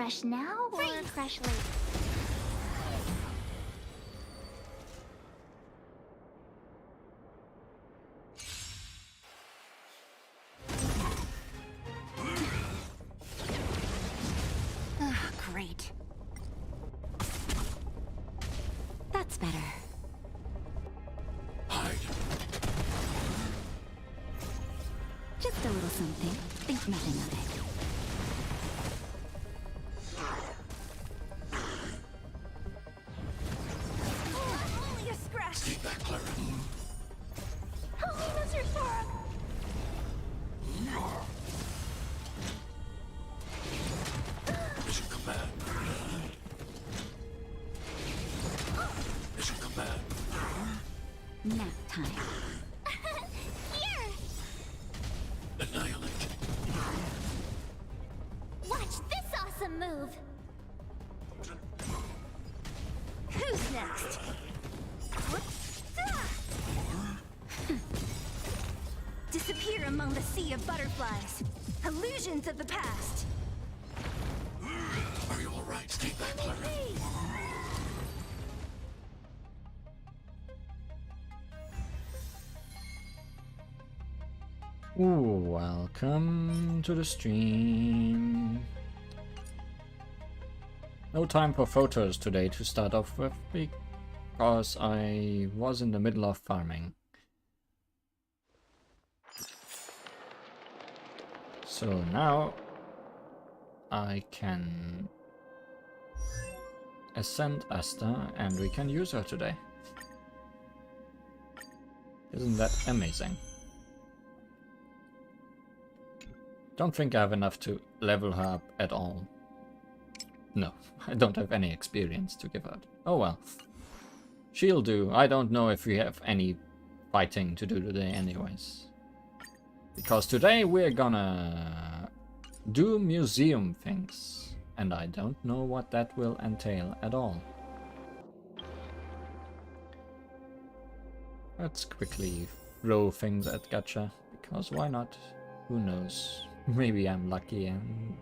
Fresh now or fresh later? Great. That's better. Hide. Just a little something. Think nothing of it. Only a scratch. Stay back, Clara. Help me, Mr. Storm. Mission command. Mission command. Nap time. Here! Annihilate. Watch this awesome move! Who's next? Disappear among the sea of butterflies. Illusions of the past. Are you alright? Stay back, Clara. Ooh, welcome to the stream. No time for photos today to start off with because I was in the middle of farming. So now I can ascend Asta and we can use her today. Isn't that amazing? Don't think I have enough to level her up at all. No, I don't have any experience to give out. Oh well. She'll do. I don't know if we have any fighting to do today anyways. Because today we're gonna do museum things. And I don't know what that will entail at all. Let's quickly throw things at Gacha. Because why not? Who knows? Maybe I'm lucky and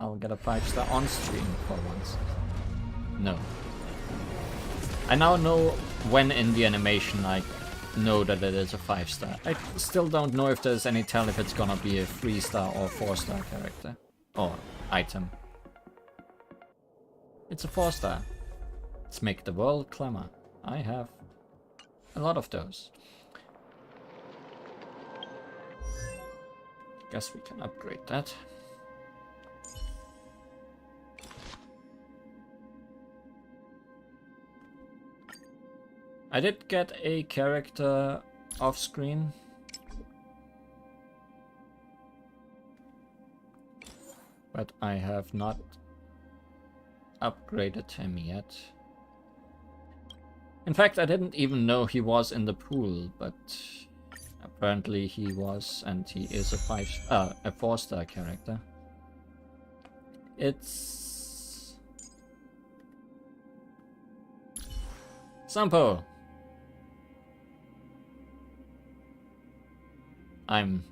I'll get a 5-star on stream for once. No. I now know when in the animation I know that it is a 5-star. I still don't know if there's any tell if it's gonna be a 3-star or 4-star character. Or item. It's a 4-star. Let's make the world clamor. I have a lot of those. Guess we can upgrade that. I did get a character off screen. But I have not upgraded him yet. In fact, I didn't even know he was in the pool, but apparently he was, and he is a 4-star character. It's Sampo. I'm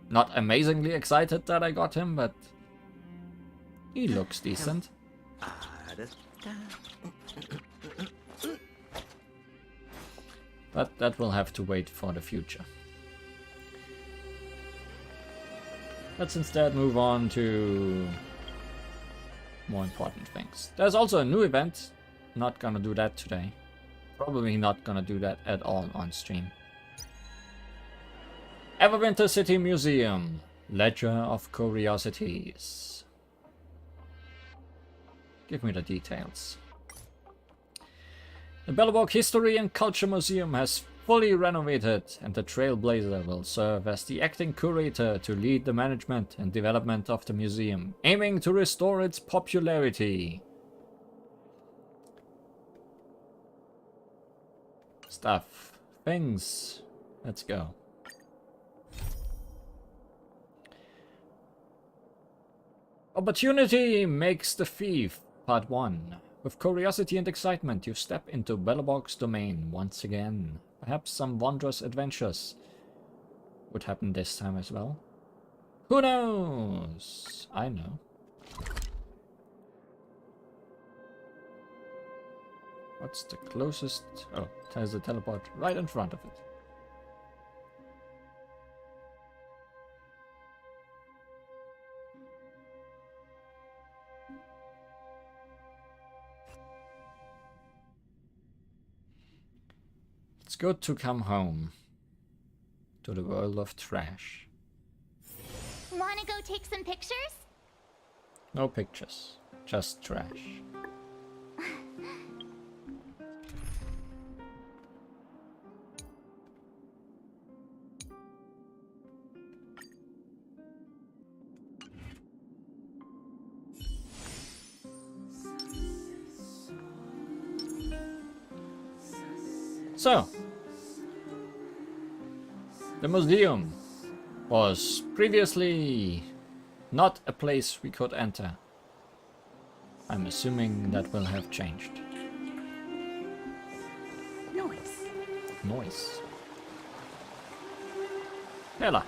not amazingly excited that I got him, but he looks decent. But that will have to wait for the future. Let's instead move on to more important things. There's also a new event. Not gonna do that today. Probably not gonna do that at all on stream. Everwinter City Museum. Ledger of Curiosities. Give me the details. The Belobog History and Culture Museum has fully renovated, and the Trailblazer will serve as the acting curator to lead the management and development of the museum, aiming to restore its popularity. Stuff. Things. Let's go. Opportunity makes the thief, Part 1. With curiosity and excitement, you step into Belobog's domain once again. Perhaps some wondrous adventures would happen this time as well. Who knows? I know. What's the closest? Oh, there's a teleport right in front of it. It's good to come home to the world of trash. Wanna go take some pictures? No pictures, just trash. So, the museum was previously not a place we could enter. I'm assuming that will have changed. Noise. Hela.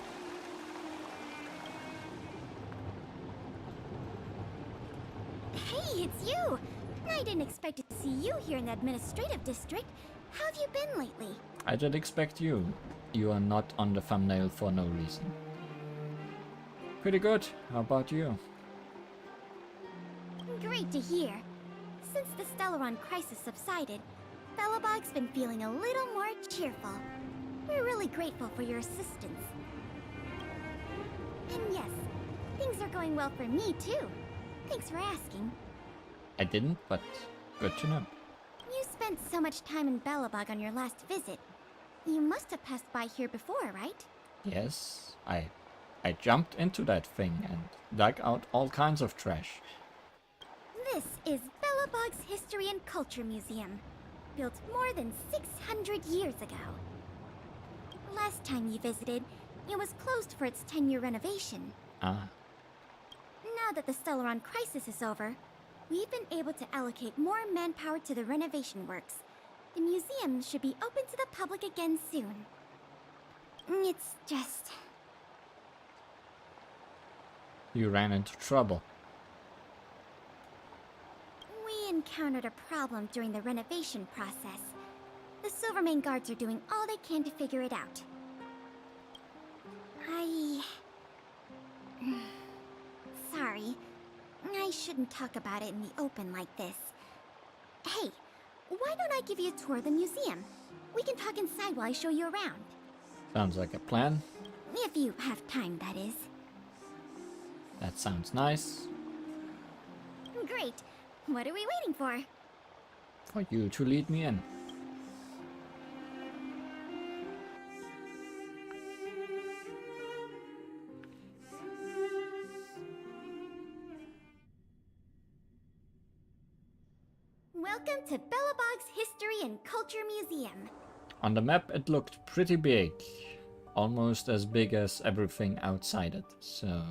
Hey, it's you! I didn't expect to see you here in the administrative district. How have you been lately? I did expect you. You are not on the thumbnail for no reason. Pretty good. How about you? Great to hear. Since the Stellaron crisis subsided, Belobog's been feeling a little more cheerful. We're really grateful for your assistance. And yes, things are going well for me too. Thanks for asking. I didn't, but good to know. You spent so much time in Belobog on your last visit. You must have passed by here before, right? Yes, I jumped into that thing and dug out all kinds of trash. This is Belobog's History and Culture Museum, built more than 600 years ago. Last time you visited, it was closed for its 10-year renovation. Ah, Now that the Stellaron crisis is over, we've been able to allocate more manpower to the renovation works. The museum should be open to the public again soon. It's just... you ran into trouble. We encountered a problem during the renovation process. The Silvermane guards are doing all they can to figure it out. Sorry. I shouldn't talk about it in the open like this. Hey, why don't I give you a tour of the museum? We can talk inside while I show you around. Sounds like a plan. If you have time, that is. That sounds nice. Great. What are we waiting for? For you to lead me in. Welcome to Belobog's History and Culture Museum. On the map it looked pretty big. Almost as big as everything outside it, so...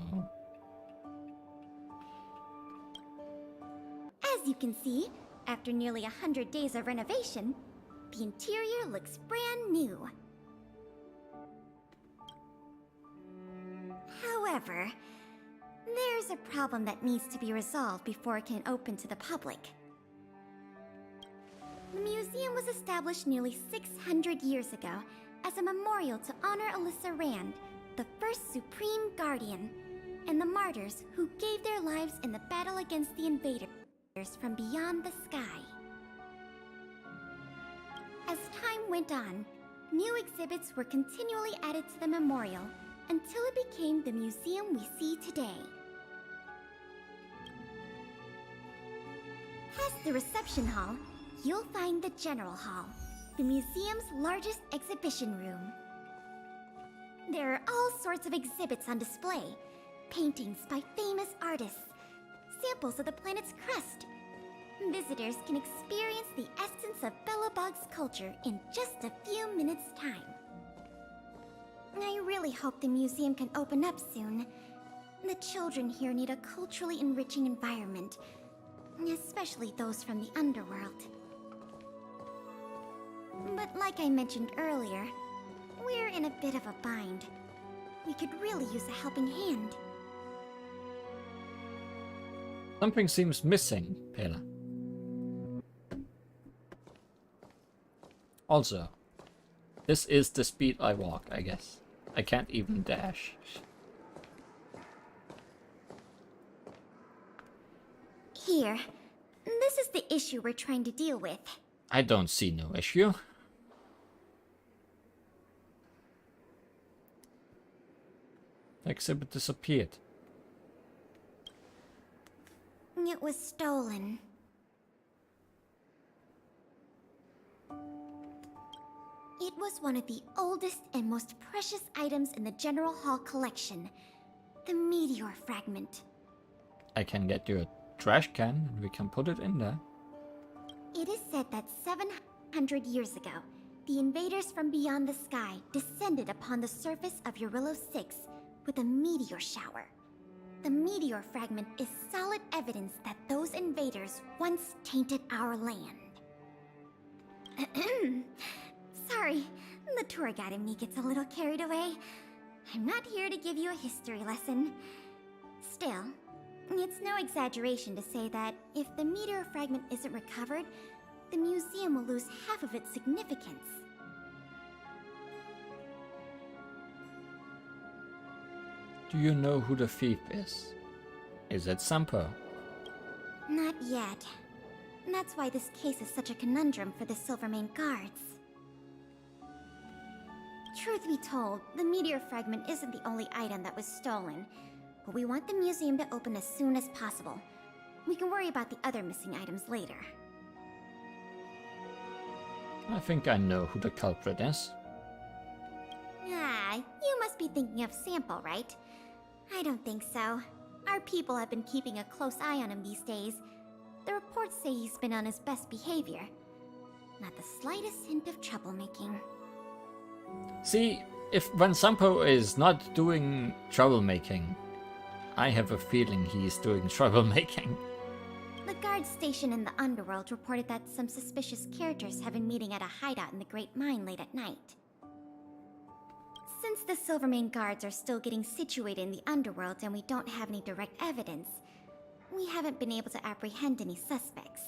As you can see, after nearly 100 days of renovation, the interior looks brand new. However, there's a problem that needs to be resolved before it can open to the public. The museum was established nearly 600 years ago as a memorial to honor Alyssa Rand, the first Supreme Guardian, and the martyrs who gave their lives in the battle against the invaders from beyond the sky. As time went on, new exhibits were continually added to the memorial until it became the museum we see today. Past the reception hall, you'll find the General Hall, the museum's largest exhibition room. There are all sorts of exhibits on display. Paintings by famous artists, samples of the planet's crust. Visitors can experience the essence of Belobog's culture in just a few minutes' time. I really hope the museum can open up soon. The children here need a culturally enriching environment, especially those from the underworld. But like I mentioned earlier, we're in a bit of a bind. We could really use a helping hand. Something seems missing, Pela. Also, this is the speed I walk, I guess. I can't even dash. Here. This is the issue we're trying to deal with. I don't see no issue. The exhibit disappeared. It was stolen. It was one of the oldest and most precious items in the General Hall collection. The meteor fragment. I can get you a trash can and we can put it in there. It is said that 700 years ago, the invaders from beyond the sky descended upon the surface of Eurillo 6 with a meteor shower. The meteor fragment is solid evidence that those invaders once tainted our land. Sorry, the tour guide in me gets a little carried away. I'm not here to give you a history lesson. Still, it's no exaggeration to say that if the meteor fragment isn't recovered, the museum will lose half of its significance. Do you know who the thief is? Is it Sampo? Not yet. That's why this case is such a conundrum for the Silvermane guards. Truth be told, the meteor fragment isn't the only item that was stolen, but we want the museum to open as soon as possible. We can worry about the other missing items later. I think I know who the culprit is. Ah, you must be thinking of Sampo, right? I don't think so. Our people have been keeping a close eye on him these days. The reports say he's been on his best behavior. Not the slightest hint of troublemaking. See, when Sampo is not doing troublemaking, I have a feeling he's doing troublemaking. The guard station in the underworld reported that some suspicious characters have been meeting at a hideout in the Great Mine late at night. Since the Silvermane guards are still getting situated in the underworld and we don't have any direct evidence, we haven't been able to apprehend any suspects.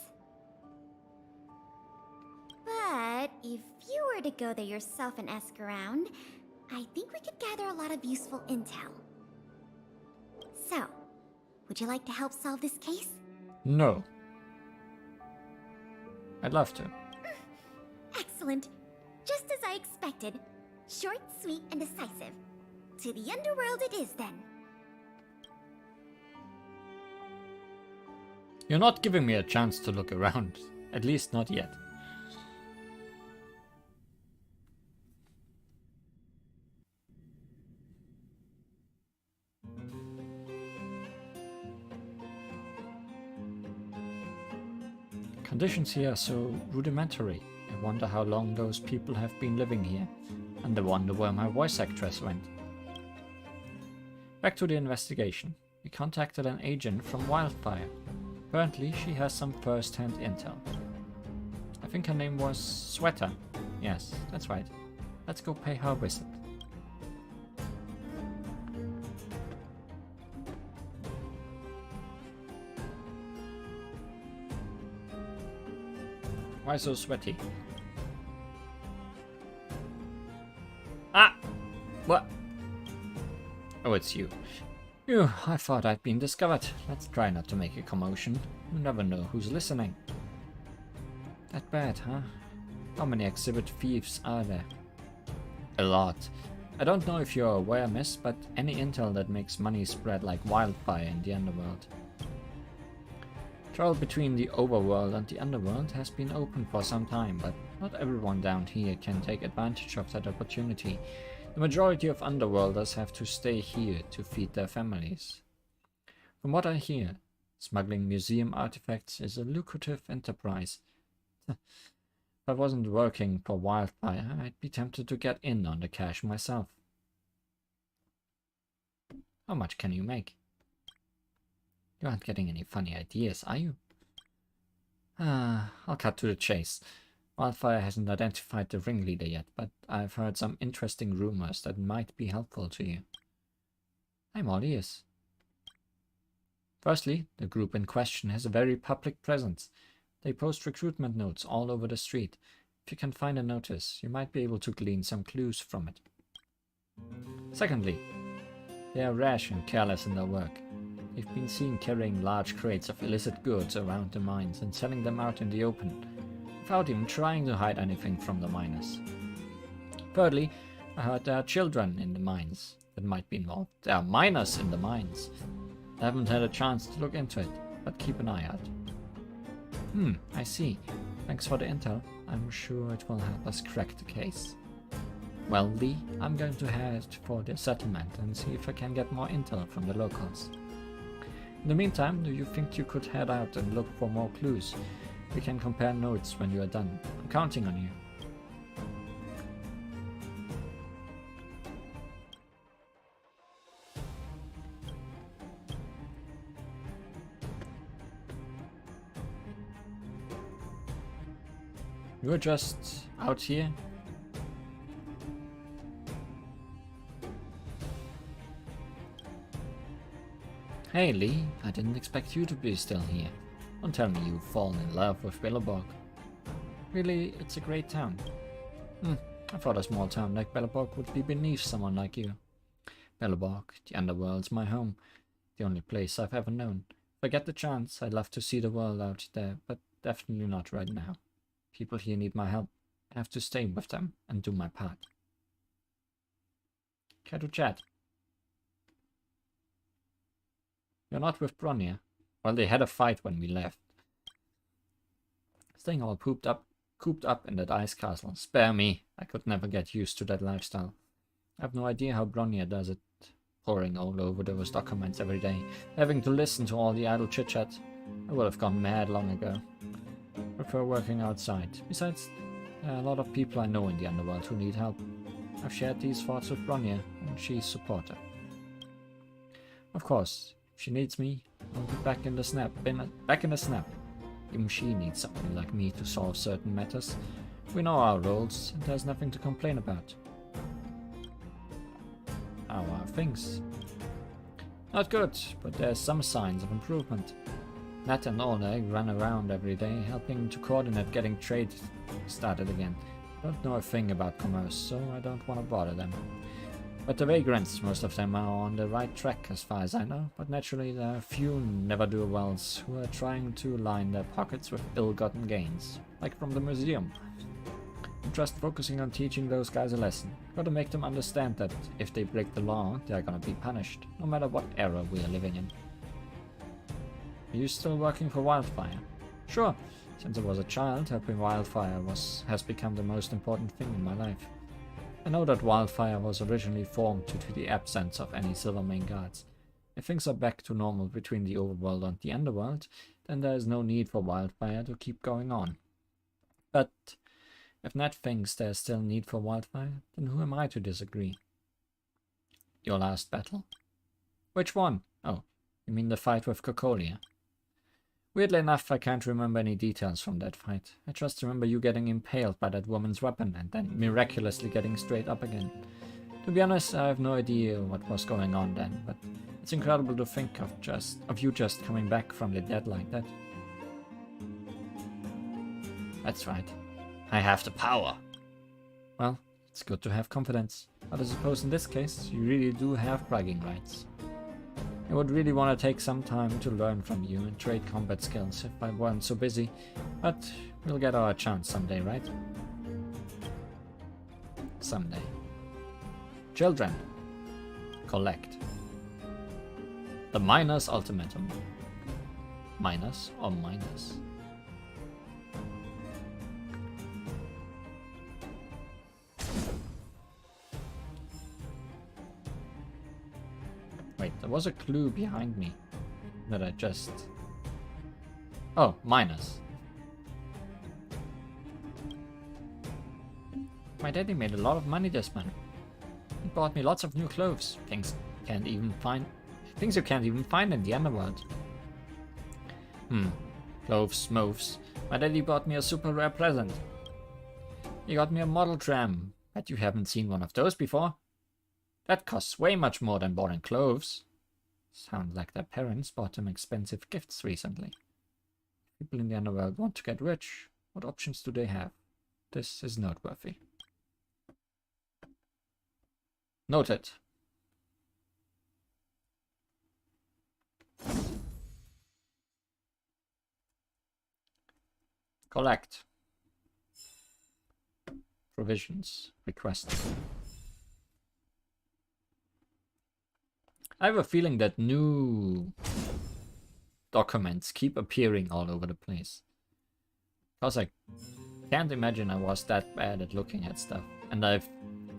But if you were to go there yourself and ask around, I think we could gather a lot of useful intel. So, would you like to help solve this case? No. I'd love to. Excellent. Just as I expected. Short, sweet, and decisive. To the underworld it is, then. You're not giving me a chance to look around. At least not yet. Conditions here are so rudimentary. I wonder how long those people have been living here. And I wonder where my voice actress went. Back to the investigation. We contacted an agent from Wildfire. Apparently she has some first-hand intel. I think her name was Sweater. Yes, that's right. Let's go pay her a visit. Why so sweaty? Ah! What? Oh, it's you. Phew, I thought I'd been discovered. Let's try not to make a commotion. You never know who's listening. That bad, huh? How many exhibit thieves are there? A lot. I don't know if you're aware, miss, but any intel that makes money spread like wildfire in the underworld. Travel between the overworld and the underworld has been open for some time, but not everyone down here can take advantage of that opportunity. The majority of underworlders have to stay here to feed their families. From what I hear, smuggling museum artifacts is a lucrative enterprise. If I wasn't working for Wildfire, I'd be tempted to get in on the cash myself. How much can you make? You aren't getting any funny ideas, are you? I'll cut to the chase. Wildfire hasn't identified the ringleader yet, but I've heard some interesting rumors that might be helpful to you. I'm all ears. Firstly, the group in question has a very public presence. They post recruitment notes all over the street. If you can find a notice, you might be able to glean some clues from it. Secondly, they are rash and careless in their work. They've been seen carrying large crates of illicit goods around the mines and selling them out in the open, without even trying to hide anything from the miners. Thirdly, I heard there are children in the mines that might be involved. There are miners in the mines. I haven't had a chance to look into it, but keep an eye out. I see. Thanks for the intel. I'm sure it will help us crack the case. Well, Lee, I'm going to head for the settlement and see if I can get more intel from the locals. In the meantime, do you think you could head out and look for more clues? We can compare notes when you are done. I'm counting on you. You're just out here? Hey Lee, I didn't expect you to be still here. Don't tell me you've fallen in love with Billabong. Really, it's a great town. I thought a small town like Billabong would be beneath someone like you. Billabong, the underworld's my home. The only place I've ever known. If I get the chance, I'd love to see the world out there, but definitely not right now. People here need my help. I have to stay with them and do my part. Care to chat? You're not with Bronya. Well, they had a fight when we left. Staying all cooped up in that ice castle. Spare me. I could never get used to that lifestyle. I have no idea how Bronya does it. Poring all over those documents every day. Having to listen to all the idle chit-chat. I would have gone mad long ago. Prefer working outside. Besides, there are a lot of people I know in the underworld who need help. I've shared these thoughts with Bronya, and she's supportive. Of course, if she needs me, I'll be back in the snap. Even she needs somebody like me to solve certain matters. We know our roles, and there's nothing to complain about. How are things? Not good, but there's some signs of improvement. Nat and Oleg run around every day, helping to coordinate getting trade started again. Don't know a thing about commerce, so I don't want to bother them. But the vagrants, most of them are on the right track as far as I know, but naturally there are a few never-do-wells who are trying to line their pockets with ill-gotten gains, like from the museum. I'm just focusing on teaching those guys a lesson. Gotta make them understand that if they break the law, they're gonna be punished, no matter what era we are living in. Are you still working for Wildfire? Sure. Since I was a child, helping Wildfire has become the most important thing in my life. I know that Wildfire was originally formed due to the absence of any Silvermane guards. If things are back to normal between the overworld and the underworld, then there is no need for Wildfire to keep going on. But if Nat thinks there's still need for Wildfire, then who am I to disagree? Your last battle? Which one? Oh, you mean the fight with Cocolia? Weirdly enough, I can't remember any details from that fight. I just remember you getting impaled by that woman's weapon and then miraculously getting straight up again. To be honest, I have no idea what was going on then, but it's incredible to think of you just coming back from the dead like that. That's right. I have the power. Well, it's good to have confidence, but I suppose in this case, you really do have bragging rights. I would really want to take some time to learn from you and trade combat skills if I weren't so busy, but we'll get our chance someday, right? Someday. Children. Collect. The Miner's Ultimatum. Miners or miners? Wait, there was a clue behind me that I just... Oh, miners. My daddy made a lot of money this month. He bought me lots of new clothes. Things you can't even find in the underworld. Clothes, moves. My daddy bought me a super rare present. He got me a model tram. Bet you haven't seen one of those before. That costs way much more than buying clothes. Sounds like their parents bought them expensive gifts recently. People in the underworld want to get rich. What options do they have? This is noteworthy. Noted. Collect. Provisions. Request. I have a feeling that new documents keep appearing all over the place. Because I can't imagine I was that bad at looking at stuff. And I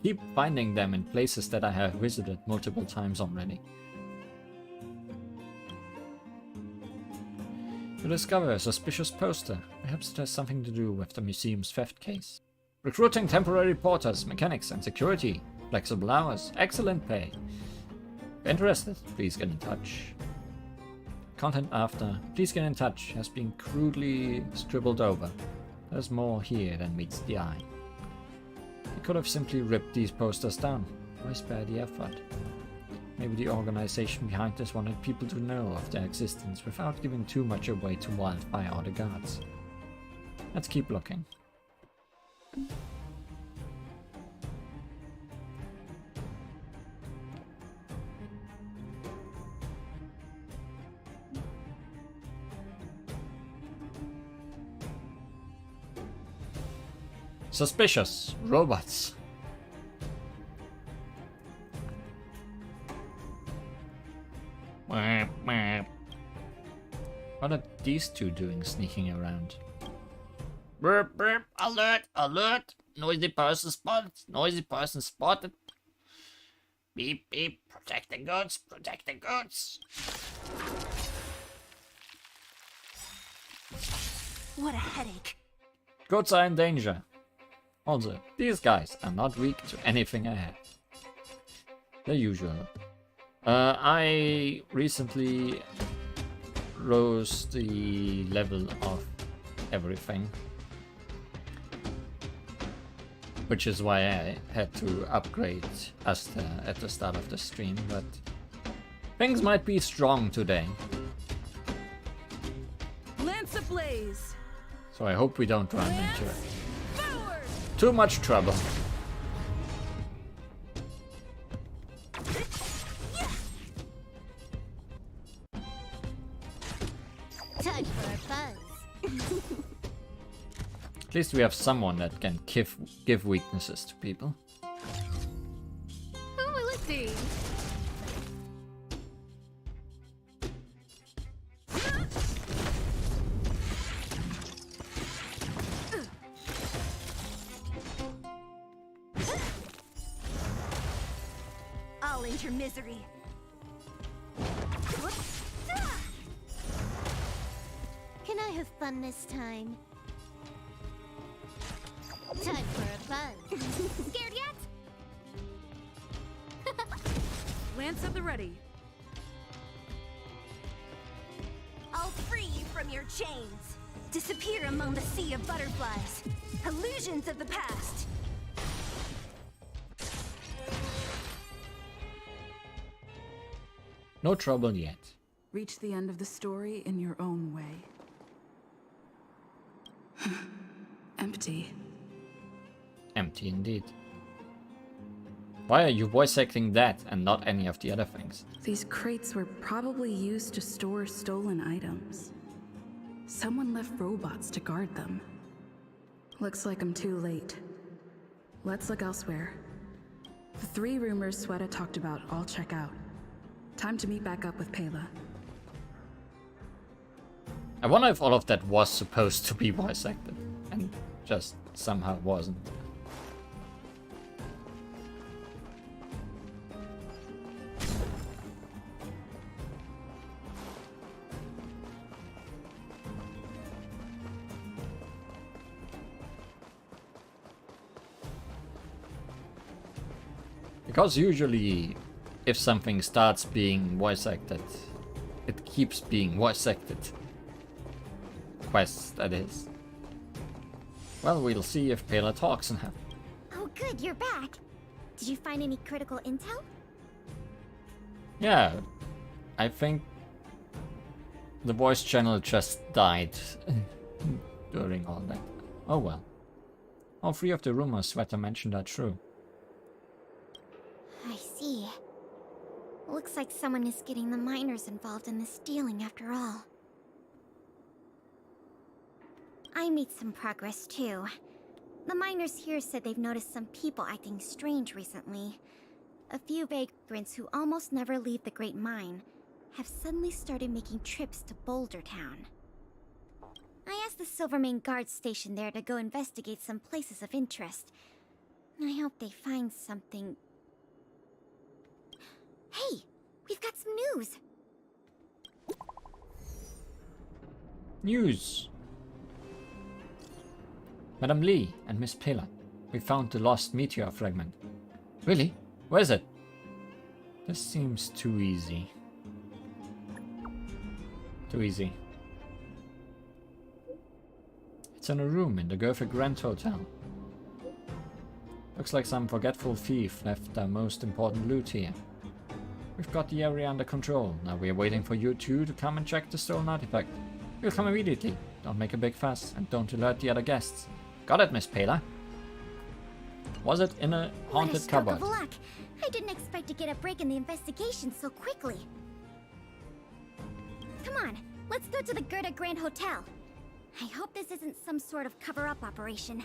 keep finding them in places that I have visited multiple times already. You discover a suspicious poster. Perhaps it has something to do with the museum's theft case. Recruiting temporary porters, mechanics and security. Flexible hours. Excellent pay. If interested, please get in touch. Content after. Please get in touch has been crudely scribbled over. There's more here than meets the eye. You could have simply ripped these posters down. Why spare the effort? Maybe the organization behind this wanted people to know of their existence without giving too much away to Wildfire or the guards. Let's keep looking. Suspicious robots. What are these two doing sneaking around? Burp, burp, alert, alert! Noisy person spotted, noisy person spotted. Beep, beep, protect the goods, protect the goods. What a headache. Goods are in danger. Also, these guys are not weak to anything I have. The usual. I recently rose the level of everything. Which is why I had to upgrade Asta at the start of the stream, but things might be strong today. Lance ablaze. So I hope we don't run into Forward. too much trouble. Time for a buzz. At least we have someone that can give weaknesses to people. Who will it be? I'll end your misery. Can I have fun this time? Time for a buzz. Scared yet? Lance at the ready. I'll free you from your chains. Disappear among the sea of butterflies. Illusions of the past. No trouble yet. Reach the end of the story in your own way. Empty. Empty indeed. Why are you voice acting that and not any of the other things? These crates were probably used to store stolen items. Someone left robots to guard them. Looks like I'm too late. Let's look elsewhere. The 3 rumors Sweta talked about all check out. Time to meet back up with Pela. I wonder if all of that was supposed to be voice acted and just somehow wasn't. Because usually, if something starts being voice acted, it keeps being voice acted. Quests, that is. Well, we'll see if Pela talks and have. Oh good, you're back. Did you find any critical intel? Yeah, I think the voice channel just died during all that. Oh well. All three of the rumors Sweater mentioned are true. I see. Looks like someone is getting the miners involved in this stealing after all. I made some progress too. The miners here said they've noticed some people acting strange recently. A few vagrants who almost never leave the Great Mine have suddenly started making trips to Boulder Town. I asked the Silvermane guard station there to go investigate some places of interest. I hope they find something. Hey, we've got some news! News! Madame Lee and Miss Pela, we found the lost meteor fragment. Really? Where is it? This seems too easy. Too easy. It's in a room in the Gothic Grand Hotel. Looks like some forgetful thief left their most important loot here. We've got the area under control. Now we're waiting for you two to come and check the stolen artifact. We'll come immediately. Don't make a big fuss and don't alert the other guests. Got it, Miss Pela? Was it in a haunted cupboard? What a stroke of luck. I didn't expect to get a break in the investigation so quickly. Come on, let's go to the Gerda Grand Hotel. I hope this isn't some sort of cover-up operation.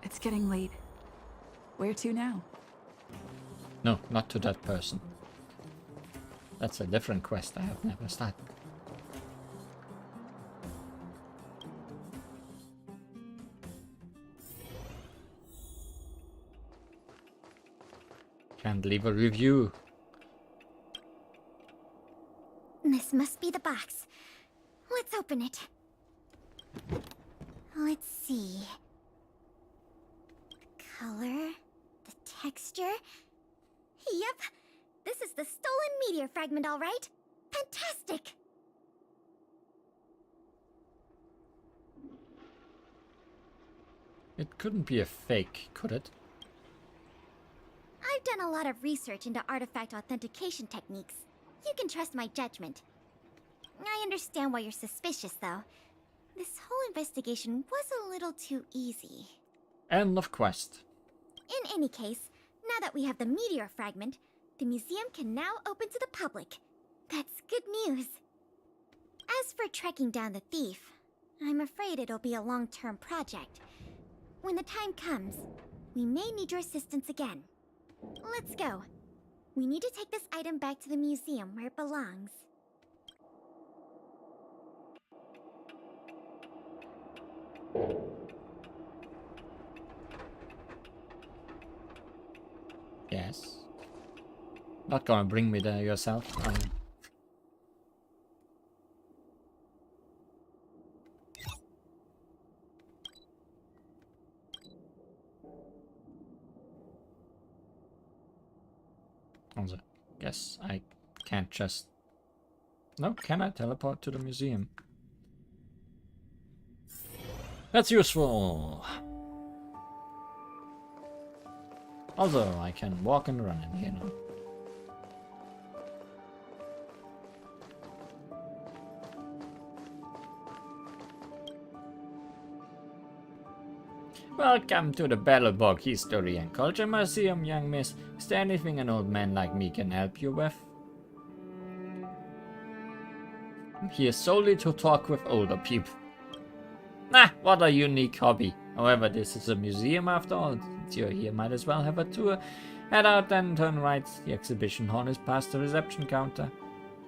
It's getting late. Where to now? No, not to that person. That's a different quest I have never started. Can't leave a review. This must be the box. Let's open it. Let's see. Color, the texture. Yep, this is the stolen meteor fragment, all right. Fantastic! It couldn't be a fake, could it? I've done a lot of research into artifact authentication techniques. You can trust my judgment. I understand why you're suspicious, though. This whole investigation was a little too easy. End of quest. In any case, now that we have the meteor fragment, the museum can now open to the public. That's good news. As for tracking down the thief, I'm afraid it'll be a long-term project. When the time comes, we may need your assistance again. Let's go. We need to take this item back to the museum where it belongs. Yes. Not gonna bring me there yourself. Also, guess I can't just... No, can I teleport to the museum? That's useful! Also, I can walk and run in here now. Welcome to the Battlebog History and Culture Museum, young miss. Is there anything an old man like me can help you with? I'm here solely to talk with older people. Nah, what a unique hobby. However, this is a museum after all. Since you're here, might as well have a tour. Head out and turn right. The exhibition hall is past the reception counter.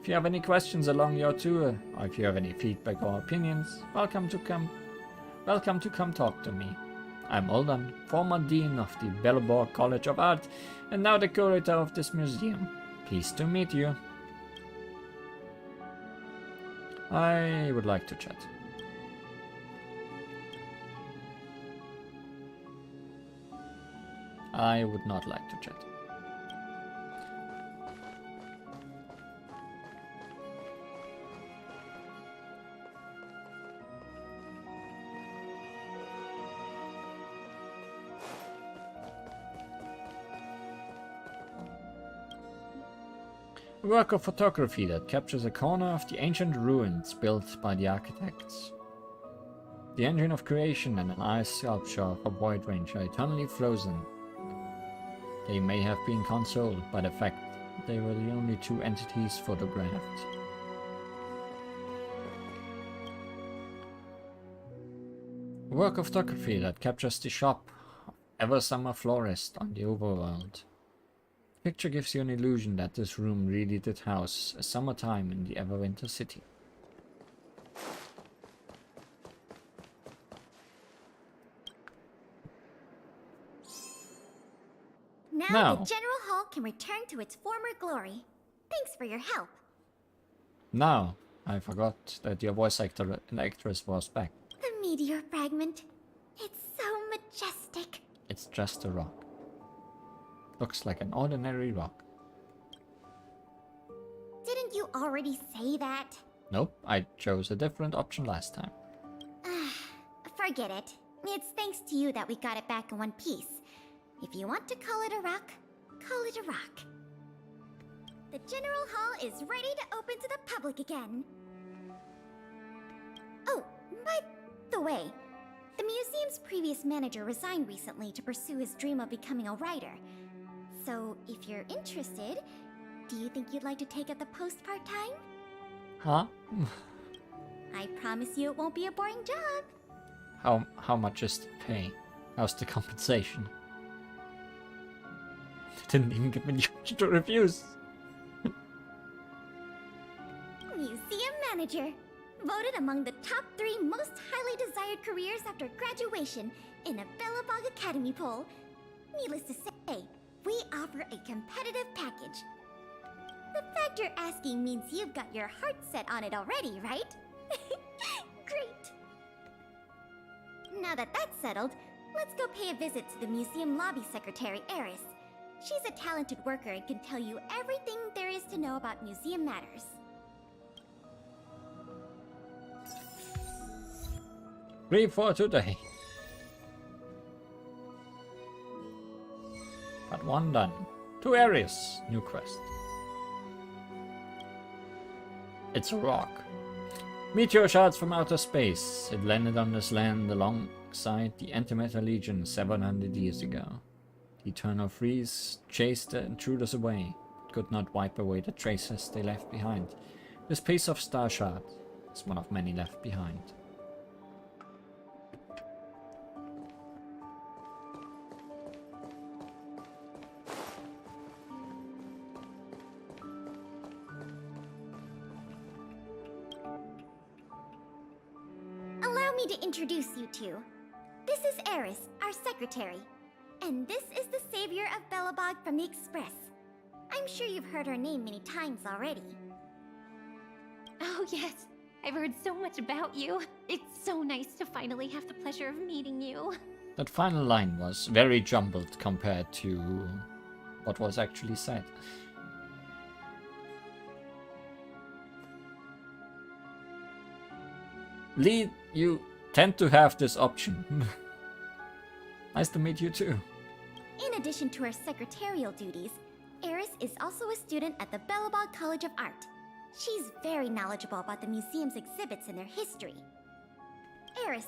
If you have any questions along your tour, or if you have any feedback or opinions, welcome to come talk to me. I'm Oldan, former dean of the Belleborg College of Art, and now the curator of this museum. Pleased to meet you. I would like to chat. I would not like to chat. A work of photography that captures a corner of the ancient ruins built by the architects. The engine of creation and an ice sculpture of a void range are eternally frozen. They may have been consoled by the fact that they were the only two entities photographed. A work of photography that captures the shop of ever-summer florist on the overworld. The picture gives you an illusion that this room really did house a summertime in the Everwinter city. Now the General Hall can return to its former glory. Thanks for your help. Now, I forgot that your voice actor and actress was back. The meteor fragment. It's so majestic. It's just a rock. Looks like an ordinary rock. Didn't you already say that? Nope, I chose a different option last time. Forget it. It's thanks to you that we got it back in one piece. If you want to call it a rock, call it a rock. The General Hall is ready to open to the public again. Oh, by the way, the museum's previous manager resigned recently to pursue his dream of becoming a writer. So, if you're interested, do you think you'd like to take up the post part-time? Huh? I promise you it won't be a boring job. How much is the pay? How's the compensation? They didn't even give me the option to refuse. Museum manager. Voted among the top 3 most highly desired careers after graduation in a Belobog Academy poll. Needless to say, we offer a competitive package. The fact you're asking means you've got your heart set on it already, right? Great! Now that that's settled, let's go pay a visit to the museum lobby secretary, Eris. She's a talented worker and can tell you everything there is to know about museum matters. Free for today. But one done. To Aries, new quest. It's a rock. Meteor shards from outer space. It landed on this land alongside the Antimatter Legion 700 years ago. The eternal freeze chased the intruders away. It could not wipe away the traces they left behind. This piece of star shard is one of many left behind. Allow me to introduce you two. This is Eris, our secretary. And this is the savior of Belobog from the Express. I'm sure you've heard her name many times already. Oh yes, I've heard so much about you. It's so nice to finally have the pleasure of meeting you. That final line was very jumbled compared to what was actually said. Lee, you tend to have this option. Nice to meet you too. In addition to her secretarial duties, Eris is also a student at the Belobog College of Art. She's very knowledgeable about the museum's exhibits and their history. Eris,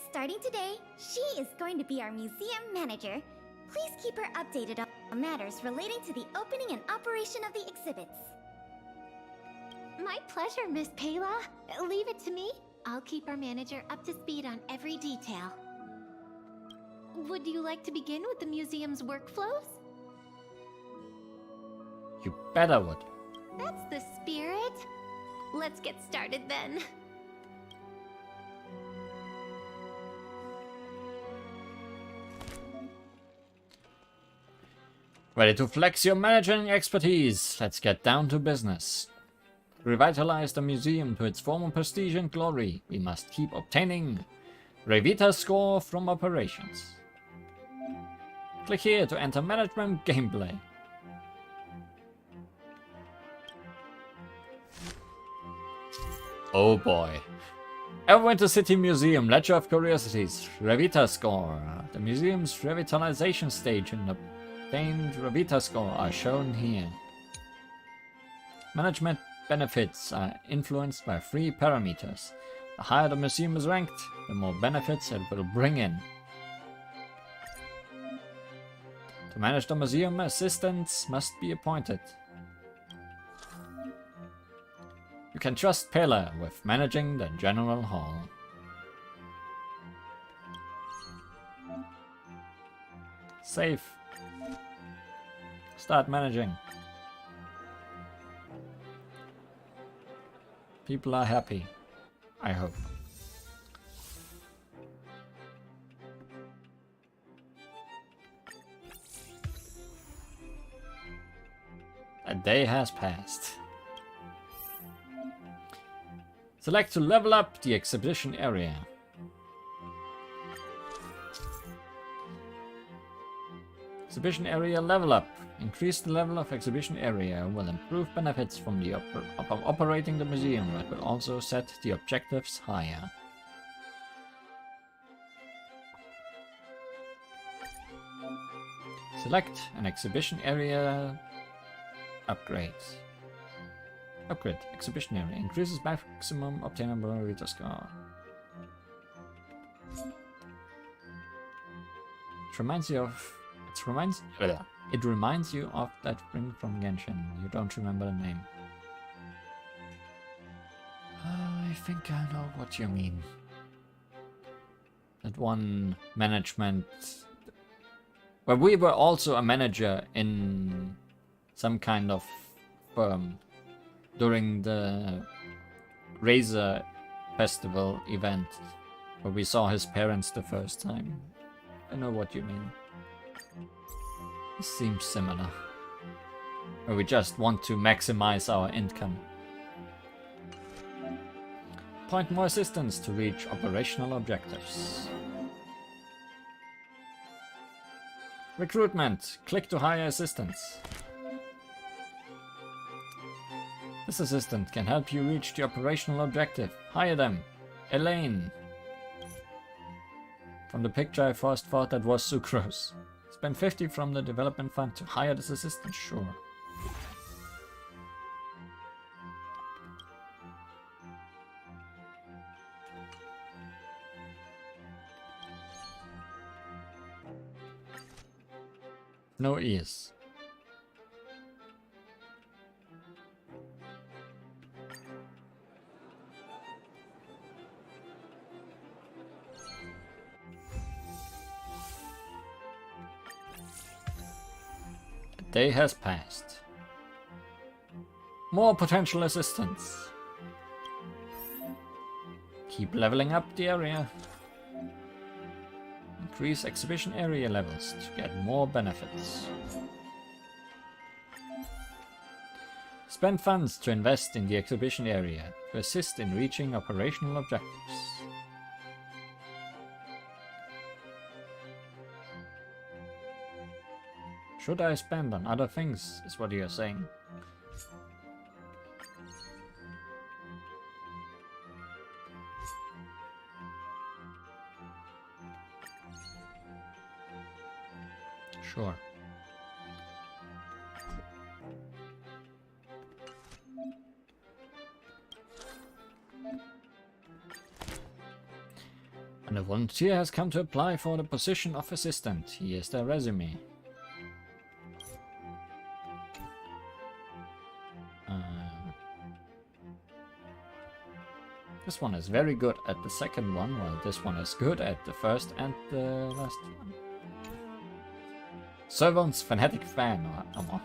starting today, she is going to be our museum manager. Please keep her updated on matters relating to the opening and operation of the exhibits. My pleasure, Miss Payla. Leave it to me. I'll keep our manager up to speed on every detail. Would you like to begin with the museum's workflows? You better would. That's the spirit. Let's get started then. Ready to flex your managing expertise? Let's get down to business. To revitalize the museum to its former prestige and glory, we must keep obtaining Revita score from operations. Click here to enter management gameplay. Oh boy. Everwinter City Museum, Ledger of Curiosities, Revita score. The museum's revitalization stage and obtained Revita score are shown here. Management benefits are influenced by 3 parameters. The higher the museum is ranked, the more benefits it will bring in. To manage the museum, assistants must be appointed. You can trust Pela with managing the general hall. Save. Start managing. People are happy, I hope. A day has passed. Select to level up the exhibition area. Exhibition area level up. Increase the level of exhibition area will improve benefits from the operating the museum, but will also set the objectives higher. Select an exhibition area upgrade. Upgrade exhibition area increases maximum obtainable reader score. It reminds you of that thing from Genshin. You don't remember the name. I think I know what you mean. That one management. Well, we were also a manager in some kind of firm during the Razor Festival event where we saw his parents the first time. I know what you mean. It seems similar. Where we just want to maximize our income. Appoint more assistants to reach operational objectives. Recruitment. Click to hire assistants. This assistant can help you reach the operational objective. Hire them. Elaine. From the picture I first thought that was Sucrose. Spend 50 from the development fund to hire this assistant, sure. No ears. A day has passed. More potential assistants. Keep leveling up the area. Increase exhibition area levels to get more benefits. Spend funds to invest in the exhibition area to assist in reaching operational objectives. Should I spend on other things, is what you're saying. Sure. And a volunteer has come to apply for the position of assistant. Here's their resume. This one is very good at the second one, while this one is good at the first and the last one. Servant's fanatic fan, come on.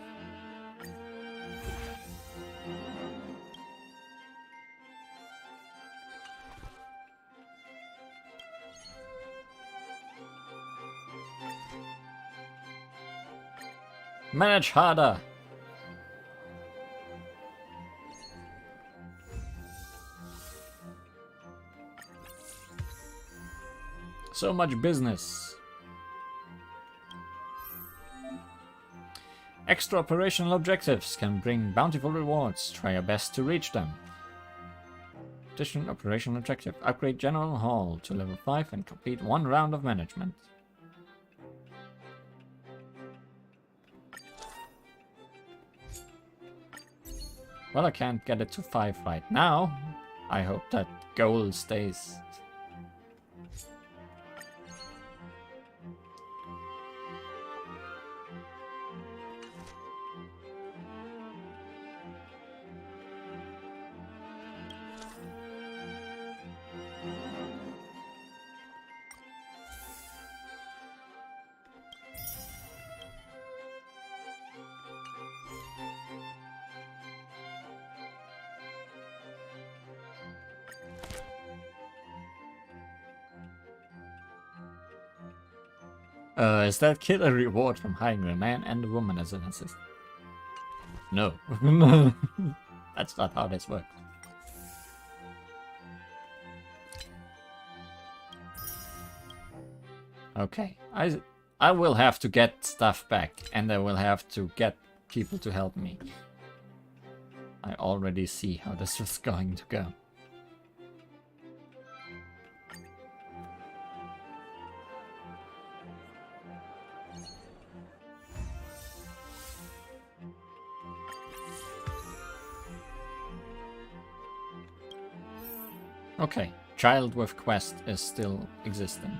Manage harder. So much business. Extra operational objectives can bring bountiful rewards. Try your best to reach them. Additional operational objective. Upgrade General Hall to level 5 and complete 1 round of management. Well, I can't get it to 5 right now. I hope that goal stays. Is that kid a reward from hiring a man and a woman as an assistant? No. That's not how this works. Okay, I will have to get stuff back, and I will have to get people to help me. I already see how this is going to go. Okay, child with quest is still existing.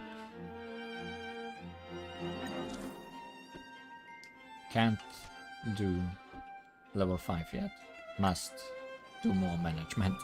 Can't do level 5 yet. Must do more management.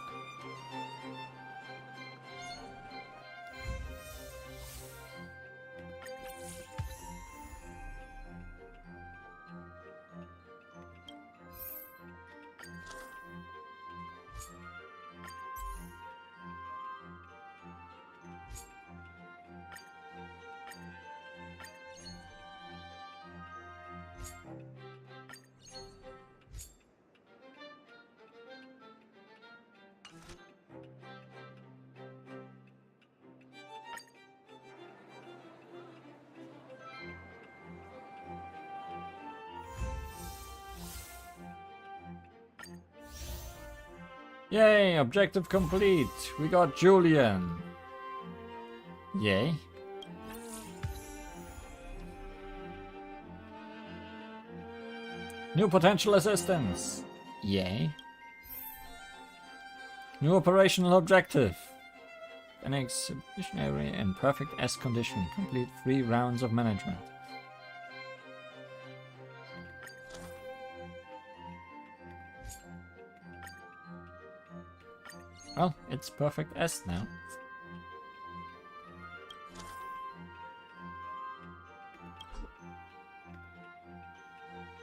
Yay, objective complete. We got Julian. Yay. New potential assistance. Yay. New operational objective. An exhibition area in perfect S condition. Complete 3 rounds of management. Well, it's perfect S now.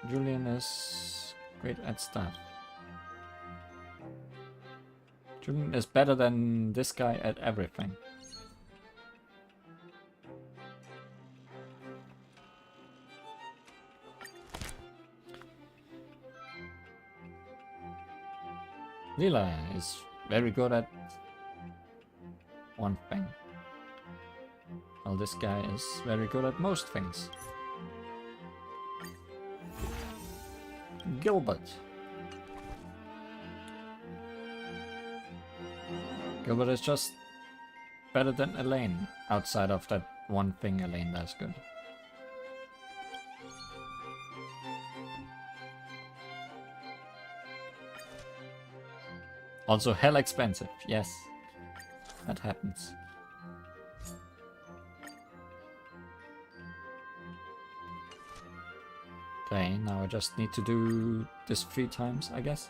Julian is great at stuff. Julian is better than this guy at everything. Lila is very good at one thing. Well, this guy is very good at most things. Gilbert. Gilbert is just better than Elaine, outside of that one thing Elaine does good. Also hell expensive, yes. That happens. Okay, now I just need to do this 3 times, I guess.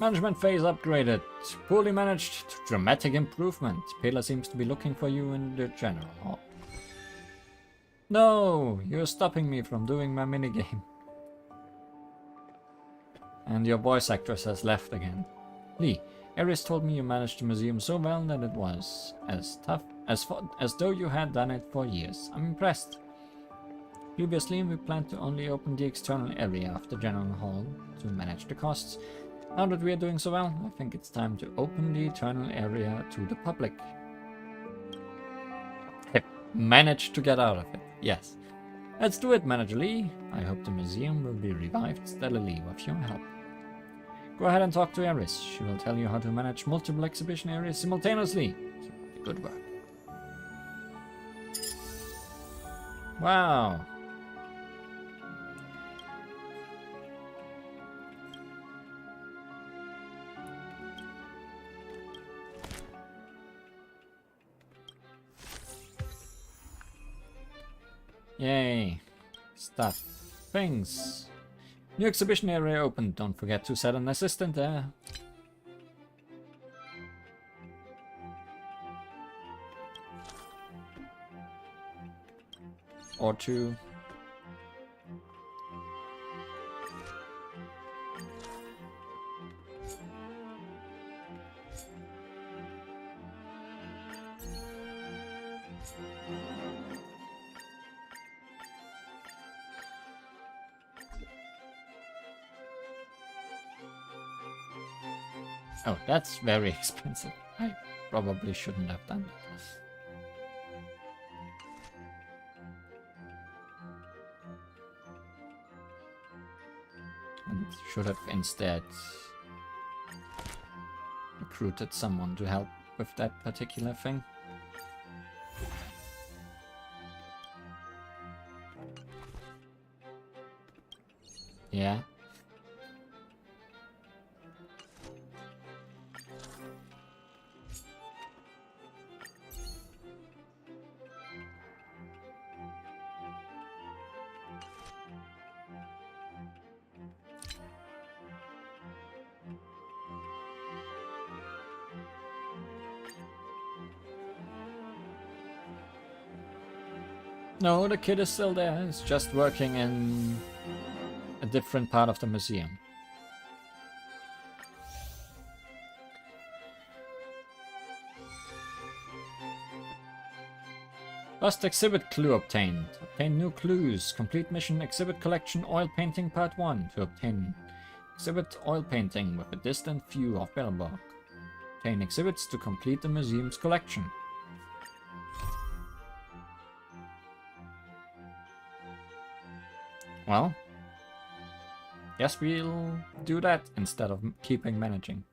Management phase upgraded. Poorly managed to dramatic improvement. Pela seems to be looking for you in the general hall. No! You're stopping me from doing my minigame. And your voice actress has left again. Lee, Ares told me you managed the museum so well that it was as tough as though you had done it for years. I'm impressed. Previously, we planned to only open the external area of the general hall to manage the costs. Now that we are doing so well, I think it's time to open the internal area to the public. manage to get out of it. Yes. Let's do it, Manager Lee. I hope the museum will be revived steadily with your help. Go ahead and talk to Eris. She will tell you how to manage multiple exhibition areas simultaneously. Good work. Wow. Yay. Stuff. Things. New exhibition area opened. Don't forget to set an assistant there. Or two. Oh, that's very expensive. I probably shouldn't have done that. And should have instead recruited someone to help with that particular thing. Yeah. No, the kid is still there. He's just working in a different part of the museum. Lost exhibit clue obtained. Obtain new clues. Complete mission exhibit collection oil painting part 1 to obtain exhibit oil painting with a distant view of Belleborg. Obtain exhibits to complete the museum's collection. Well, guess we'll do that instead of keeping managing.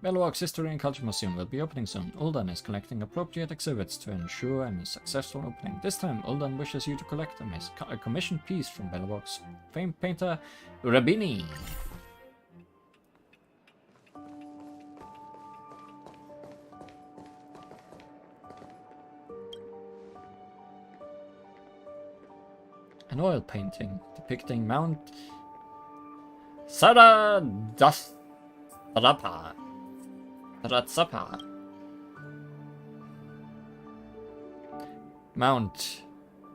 Belleborg's History and Culture Museum will be opening soon. Uldan is collecting appropriate exhibits to ensure a successful opening. This time, Uldan wishes you to collect a commissioned piece from Belleborg's famed painter, Rabini. An oil painting depicting Mount Saradatsapa. Mount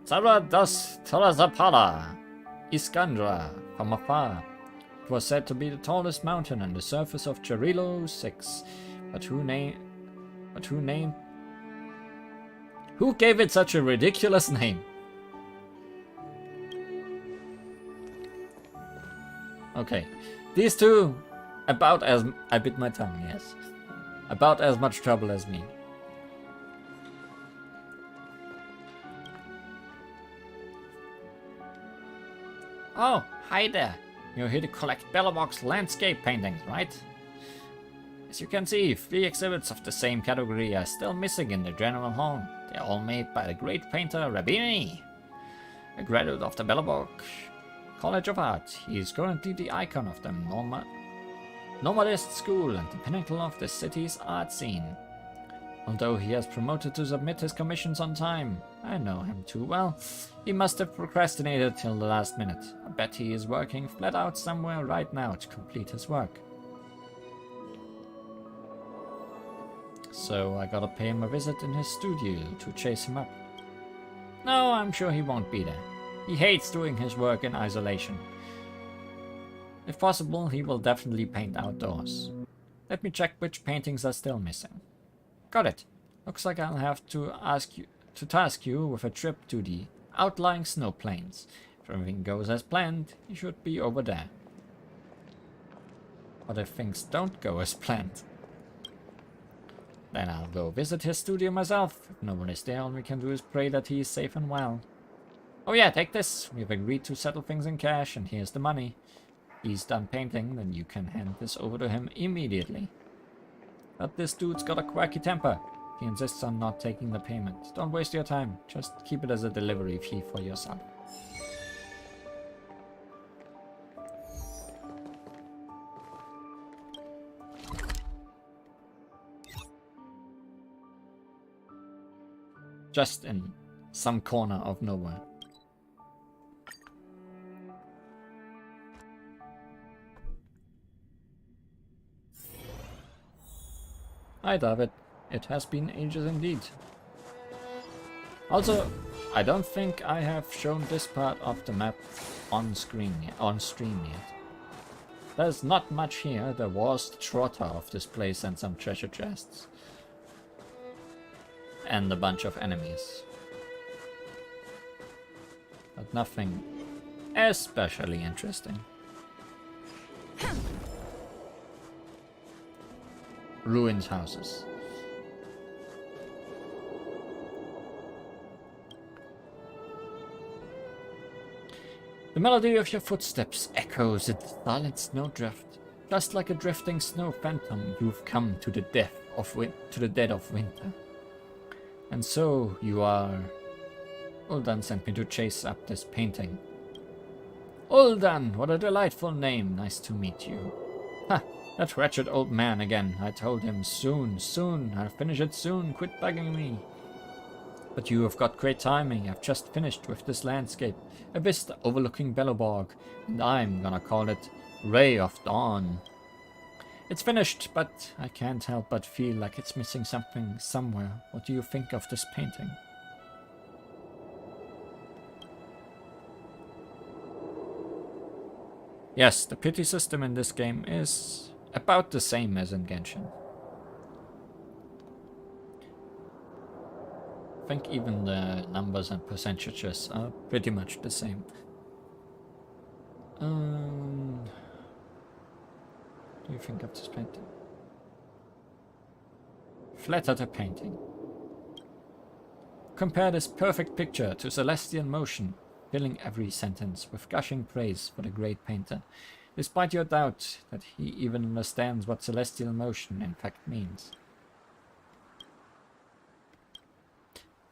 Saradatsapa, Iskandra, from afar. It was said to be the tallest mountain on the surface of Jarilo 6. Who gave it such a ridiculous name? Okay, these two, about as... I bit my tongue, yes. About as much trouble as me. Oh, hi there. You're here to collect Belleborg's landscape paintings, right? As you can see, 3 exhibits of the same category are still missing in the general hall. They're all made by the great painter Rabini, a graduate of the Belleborg College of Art. He is currently the icon of the Nomadist School and the pinnacle of the city's art scene. Although he has promoted to submit his commissions on time, I know him too well. He must have procrastinated till the last minute. I bet he is working flat out somewhere right now to complete his work. So I gotta pay him a visit in his studio to chase him up. No, I'm sure he won't be there. He hates doing his work in isolation. If possible, he will definitely paint outdoors. Let me check which paintings are still missing. Got it. Looks like I'll have to task you with a trip to the outlying snow plains. If everything goes as planned, you should be over there. But if things don't go as planned, Then I'll go visit his studio myself. If no one is there, all we can do is pray that he is safe and well. Oh yeah, take this. We've agreed to settle things in cash, and here's the money. He's done painting, then you can hand this over to him immediately. But this dude's got a quirky temper. He insists on not taking the payment. Don't waste your time. Just keep it as a delivery fee for yourself. Just in some corner of nowhere. Hi David, it has been ages indeed. Also, I don't think I have shown this part of the map on stream yet. There's not much here. There was the trotter of this place and some treasure chests. And a bunch of enemies. But nothing especially interesting. Ruined houses. The melody of your footsteps echoes in the silent snowdrift. Just like a drifting snow phantom, you've come to the dead of winter. And so you are... Uldan sent me to chase up this painting. Uldan, what a delightful name. Nice to meet you. Ha, that wretched old man again. I told him soon, I'll finish it soon. Quit bugging me. But you have got great timing. I've just finished with this landscape. A vista overlooking Belleborg. And I'm gonna call it Ray of Dawn. It's finished, but I can't help but feel like it's missing something somewhere. What do you think of this painting? Yes, the pity system in this game is about the same as in Genshin. I think even the numbers and percentages are pretty much the same. What do you think of this painting? Flatter the painting. Compare this perfect picture to celestial motion, filling every sentence with gushing praise for the great painter, despite your doubt that he even understands what celestial motion in fact means.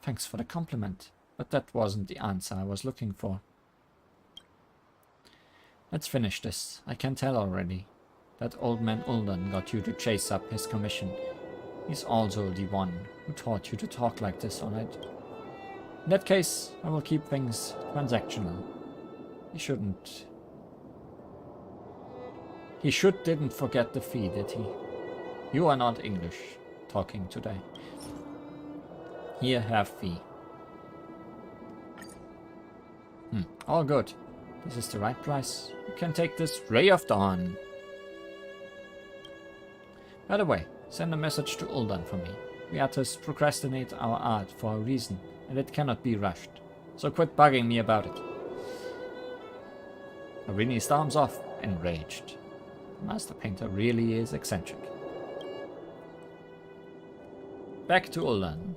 Thanks for the compliment, but that wasn't the answer I was looking for. Let's finish this. I can tell already. That old man Uldan got you to chase up his commission. He's also the one who taught you to talk like this, alright? In that case, I will keep things transactional. He didn't forget the fee, did he? You are not English talking today. Here, have fee. All good. This is the right price. You can take this Ray of Dawn. By the way, send a message to Uldan for me. We artists procrastinate our art for a reason, and it cannot be rushed. So quit bugging me about it. Arini storms off, enraged. The master painter really is eccentric. Back to Uldan.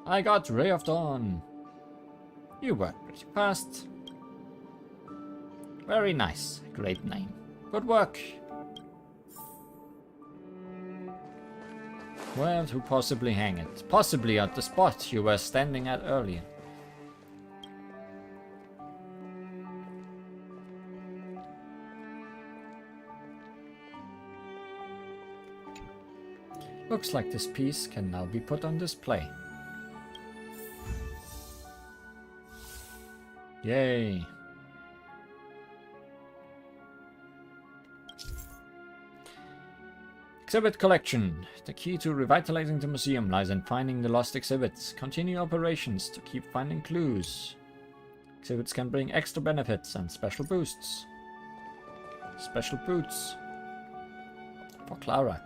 I got Ray of Dawn. You worked pretty fast. Very nice. Great name. Good work. Where to possibly hang it? Possibly at the spot you were standing at earlier. Looks like this piece can now be put on display. Yay! Exhibit collection. The key to revitalizing the museum lies in finding the lost exhibits. Continue operations to keep finding clues. Exhibits can bring extra benefits and special boosts. Special boots. For Clara.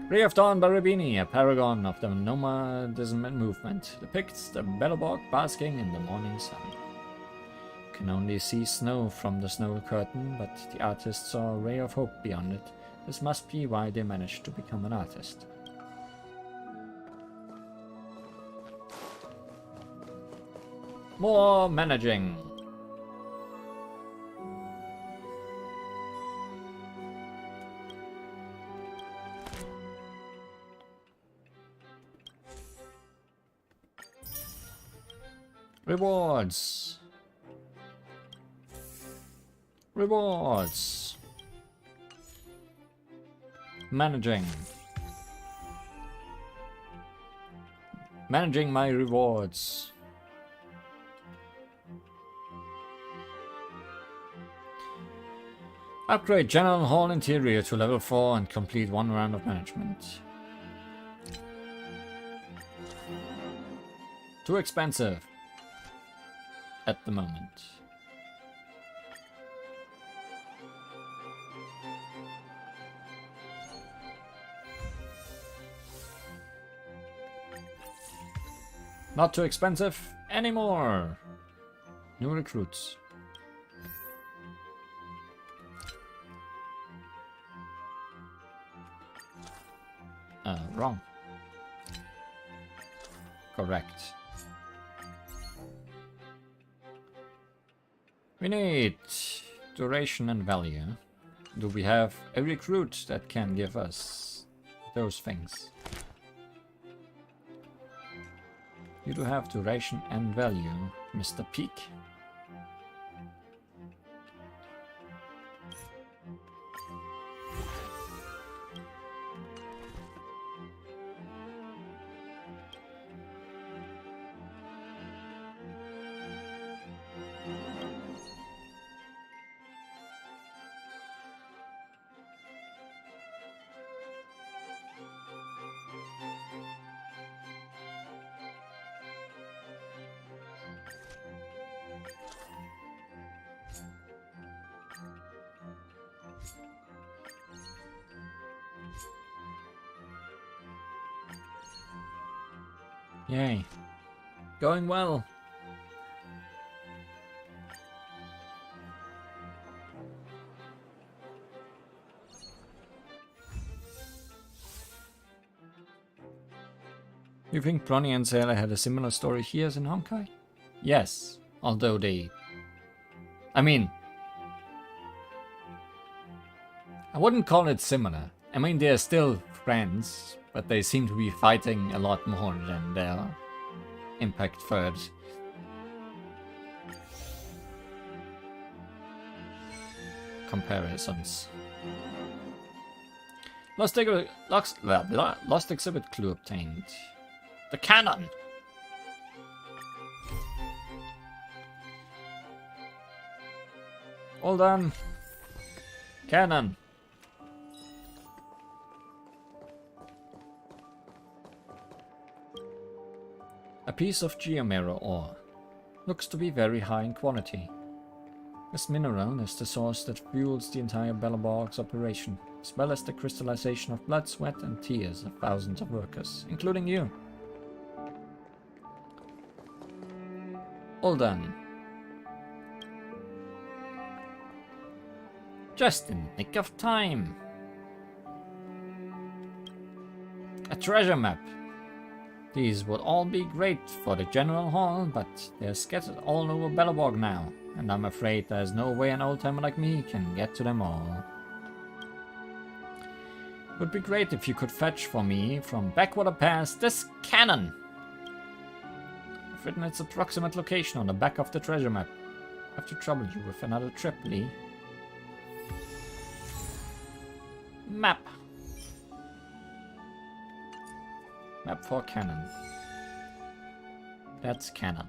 Ray of Dawn by Rubini, a paragon of the nomadism movement, depicts the Belobog basking in the morning sun. You can only see snow from the snow curtain, but the artist saw a ray of hope beyond it. This must be why they managed to become an artist. More managing. Rewards. Rewards. Managing. Managing my rewards. Upgrade General Hall Interior to level 4 and complete 1 round of management. Too expensive. At the moment. Not too expensive anymore. New recruits. Wrong. Correct. We need duration and value. Do we have a recruit that can give us those things? You do have duration and value, Mr. Peak. Yay. Going well. You think Bronny and Sailor had a similar story here as in Honkai? Yes, although they... I mean... I wouldn't call it similar. I mean, they're still friends, but they seem to be fighting a lot more than their Impact Third comparisons. Lost exhibit clue obtained. The cannon! All done. Cannon. A piece of geomirror ore. Looks to be very high in quality. This mineral is the source that fuels the entire Belobog's operation, as well as the crystallization of blood, sweat and tears of thousands of workers, including you. All done. Just in the nick of time. A treasure map. These would all be great for the General Hall, but they're scattered all over Belobog now, and I'm afraid there's no way an old-timer like me can get to them all. It would be great if you could fetch for me from Backwater Pass this cannon! I've written its approximate location on the back of the treasure map. I have to trouble you with another trip, Lee. Map. Map for cannon. That's cannon.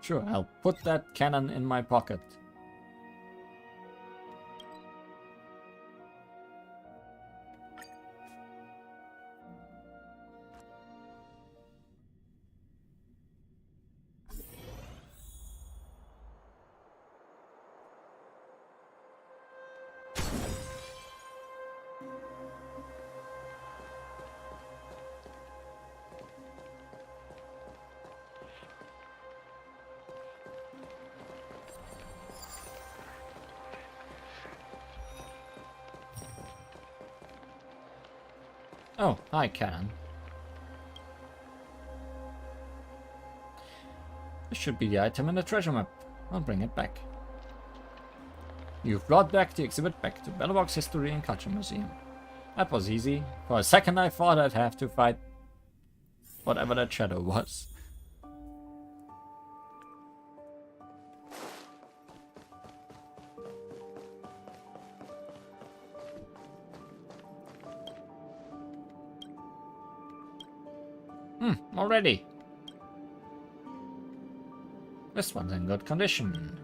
Sure, I'll put that cannon in my pocket. Oh, hi, Karen. This should be the item in the treasure map. I'll bring it back. You've brought back the exhibit back to Belobog's History and Culture Museum. That was easy. For a second I thought I'd have to fight whatever that shadow was. Already. This one's in good condition.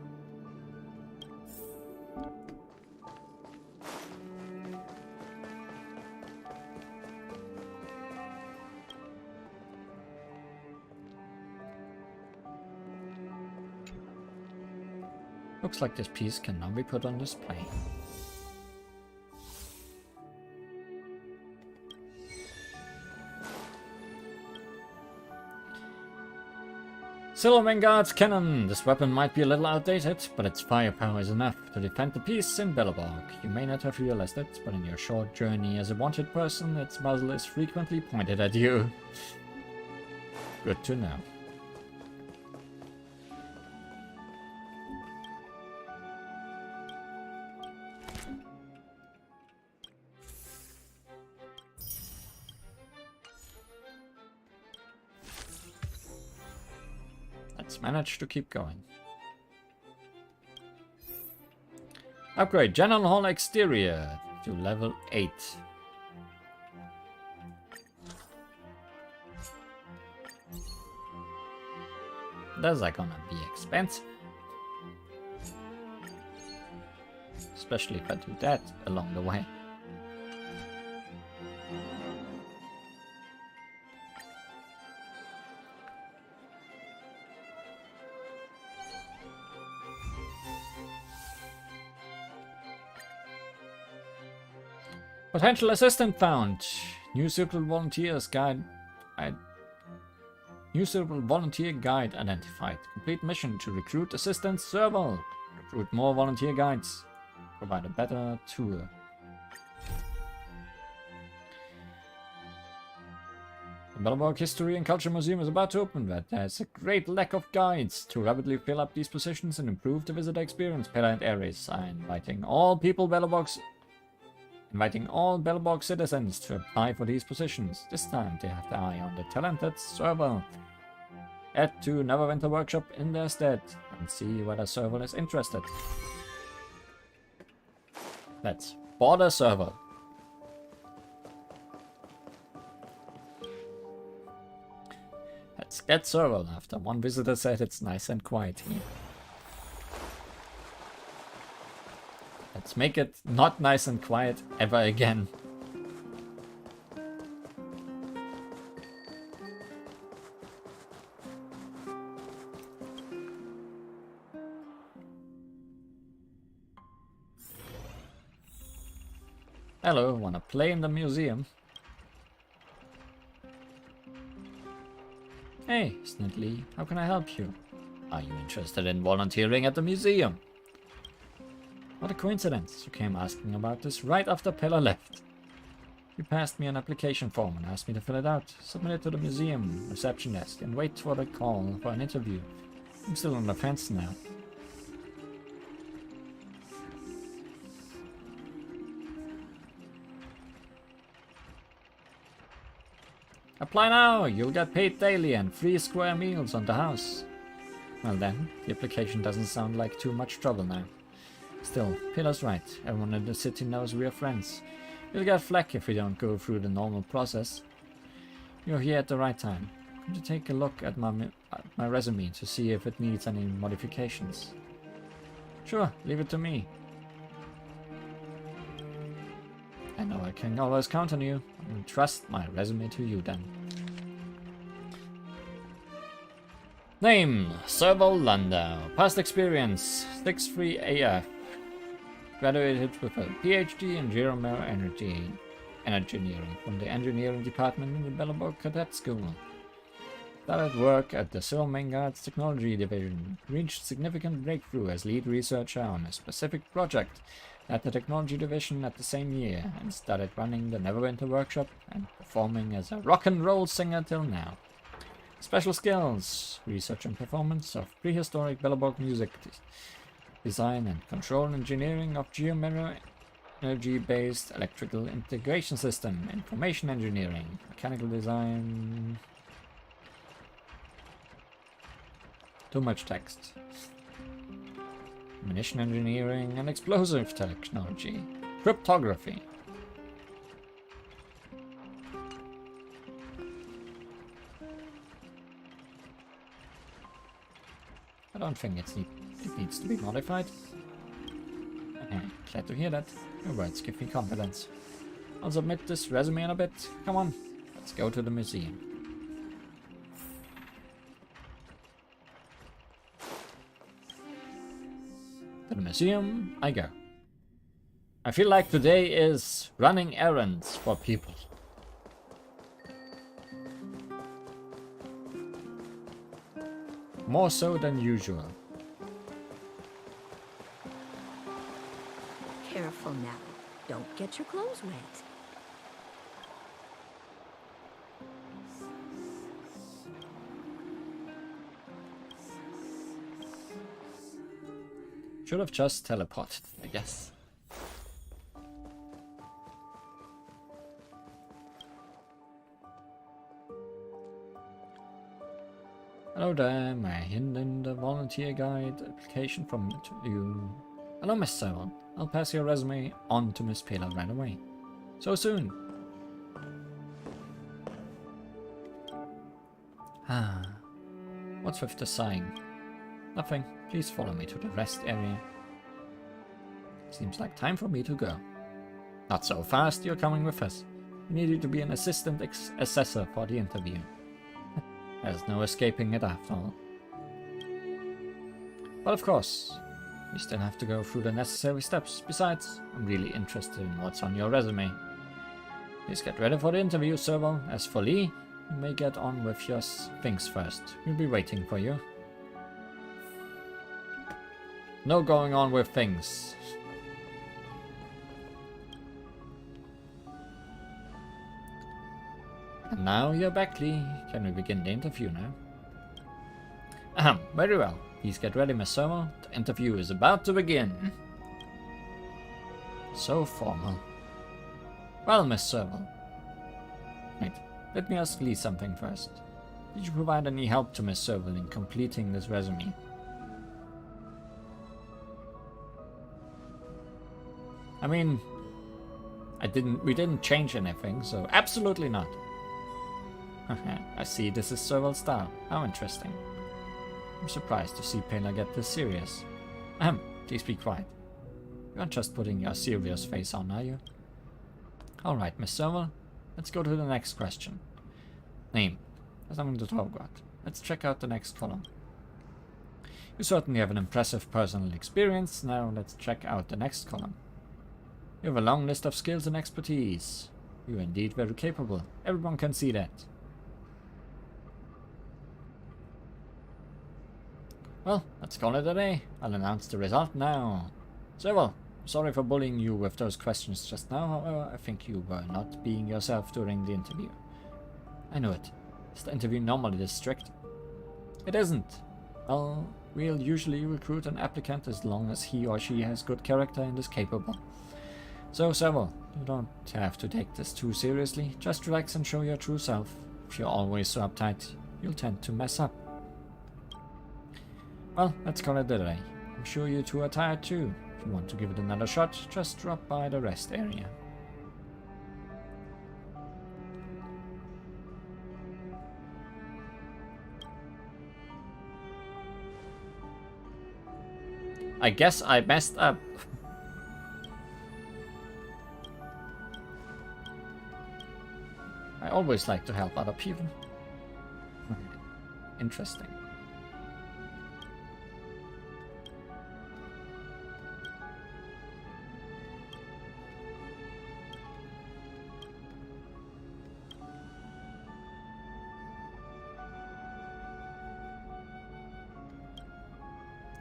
Looks like this piece can now be put on display. Vanguard's cannon. This weapon might be a little outdated, but its firepower is enough to defend the peace in Belobog. You may not have realized it, but in your short journey as a wanted person, its muzzle is frequently pointed at you. Good to know. Managed to keep going. Upgrade General Hall exterior to level 8. Those are gonna be expensive. Especially if I do that along the way. Potential assistant found. New suitable volunteers guide. New suitable volunteer guide identified. Complete mission to recruit assistant serval. Recruit more volunteer guides. Provide a better tour. The Belobog History and Culture Museum is about to open, but there's a great lack of guides. To rapidly fill up these positions and improve the visitor experience, Pella and Ares are inviting all Belobog citizens to apply for these positions. This time they have their eye on the talented serval. Add to Neverwinter Workshop in their stead and see whether serval is interested. Let's board a serval. Let's get serval after one visitor said it's nice and quiet here. Let's make it not nice and quiet ever again. Hello, wanna play in the museum? Hey, Snidley, how can I help you? Are you interested in volunteering at the museum? What a coincidence. You came asking about this right after Pella left. You passed me an application form and asked me to fill it out, submit it to the museum reception desk, and wait for the call for an interview. I'm still on the fence now. Apply now! You'll get paid daily and free square meals on the house. Well then, the application doesn't sound like too much trouble now. Still, Pilla's right. Everyone in the city knows we are friends. You'll get flack if we don't go through the normal process. You're here at the right time. Come to take a look at my resume to see if it needs any modifications. Sure, leave it to me. I know I can always count on you. I'll trust my resume to you then. Name, Serval Landau. Past experience, 6'3" AF. Graduated with a PhD in geomer engineering from the engineering department in the Belobog Cadet School. Started work at the Vanguard's technology division. Reached significant breakthrough as lead researcher on a specific project. at the technology division at the same year and started running the Neverwinter workshop and performing as a rock and roll singer till now. Special skills: research and performance of prehistoric billboard music, design and control engineering of geometry, energy-based electrical integration system, information engineering, mechanical design. Too much text. Ammunition engineering and explosive technology, cryptography. I don't think it needs to be modified. Glad to hear that. Your words give me confidence. I'll submit this resume in a bit. Come on, let's go to the museum. To the museum I go. I feel like today is running errands for people. More so than usual. Careful now. Don't get your clothes wet. Should have just teleported, I guess. Hello there, may I hand in the volunteer guide application from you? Hello, Miss Sewell. I'll pass your resume on to Miss Pela right away. So soon. What's with the sign? Nothing. Please follow me to the rest area. Seems like time for me to go. Not so fast, you're coming with us. We need you to be an assistant assessor for the interview. There's no escaping it after all. But of course, we still have to go through the necessary steps. Besides, I'm really interested in what's on your resume. Please get ready for the interview, Sewell. As for Lee, you may get on with your things first. We'll be waiting for you. No going on with things. And now you're back, Lee. Can we begin the interview now? Ahem, very well. Please get ready, Miss Sewell. The interview is about to begin. So formal. Well, Miss Sewell. Wait, let me ask Lee something first. Did you provide any help to Miss Sewell in completing this resume? I mean, we didn't change anything, so absolutely not. I see this is Sewell's style. How interesting. I'm surprised to see Pela get this serious. Please be quiet. You aren't just putting your serious face on, are you? Alright, Miss Sewell, let's go to the next question. Name. That's nothing to talk about. Let's check out the next column. You certainly have an impressive personal experience. Now let's check out the next column. You have a long list of skills and expertise. You are indeed very capable. Everyone can see that. Well, let's call it a day. I'll announce the result now. Sewell, sorry for bullying you with those questions just now. However, I think you were not being yourself during the interview. I know it. Is the interview normally this strict? It isn't. Well, we'll usually recruit an applicant as long as he or she has good character and is capable. So, Sewell, you don't have to take this too seriously. Just relax and show your true self. If you're always so uptight, you'll tend to mess up. Well, let's call it a day. I'm sure you two are tired too. If you want to give it another shot, just drop by the rest area. I guess I messed up. I always like to help other people. Interesting.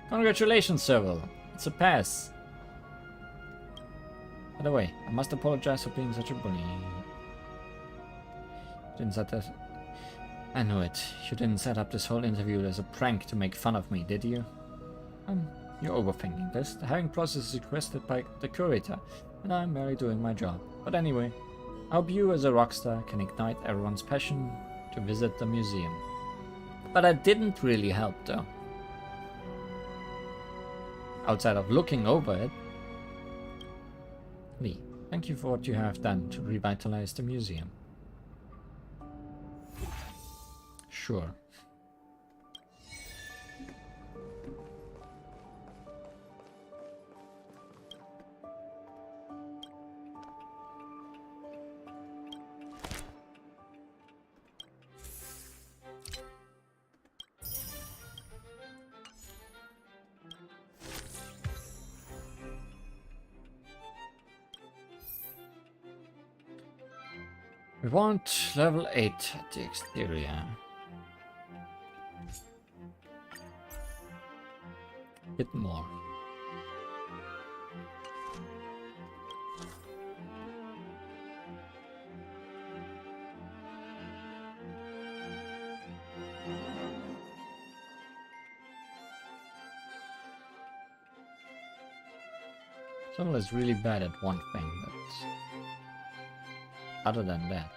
Congratulations, Sewell. It's a pass. By the way, I must apologize for being such a bully. Didn't set that. I know it. You didn't set up this whole interview as a prank to make fun of me, did you? You're overthinking this. The hiring process is requested by the curator, and I'm merely doing my job. But anyway, I hope you as a rockstar can ignite everyone's passion to visit the museum. But that didn't really help, though. Outside of looking over it. Lee, thank you for what you have done to revitalize the museum. Sure. We want level 8 at the exterior. Bit more. Someone is really bad at one thing, but other than that.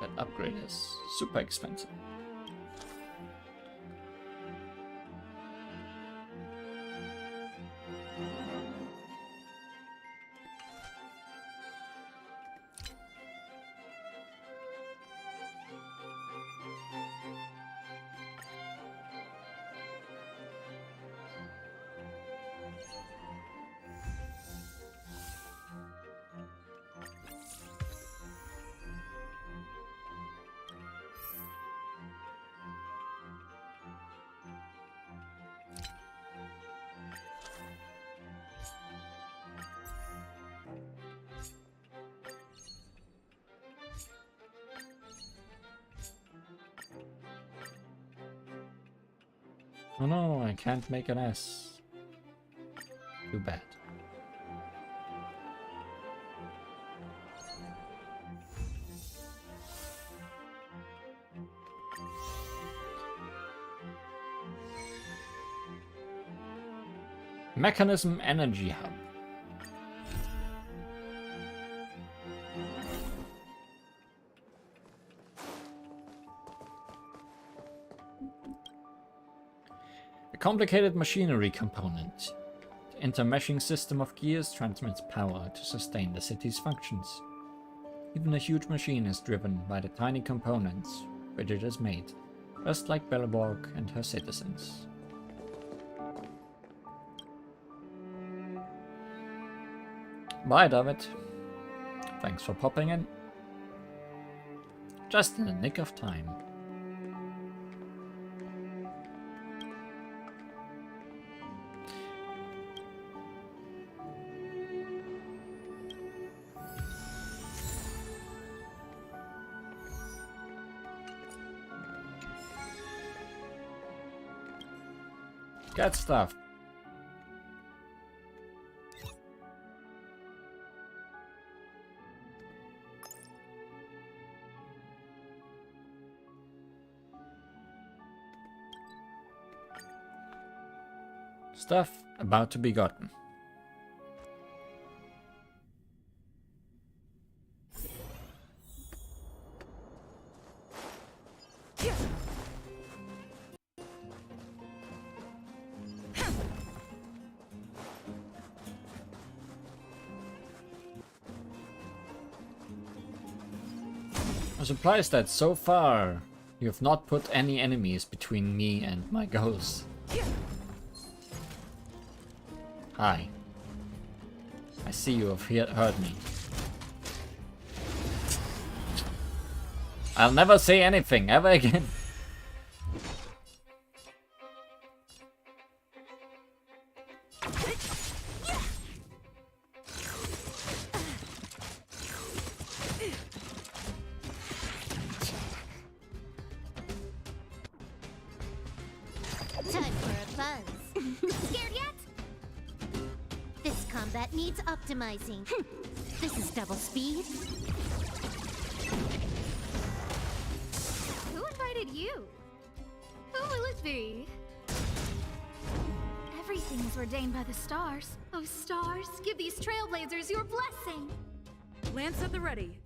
That upgrade is super expensive. Oh no, I can't make an S. Too bad. Mechanism Energy Hub. Complicated machinery component. The intermeshing system of gears transmits power to sustain the city's functions. Even a huge machine is driven by the tiny components which it is made, just like Belleborg and her citizens. Bye, David. Thanks for popping in. Just in the nick of time. Get stuff. Stuff about to be gotten. I'm surprised that so far you have not put any enemies between me and my goals. Hi. I see you have heard me. I'll never say anything ever again. Time for a buzz. Scared yet? This combat needs optimizing. This is double speed. Who invited you? Who will it be? Everything is ordained by the stars. Oh, stars, give these trailblazers your blessing. Lance at the ready.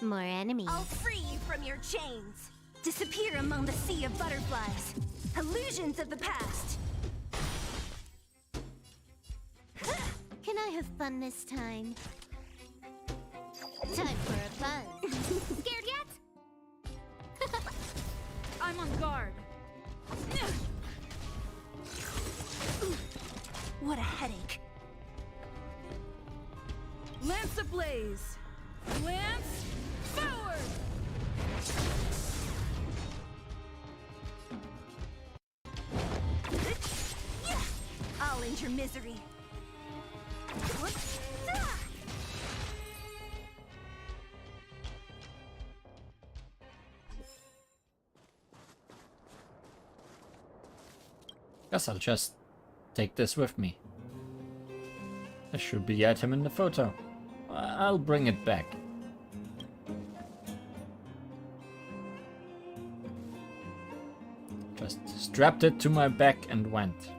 More enemies. I'll free you from your chains. Disappear among the sea of butterflies. Illusions of the past. Can I have fun this time? Time for a buzz. Scared yet? I'm on guard. What a headache. Lance ablaze. Lance forward. I'll end your misery. Guess I'll just take this with me. There should be the item in the photo. I'll bring it back. Just strapped it to my back and went.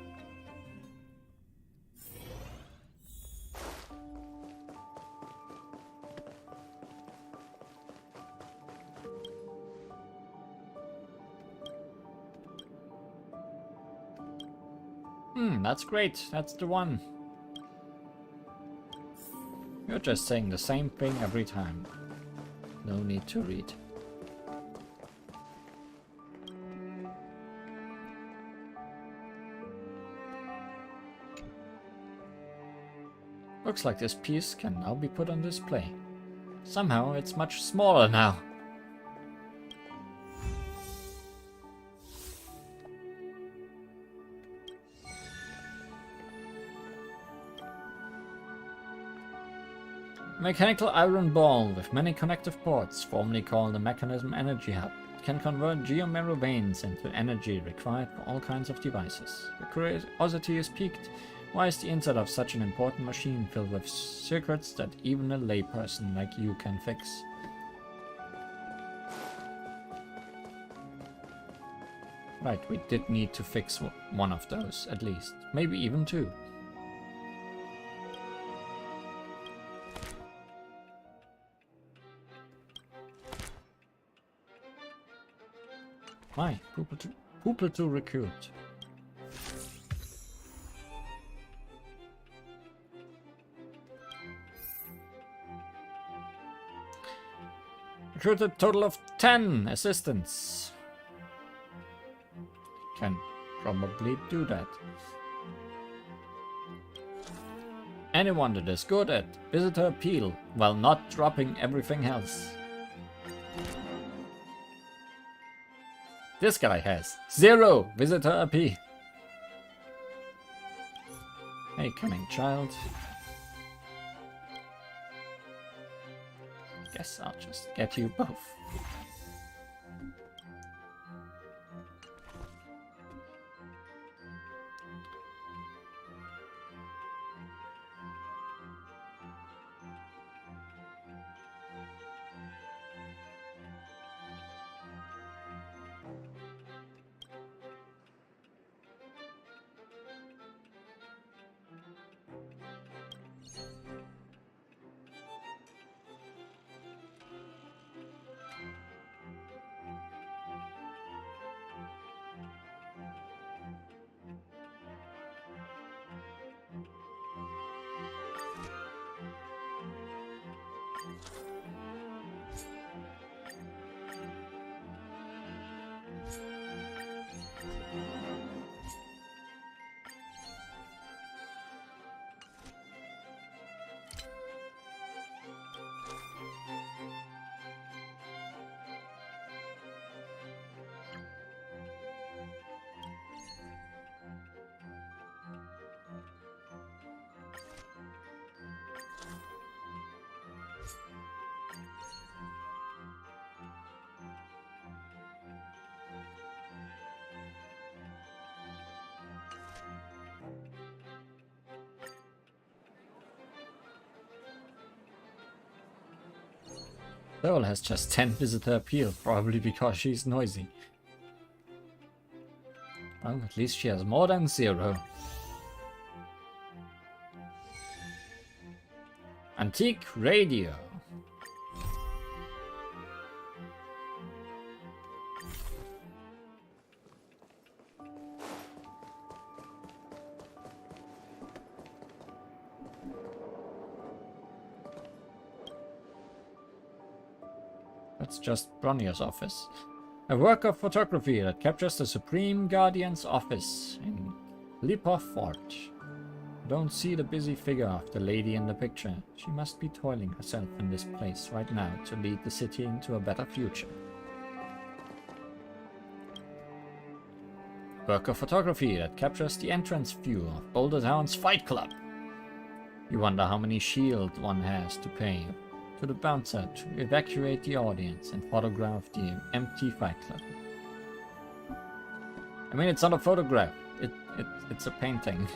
That's great. That's the one. You're just saying the same thing every time. No need to read. Looks like this piece can now be put on display. Somehow it's much smaller now. Mechanical iron ball with many connective ports, formerly called a mechanism energy hub. It can convert geomarrow veins into energy required for all kinds of devices. The curiosity is piqued. Why is the inside of such an important machine filled with secrets that even a layperson like you can fix? Right, we did need to fix one of those, at least. Maybe even two. Why? Pupil to recruit. Recruited a total of 10 assistants. Can probably do that. Anyone that is good at visitor appeal while not dropping everything else. This guy has 0 visitor appeal. Hey, cunning child. Guess I'll just get you both. Seoul has just 10 visitor appeal, probably because she's noisy. Well, at least she has more than 0. Antique radio. That's just Bronier's office. A work of photography that captures the Supreme Guardian's office in Lipov Fort. Don't see the busy figure of the lady in the picture. She must be toiling herself in this place right now to lead the city into a better future. Work of photography that captures the entrance view of Boulder Town's Fight Club. You wonder how many shield one has to pay to the bouncer to evacuate the audience and photograph the empty Fight Club. I mean, it's not a photograph. It's a painting.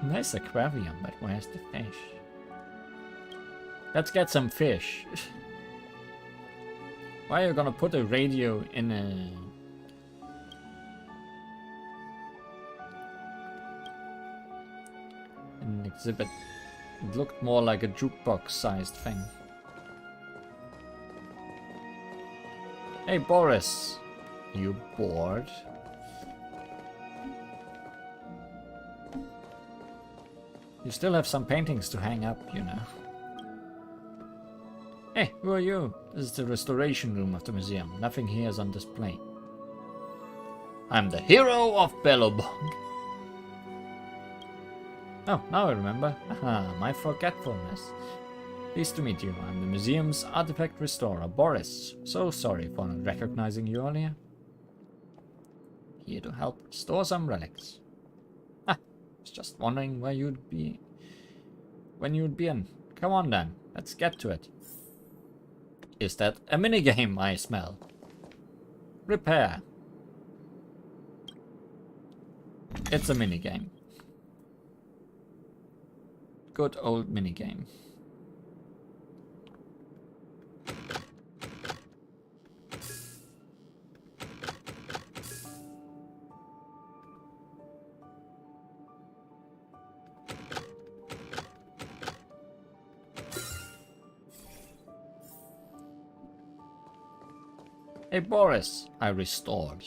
Nice aquarium, but where's the fish? Let's get some fish. Why are you gonna put a radio in an exhibit? It looked more like a jukebox-sized thing. Hey, Boris. You bored? You still have some paintings to hang up, you know. Hey, who are you? This is the restoration room of the museum. Nothing here is on display. I'm the hero of Bellobong. Oh, now I remember. Aha, my forgetfulness. Pleased to meet you. I'm the museum's artifact restorer, Boris. So sorry for not recognizing you earlier. Here to help restore some relics. Was just wondering where you'd be when you'd be in. Come on then, let's get to it. Is that a minigame I smell? Repair. It's a minigame. Good old minigame. Hey Boris, I restored.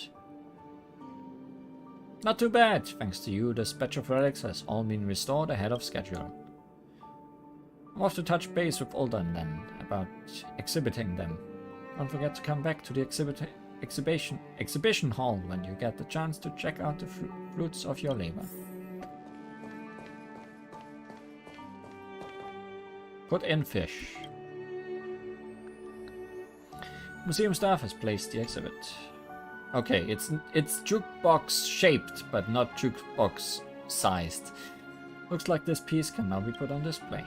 Not too bad, thanks to you the batch of relics has all been restored ahead of schedule. I'm off to touch base with Uldan then, about exhibiting them. Don't forget to come back to the exhibition hall when you get the chance to check out the fruits of your labor. Put in fish. Museum staff has placed the exhibit. Okay, it's jukebox shaped, but not jukebox sized. Looks like this piece can now be put on display.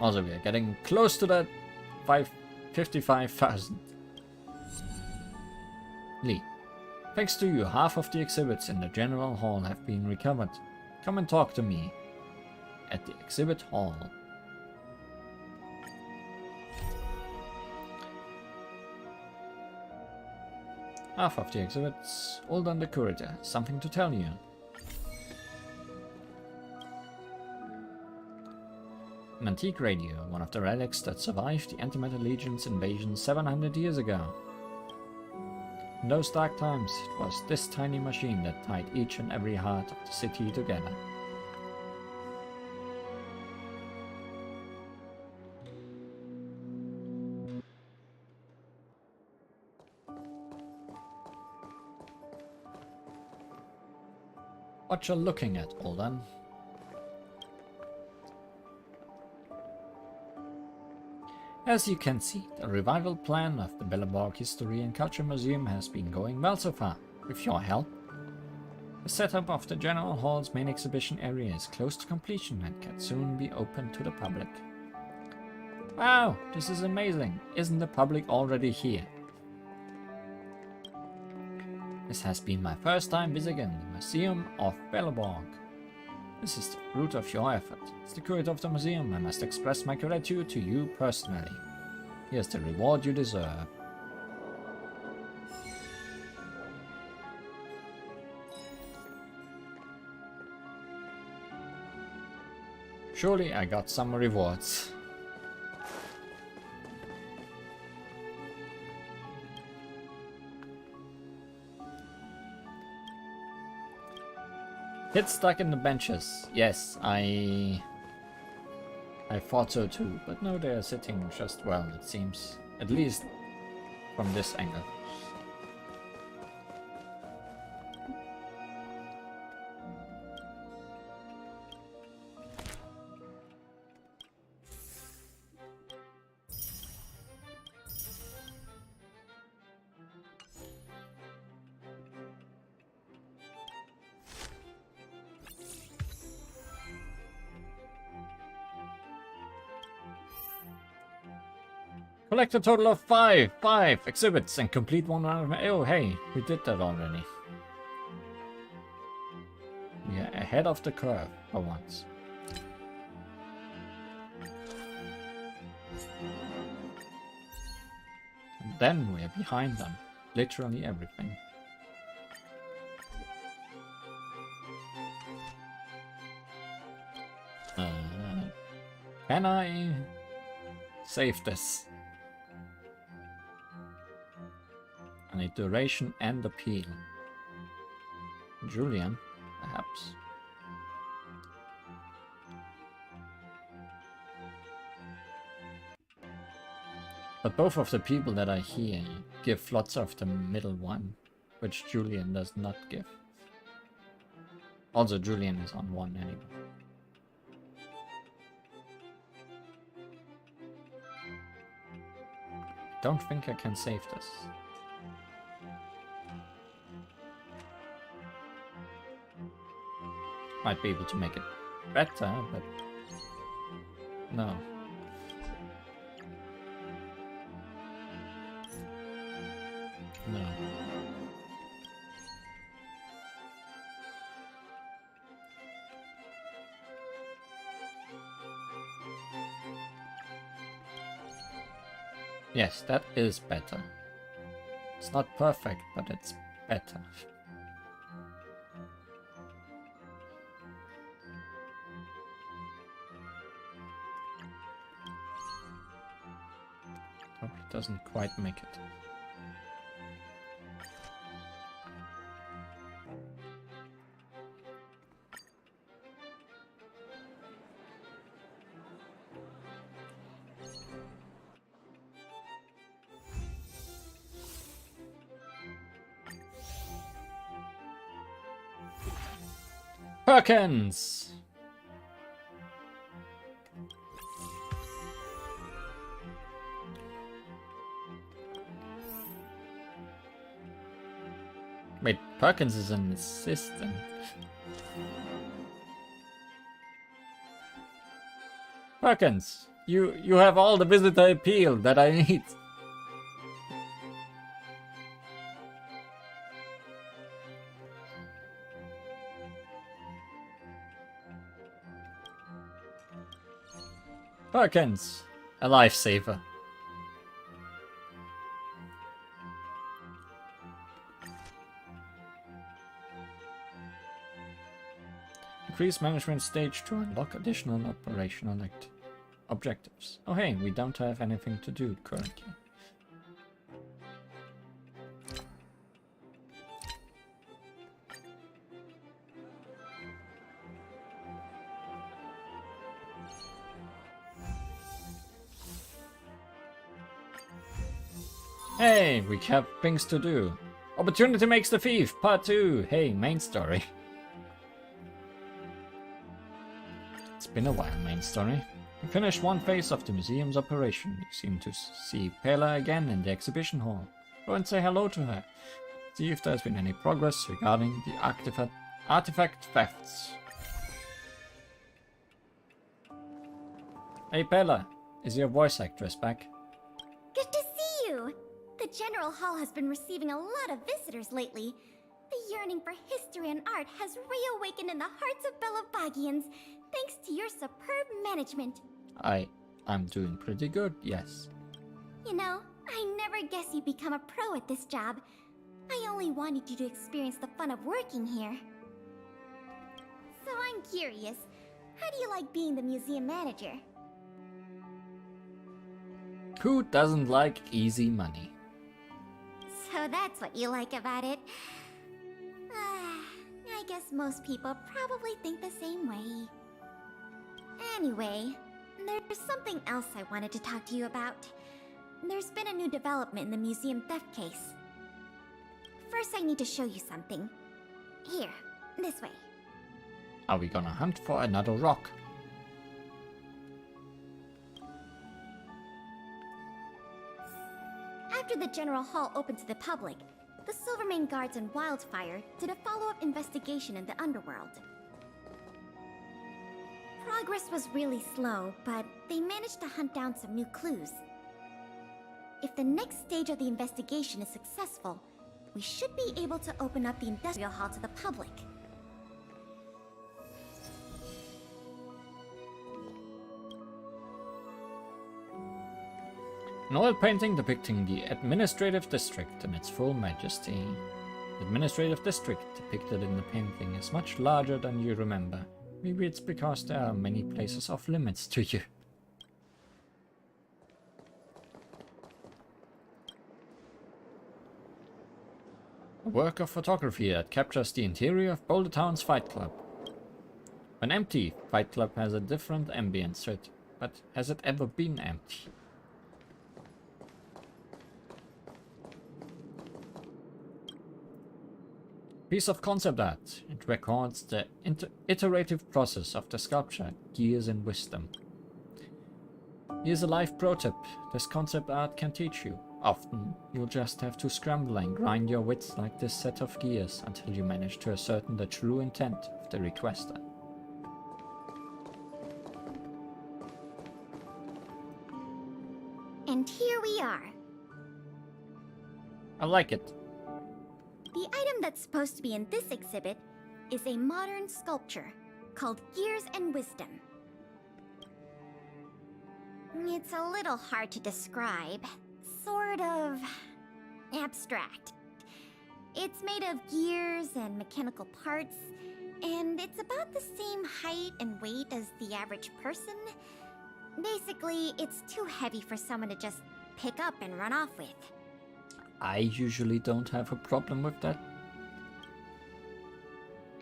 Also, we are getting close to that 55,000. Lee, thanks to you, half of the exhibits in the general hall have been recovered. Come and talk to me at the exhibit hall. Half of the exhibits, Uldan the Curator, something to tell you. An antique radio, one of the relics that survived the Antimatter Legion's invasion 700 years ago. In those dark times, it was this tiny machine that tied each and every heart of the city together. What you're looking at, Uldan? As you can see, the revival plan of the Bellobong History and Culture Museum has been going well so far, with your help. The setup of the General Hall's main exhibition area is close to completion and can soon be open to the public. Wow, this is amazing! Isn't the public already here? This has been my first time visiting the Museum of Belleborg. This is the fruit of your effort. As the curator of the museum, I must express my gratitude to you personally. Here's the reward you deserve. Surely I got some rewards. Hit stuck in the benches. Yes, I thought so too, but no, they are sitting just well, it seems. At least from this angle. Collect a total of 5 exhibits and complete one out of... Oh, hey, we did that already. We are ahead of the curve for once. And then we are behind them. Literally everything. Can I save this? I need duration and appeal. Julian, perhaps. But both of the people that I hear give lots of the middle one, which Julian does not give. Also, Julian is on 1 anyway. Don't think I can save this. Might be able to make it better, but no. No. Yes, that is better. It's not perfect, but it's better. Probably doesn't quite make it. Perkins! Wait, Perkins is an assistant. Perkins, you have all the visitor appeal that I need. Perkins, a lifesaver. Increase management stage to unlock additional operational objectives. Oh hey, we don't have anything to do currently. Hey, we have things to do. Opportunity makes the thief, part 2. Hey, main story. It's been a while, main story. We finished one phase of the museum's operation. You seem to see Pela again in the exhibition hall. Go and say hello to her. See if there's been any progress regarding the artifact thefts. Hey Pela, is your voice actress back? Good to see you! The General Hall has been receiving a lot of visitors lately. The yearning for history and art has reawakened in the hearts of Belabagians, thanks to your superb management. I'm doing pretty good, yes. You know, I never guessed you'd become a pro at this job. I only wanted you to experience the fun of working here. So I'm curious, how do you like being the museum manager? Who doesn't like easy money? So that's what you like about it. I guess most people probably think the same way. Anyway, there's something else I wanted to talk to you about. There's been a new development in the museum theft case. First, I need to show you something. Here, this way. Are we gonna hunt for another rock? After the General Hall opened to the public, the Silvermane Guards and Wildfire did a follow-up investigation in the underworld. Progress was really slow, but they managed to hunt down some new clues. If the next stage of the investigation is successful, we should be able to open up the industrial hall to the public. An oil painting depicting the administrative district in its full majesty. The administrative district depicted in the painting is much larger than you remember. Maybe it's because there are many places off limits to you. A work of photography that captures the interior of Boulder Town's Fight Club. When empty, Fight Club has a different ambience to it, but has it ever been empty? Piece of concept art. It records the iterative process of the sculpture, Gears and Wisdom. Here's a live pro tip this concept art can teach you. Often, you'll just have to scramble and grind your wits like this set of gears until you manage to ascertain the true intent of the requester. And here we are. I like it. The item that's supposed to be in this exhibit is a modern sculpture called Gears and Wisdom. It's a little hard to describe. Sort of abstract. It's made of gears and mechanical parts, and it's about the same height and weight as the average person. Basically, it's too heavy for someone to just pick up and run off with. I usually don't have a problem with that.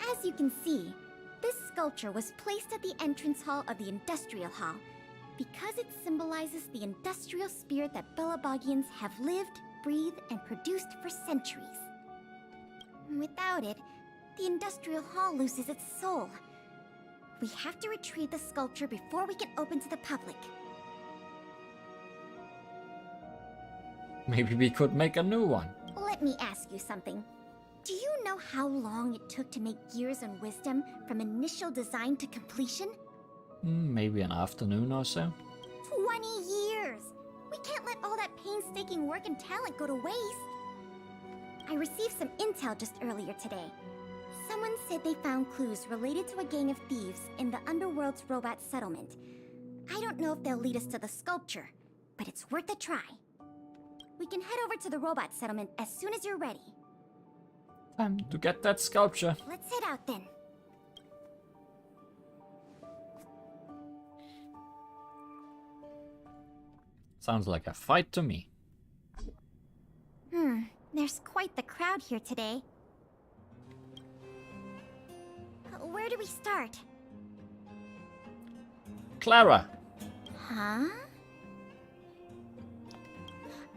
As you can see, this sculpture was placed at the entrance hall of the Industrial Hall because it symbolizes the industrial spirit that Belabagians have lived, breathed, and produced for centuries. Without it, the Industrial Hall loses its soul. We have to retrieve the sculpture before we can open to the public. Maybe we could make a new one. Let me ask you something. Do you know how long it took to make Gears and Wisdom from initial design to completion? Maybe an afternoon or so. 20 years! We can't let all that painstaking work and talent go to waste. I received some intel just earlier today. Someone said they found clues related to a gang of thieves in the Underworld's robot settlement. I don't know if they'll lead us to the sculpture, but it's worth a try. We can head over to the robot settlement as soon as you're ready. Time to get that sculpture. Let's head out then. Sounds like a fight to me. There's quite the crowd here today. Where do we start? Clara! Huh?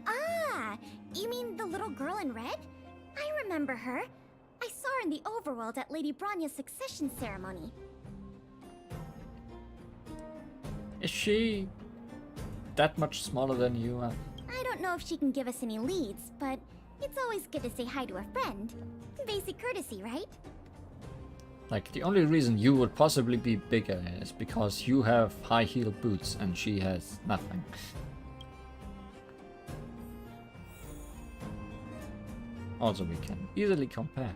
Ah, you mean the little girl in red? I remember her. I saw her in the overworld at Lady Bronya's succession ceremony. Is she that much smaller than you? I don't know if she can give us any leads, but it's always good to say hi to a friend. Basic courtesy, right? Like, the only reason you would possibly be bigger is because you have high-heeled boots and she has nothing. Also, we can easily compare.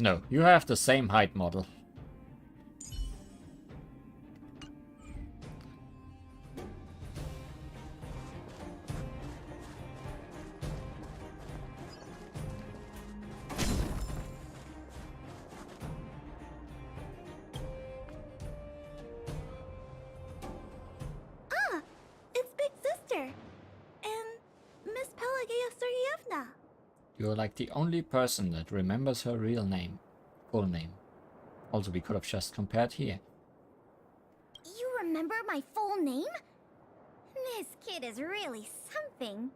No, you have the same height model. Ah, it's Big Sister. And Miss Pelageya Sergeyevna. You're like the only person that remembers her real name. Full name. Also, we could have just compared here. You remember my full name? This kid is really something.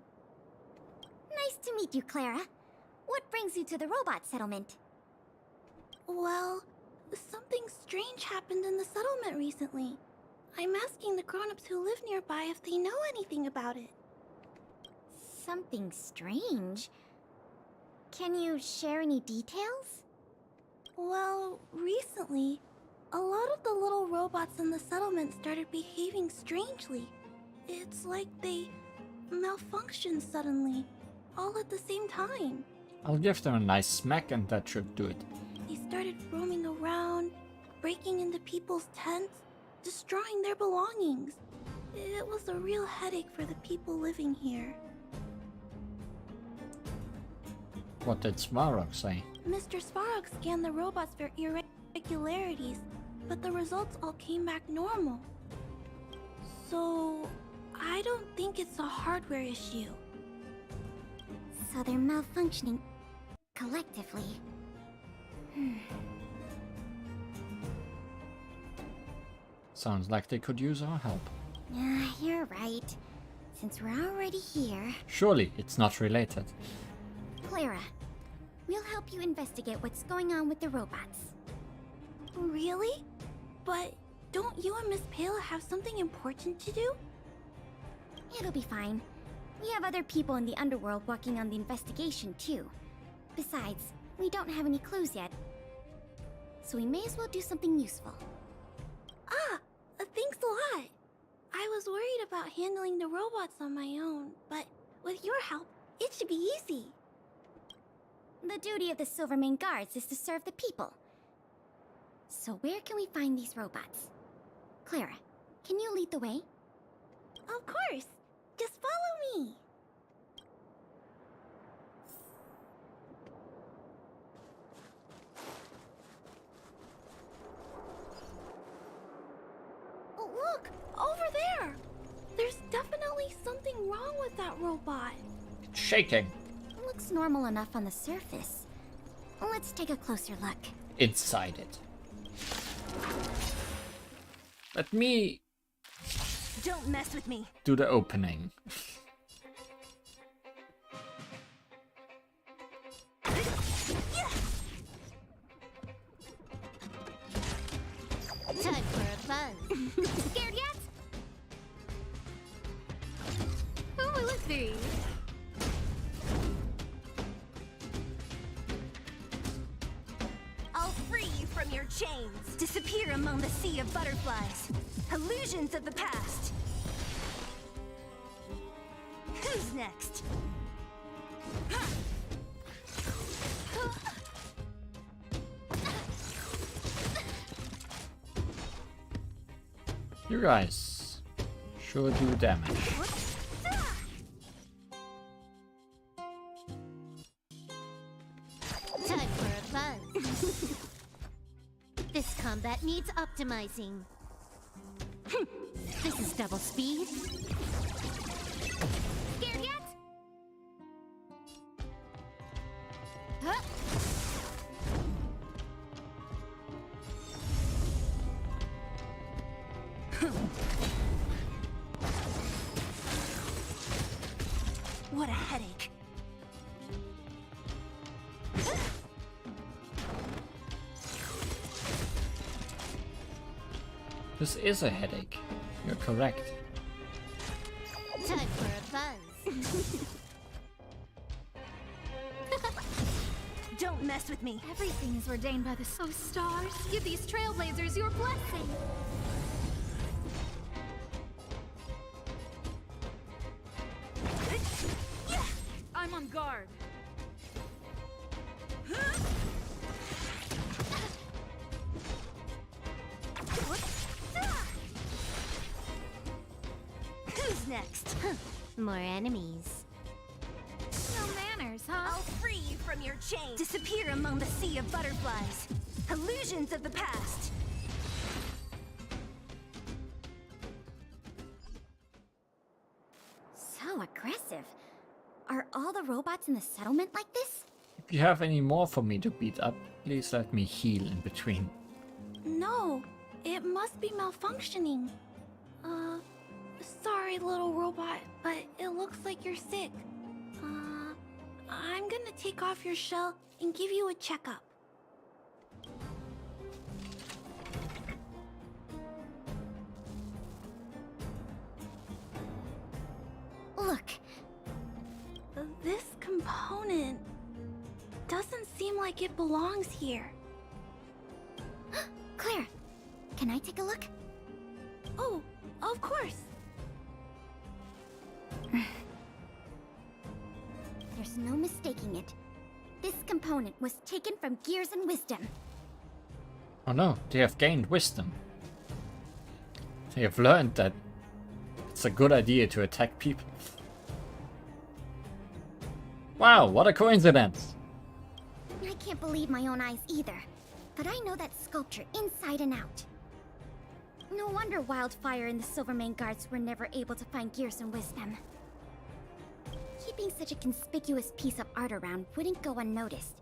Nice to meet you, Clara. What brings you to the robot settlement? Well, something strange happened in the settlement recently. I'm asking the grown-ups who live nearby if they know anything about it. Something strange? Can you share any details? Well, recently, a lot of the little robots in the settlement started behaving strangely. It's like they malfunctioned suddenly, all at the same time. I'll give them a nice smack and that should do it. They started roaming around, breaking into people's tents, destroying their belongings. It was a real headache for the people living here. What did Svarog say? Mr. Svarog scanned the robots for irregularities, but the results all came back normal. So, I don't think it's a hardware issue. So they're malfunctioning collectively. Sounds like they could use our help. You're right. Since we're already here... Surely it's not related. Clara, we'll help you investigate what's going on with the robots. Really? But don't you and Miss Pela have something important to do? It'll be fine. We have other people in the underworld working on the investigation too. Besides, we don't have any clues yet. So we may as well do something useful. Thanks a lot. I was worried about handling the robots on my own, but with your help, it should be easy. The duty of the Silvermane Guards is to serve the people. So where can we find these robots? Clara, can you lead the way? Of course. Just follow me. Oh, look! Over there! There's definitely something wrong with that robot. It's shaking. Looks normal enough on the surface. Let's take a closer look. Inside it. Let me Don't mess with me. do the opening. Time for a buzz. Scared yet? Oh, let's see. I'll free you from your chains. Disappear among the sea of butterflies. Illusions of the past. Who's next? You guys sure do damage. Time for a buzz. This combat needs optimizing. This is double speed. Scared yet? Huh? What a headache. This is a headache. You're correct. Time for a buzz. Don't mess with me. Everything is ordained by the stars. Give these trailblazers your blessing. I'm on guard. More enemies. No manners, huh? I'll free you from your chains. Disappear among the sea of butterflies. Illusions of the past. So aggressive. Are all the robots in the settlement like this? If you have any more for me to beat up, please let me heal in between. No, it must be malfunctioning. Sorry, little robot, but it looks like you're sick. I'm gonna take off your shell and give you a checkup. Look, This component doesn't seem like it belongs here. Claire, can I take a look? Oh, of course. There's no mistaking it. This component was taken from Gears and Wisdom. Oh no, they have gained wisdom. They have learned that it's a good idea to attack people. Wow, what a coincidence! I can't believe my own eyes either, but I know that sculpture inside and out. No wonder Wildfire and the Silvermane guards were never able to find Gears and Wisdom. Keeping such a conspicuous piece of art around wouldn't go unnoticed.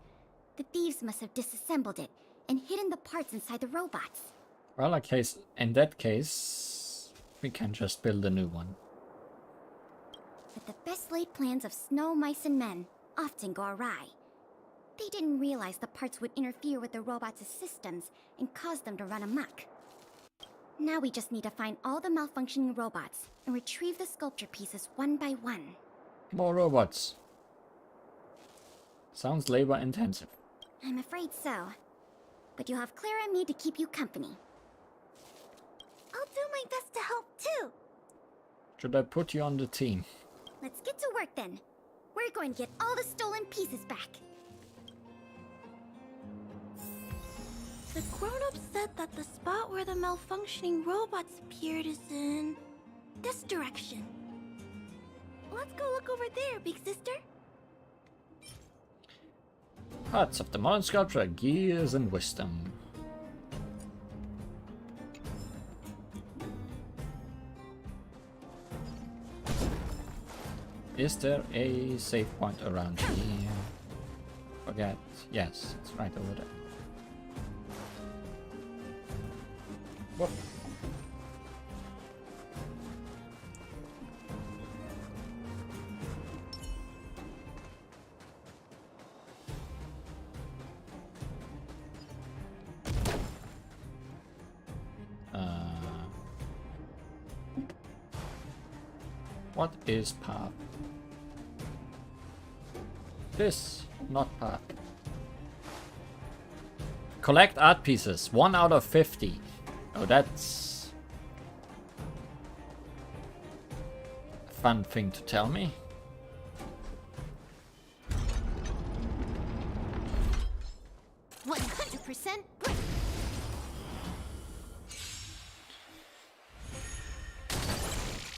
The thieves must have disassembled it and hidden the parts inside the robots. Well, in that case, we can just build a new one. But the best laid plans of snow, mice, and men often go awry. They didn't realize the parts would interfere with the robots' systems and cause them to run amok. Now we just need to find all the malfunctioning robots and retrieve the sculpture pieces one by one. More robots. Sounds labor intensive. I'm afraid so. But you'll have Claire and me to keep you company. I'll do my best to help too. Should I put you on the team? Let's get to work then. We're going to get all the stolen pieces back. The grown-ups said that the spot where the malfunctioning robots appeared is in this direction. Let's go look over there, big sister. Parts of the modern sculpture, Gears and Wisdom. Is there a save point around here? Forget. Yes, it's right over there. Whoop. What is path? This, not path. Collect art pieces, 1 out of 50. Oh, that's a fun thing to tell me.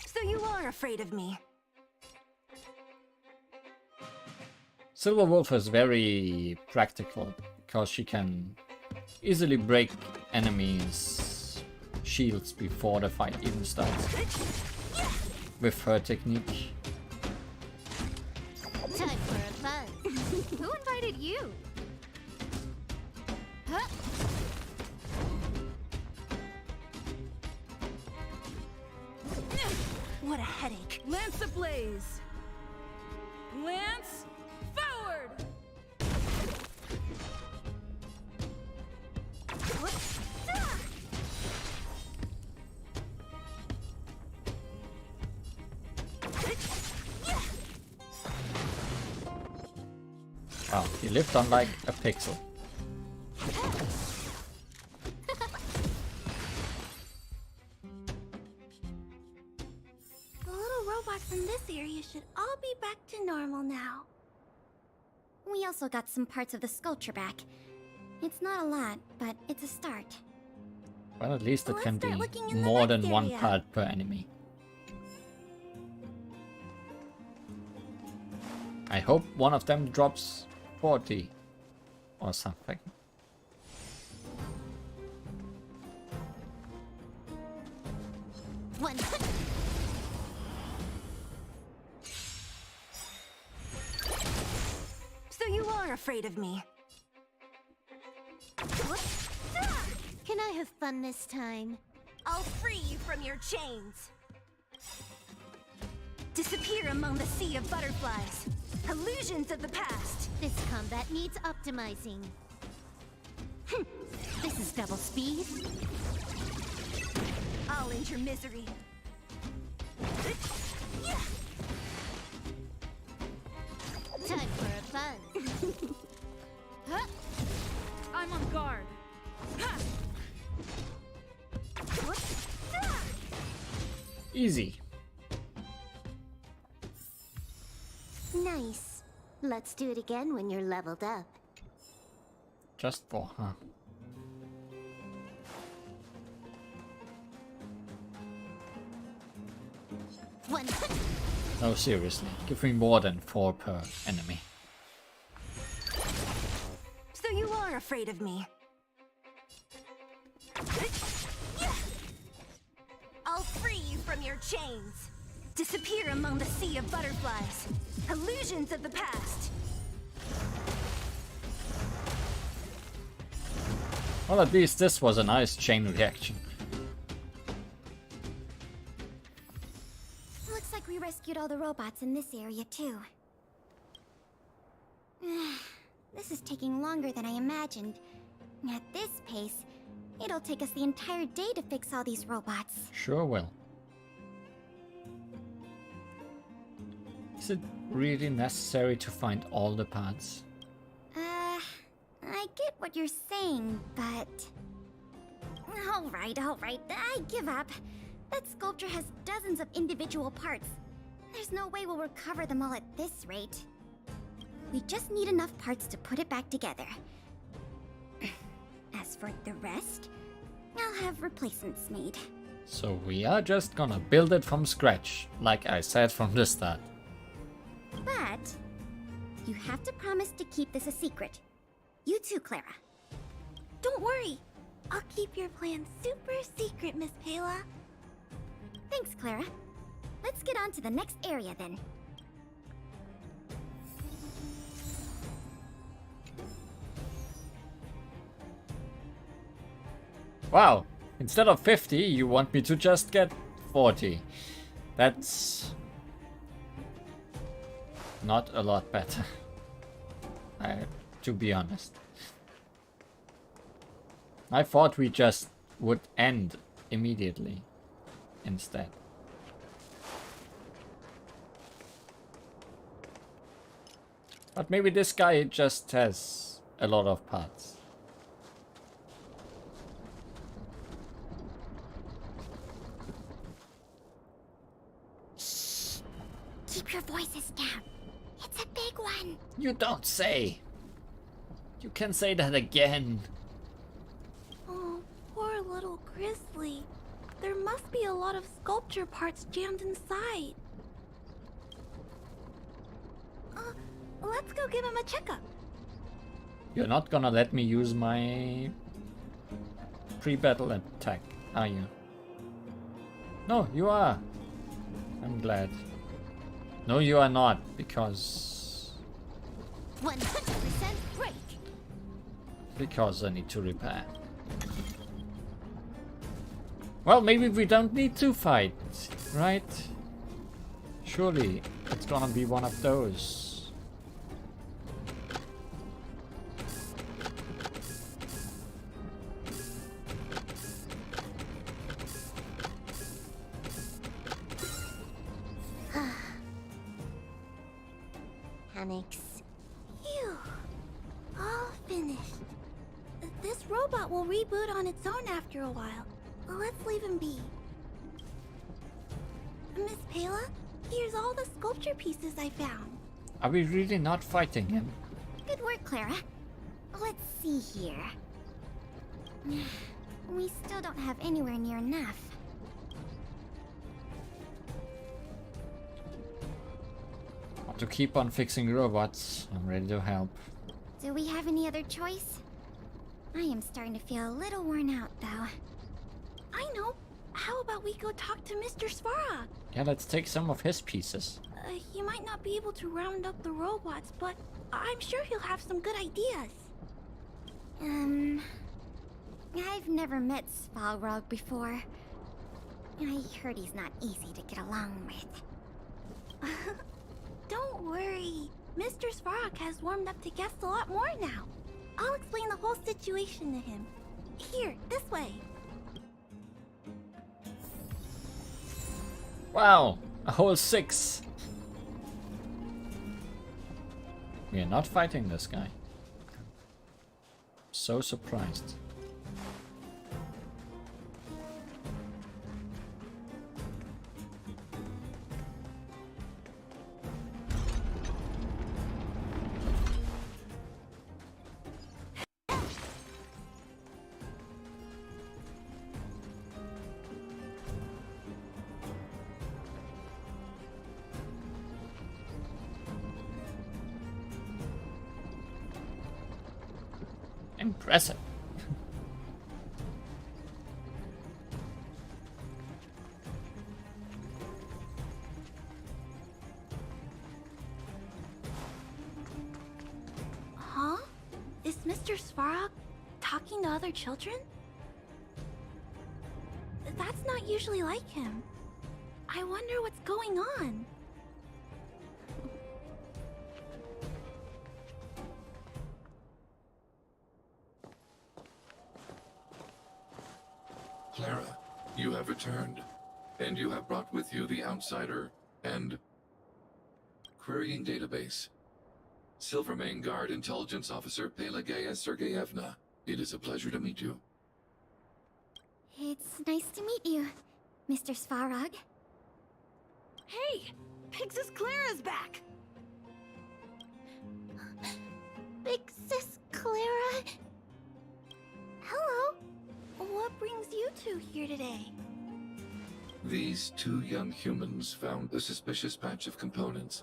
So you are afraid of me. Silver Wolf is very practical because she can easily break enemies' shields before the fight even starts with her technique. Time for a buzz. Who invited you? Huh? What a headache. Lance ablaze! Lance, forward! Wow, he lived on like a pixel. The little robots in this area should all be back to normal now. We also got some parts of the sculpture back. It's not a lot, but it's a start. Well, at least it Let's can be start looking in the more next than one area. part per enemy. I hope one of them drops 40 or something. One. So you are afraid of me. Can I have fun this time? I'll free you from your chains. Disappear among the sea of butterflies. Illusions of the past. This combat needs optimizing. This is double speed. I'll end your misery. Time for a fun. I'm on guard. Easy. Nice. Let's do it again when you're leveled up. Just 4, huh? One. No, seriously. Give me more than 4 per enemy. So you are afraid of me. I'll free you from your chains. Disappear among the sea of butterflies. Illusions of the past. Well, at least this was a nice chain reaction. Looks like we rescued all the robots in this area too. This is taking longer than I imagined. At this pace, it'll take us the entire day to fix all these robots. Sure will. Is it really necessary to find all the parts? I get what you're saying, but... Alright, I give up. That sculpture has dozens of individual parts. There's no way we'll recover them all at this rate. We just need enough parts to put it back together. As for the rest, I'll have replacements made. So we are just gonna build it from scratch, like I said from the start. But you have to promise to keep this a secret. You too, Clara. Don't worry. I'll keep your plan super secret, Miss Pela. Thanks, Clara. Let's get on to the next area then. Wow, instead of 50, you want me to just get 40. That's not a lot better, to be honest. I thought we just would end immediately instead. But maybe this guy just has a lot of parts. Keep your voices down. It's a big one. You don't say. You can say that again. Oh, poor little Grizzly. There must be a lot of sculpture parts jammed inside. Let's go give him a checkup. You're not gonna let me use my pre-battle attack, are you? No, you are. I'm glad. No, you are not, because... 100% break. Because I need to repair. Well, maybe we don't need to fight, right? Surely it's gonna be one of those. Panics. Phew. All finished. This robot will reboot on its own after a while. Let's leave him be. Miss Pela, here's all the sculpture pieces I found. Are we really not fighting him? Good work, Clara. Let's see here. We still don't have anywhere near enough. to keep on fixing robots. I'm ready to help. Do we have any other choice? I am starting to feel a little worn out, though. I know. How about we go talk to Mr. Svarog? Yeah, let's take some of his pieces. He might not be able to round up the robots, but I'm sure he'll have some good ideas. I've never met Svarog before. I heard he's not easy to get along with. Don't worry. Mr. Svarog has warmed up to guests a lot more now. I'll explain the whole situation to him. Here, this way. Wow, a whole 6. We are not fighting this guy. So surprised. Impressive. Huh? Is Mr. Svarog talking to other children? That's not usually like him. I wonder what's going on. Clara, you have returned, and you have brought with you the Outsider and Querying Database. Silvermane Guard Intelligence Officer Pelageya Sergeyevna, it is a pleasure to meet you. It's nice to meet you, Mr. Svarog. Hey! Big Sis Clara's back! Big Sis Clara? Hello. What brings you two here today? These two young humans found a suspicious patch of components.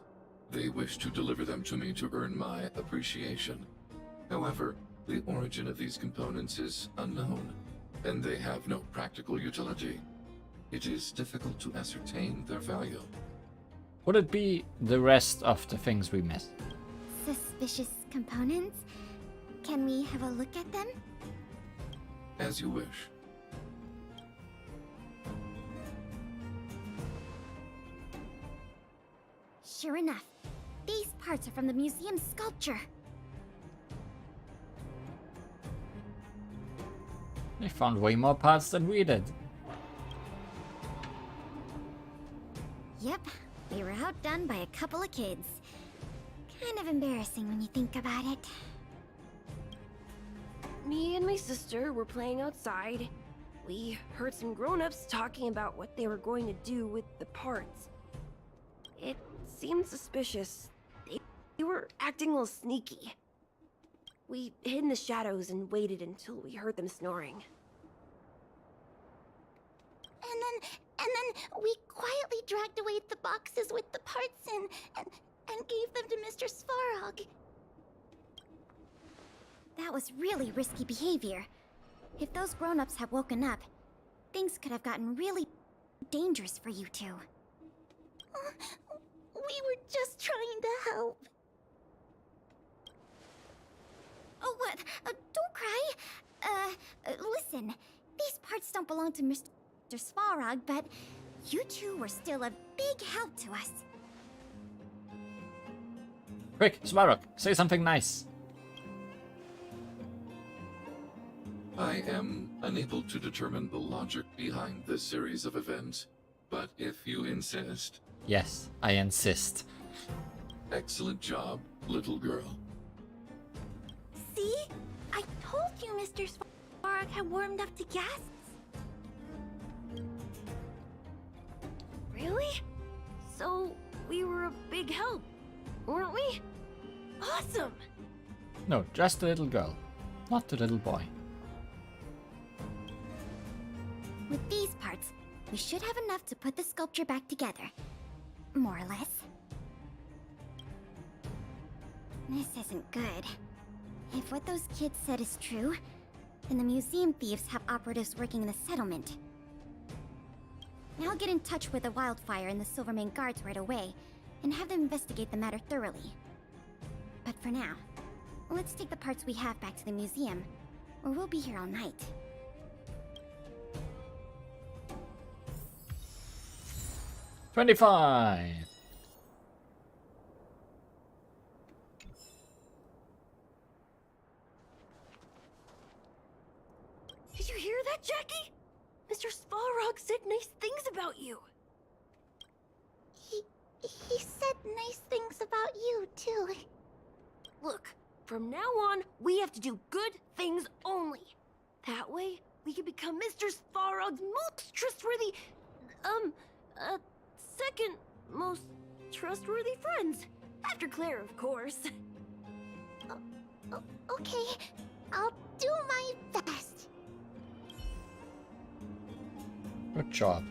They wish to deliver them to me to earn my appreciation. However, the origin of these components is unknown, and they have no practical utility. It is difficult to ascertain their value. Would it be the rest of the things we missed? Suspicious components? Can we have a look at them? As you wish. Sure enough, these parts are from the museum's sculpture. They found way more parts than we did. Yep, we were outdone by a couple of kids. Kind of embarrassing when you think about it. Me and my sister were playing outside. We heard some grown-ups talking about what they were going to do with the parts. It seemed suspicious. They were acting a little sneaky. We hid in the shadows and waited until we heard them snoring. And then we quietly dragged away the boxes with the parts in and gave them to Mr. Svarog. That was really risky behavior. If those grown-ups had woken up, things could have gotten really dangerous for you two. We were just trying to help. Oh, what? Don't cry. Listen. These parts don't belong to Mr. Svarog, but you two were still a big help to us. Quick, Svarog, say something nice. I am unable to determine the logic behind this series of events, but if you insist... Yes, I insist. Excellent job, little girl. See? I told you Mr. Svarog had warmed up to guests. Really? So, we were a big help, weren't we? Awesome! No, just the little girl, not the little boy. With these parts, we should have enough to put the sculpture back together. More or less. This isn't good. If what those kids said is true, then the museum thieves have operatives working in the settlement. I'll get in touch with the Wildfire and the Silvermane guards right away, and have them investigate the matter thoroughly. But for now, let's take the parts we have back to the museum, or we'll be here all night. $25. Did you hear that, Jackie? Mr. Svarog said nice things about you. He said nice things about you, too. Look, from now on, we have to do good things only. That way, we can become Mr. Svarog's most trustworthy, second most trustworthy friends. After Claire, of course. Okay, I'll do my best. Good job.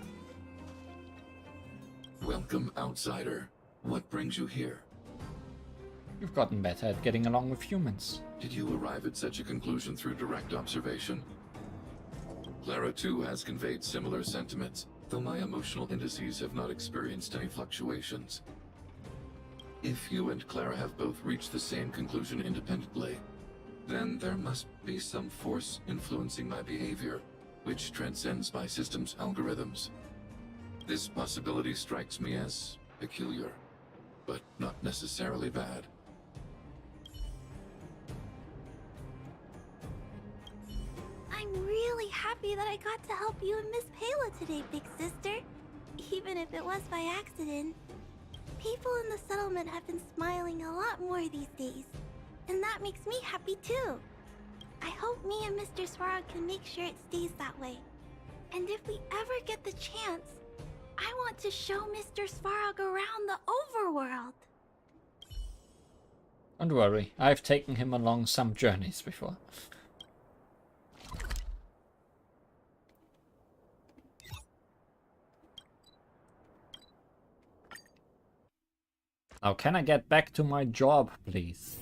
Welcome, outsider. What brings you here? You've gotten better at getting along with humans. Did you arrive at such a conclusion through direct observation? Clara, too, has conveyed similar sentiments, though my emotional indices have not experienced any fluctuations. If you and Clara have both reached the same conclusion independently, then there must be some force influencing my behavior, which transcends my system's algorithms. This possibility strikes me as peculiar, but not necessarily bad. I'm really happy that I got to help you and Miss Payla today, big sister. Even if it was by accident. People in the settlement have been smiling a lot more these days, and that makes me happy too. I hope me and Mr. Svarog can make sure it stays that way. And if we ever get the chance, I want to show Mr. Svarog around the overworld. Don't worry, I've taken him along some journeys before. Now can I get back to my job, please?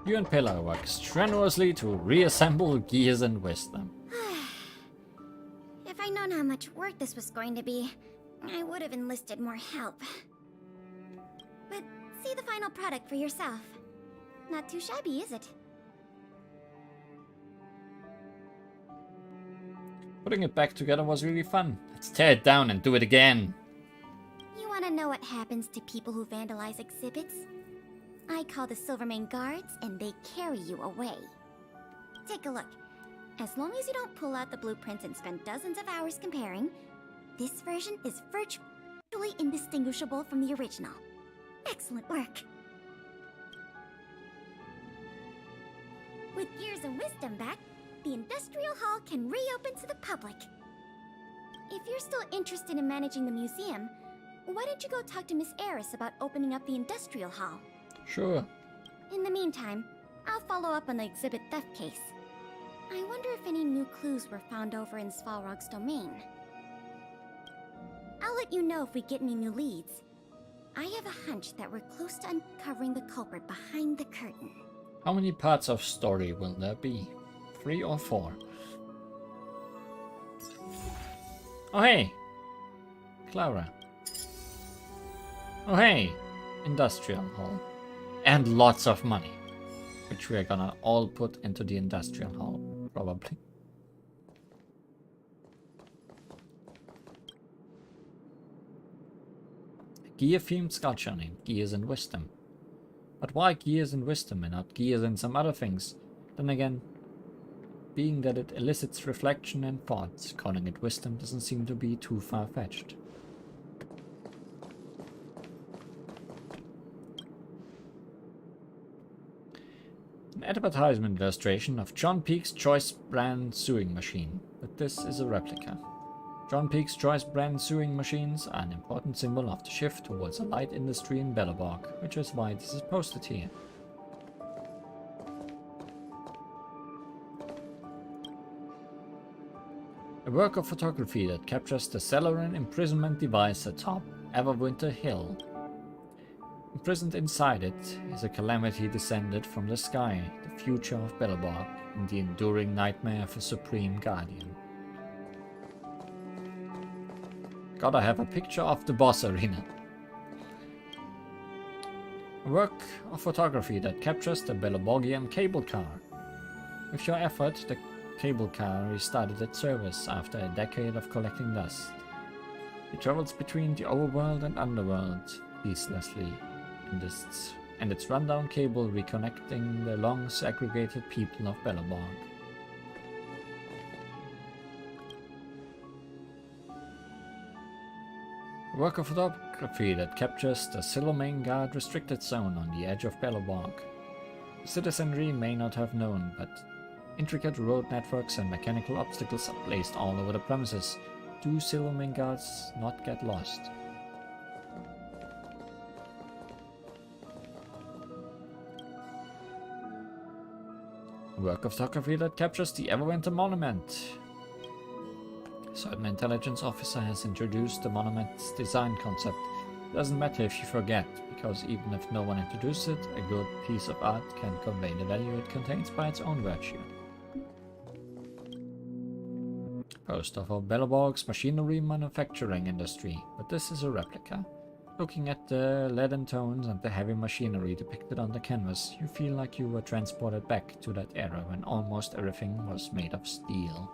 You and Pillar work strenuously to reassemble Gears and Wisdom. If I'd known how much work this was going to be, I would have enlisted more help. But see the final product for yourself. Not too shabby, is it? Putting it back together was really fun. Let's tear it down and do it again. You want to know what happens to people who vandalize exhibits? I call the Silvermane guards, and they carry you away. Take a look. As long as you don't pull out the blueprints and spend dozens of hours comparing, this version is virtually indistinguishable from the original. Excellent work. With Gears and Wisdom back, the Industrial Hall can reopen to the public. If you're still interested in managing the museum, why don't you go talk to Miss Eris about opening up the Industrial Hall? Sure. In the meantime, I'll follow up on the exhibit theft case. I wonder if any new clues were found over in Svalrog's domain. I'll let you know if we get any new leads. I have a hunch that we're close to uncovering the culprit behind the curtain. How many parts of story will there be? 3 or 4? Oh hey! Clara. Oh hey! Industrial Hall. And lots of money. Which we are gonna all put into the Industrial Hall, probably. Gear-themed sculpture named Gears and Wisdom. But why Gears and Wisdom and not Gears and some other things? Then again, being that it elicits reflection and thoughts, calling it Wisdom doesn't seem to be too far-fetched. An advertisement illustration of John Peake's Choice brand sewing machine, but this is a replica. John Peake's Choice brand sewing machines are an important symbol of the shift towards a light industry in Belleborg, which is why this is posted here. A work of photography that captures the Celeran imprisonment device atop Everwinter Hill. Imprisoned inside it is a calamity descended from the sky, the future of Belobog, and the enduring nightmare of a Supreme Guardian. Gotta have a picture of the boss arena. A work of photography that captures the Belobogian cable car. With your effort, the cable car restarted its service after a decade of collecting dust. It travels between the overworld and underworld ceaselessly, and its rundown cable reconnecting the long segregated people of Belobog. A work of photography that captures the Silvermane Guard restricted zone on the edge of Belobog. The citizenry may not have known, but intricate road networks and mechanical obstacles are placed all over the premises. Do Silvermane Guards not get lost? A work of photography that captures the Everwinter Monument. A certain intelligence officer has introduced the monument's design concept. It doesn't matter if you forget, because even if no one introduced it, a good piece of art can convey the value it contains by its own virtue. Poster for Belobog's machinery manufacturing industry, but this is a replica. Looking at the leaden tones and the heavy machinery depicted on the canvas, you feel like you were transported back to that era when almost everything was made of steel.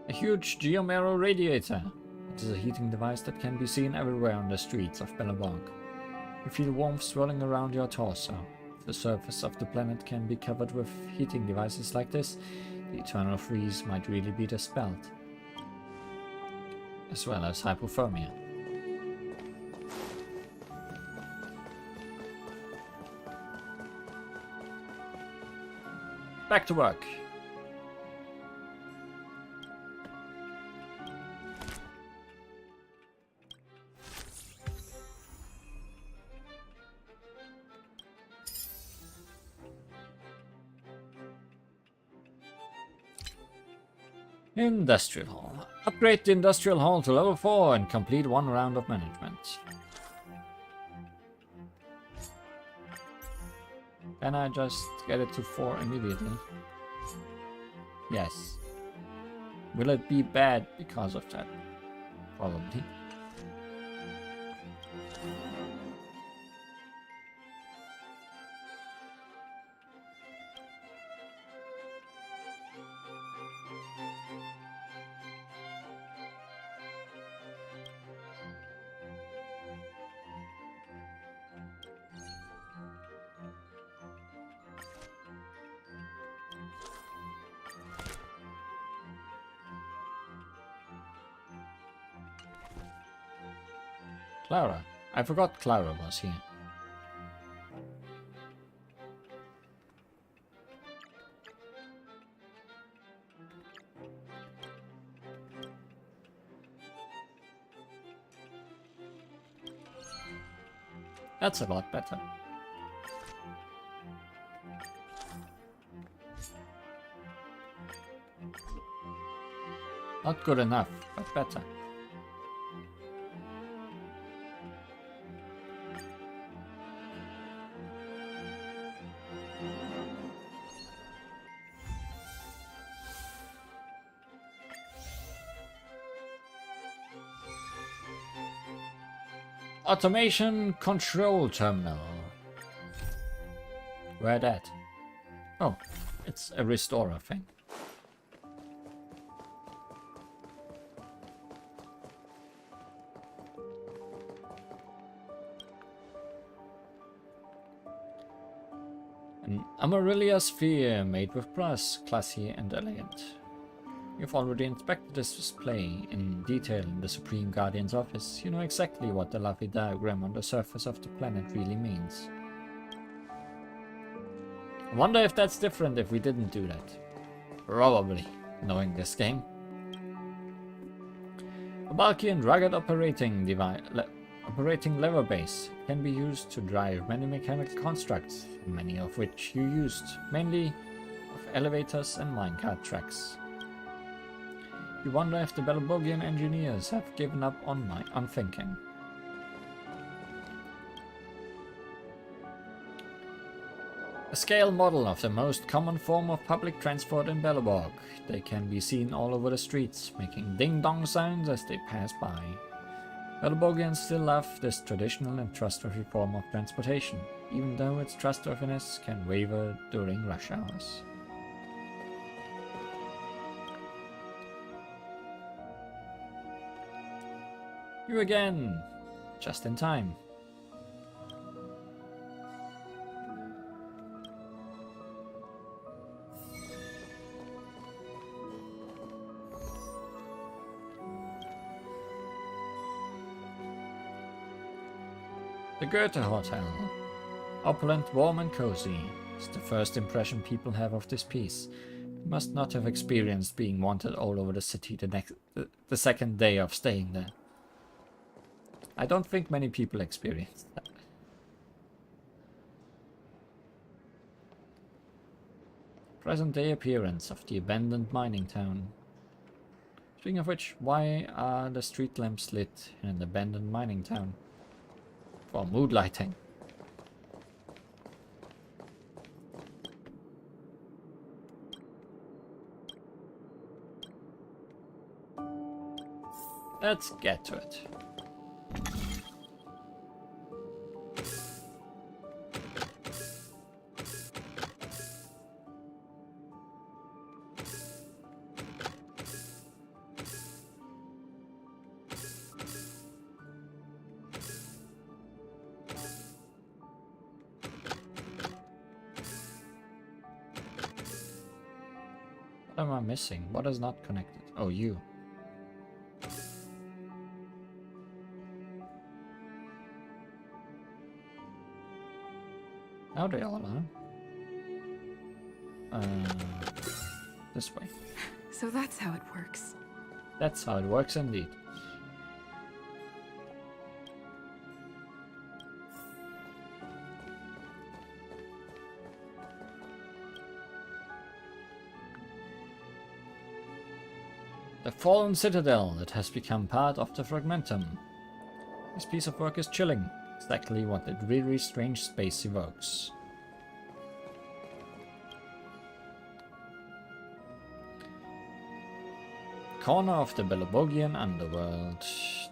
A huge Geomero radiator. It is a heating device that can be seen everywhere on the streets of Belobog. You feel warmth swirling around your torso. If the surface of the planet can be covered with heating devices like this, the eternal freeze might really be dispelled. As well as hypothermia. Back to work. Industrial Hall. Upgrade the Industrial Hall to level 4 and complete one round of management. Can I just get it to 4 immediately? Yes. Will it be bad because of that? Probably. Clara. I forgot Clara was here. That's a lot better. Not good enough, but better. Automation Control Terminal. Where that? Oh, it's a restorer thing. An Amaryllia sphere made with brass, classy and elegant. You've already inspected this display in detail in the Supreme Guardian's office. You know exactly what the lovely diagram on the surface of the planet really means. I wonder if that's different if we didn't do that. Probably, knowing this game. A bulky and rugged Operating lever base can be used to drive many mechanical constructs, many of which you used, mainly of elevators and minecart tracks. You wonder if the Belbogian engineers have given up on thinking. A scale model of the most common form of public transport in Belobog. They can be seen all over the streets, making ding-dong sounds as they pass by. Belbogians still love this traditional and trustworthy form of transportation, even though its trustworthiness can waver during rush hours. You again! Just in time. The Goethe Hotel. Opulent, warm and cozy is the first impression people have of this piece. You must not have experienced being wanted all over the city the second day of staying there. I don't think many people experienced that. Present-day appearance of the abandoned mining town. Speaking of which, why are the street lamps lit in an abandoned mining town? For mood lighting. Let's get to it. What am I missing? What is not connected? Oh, you. Now they all are. This way. So that's how it works. That's how it works indeed. The fallen citadel that has become part of the fragmentum. This piece of work is chilling, exactly what the dreary strange space evokes. Corner of the Belbogian underworld.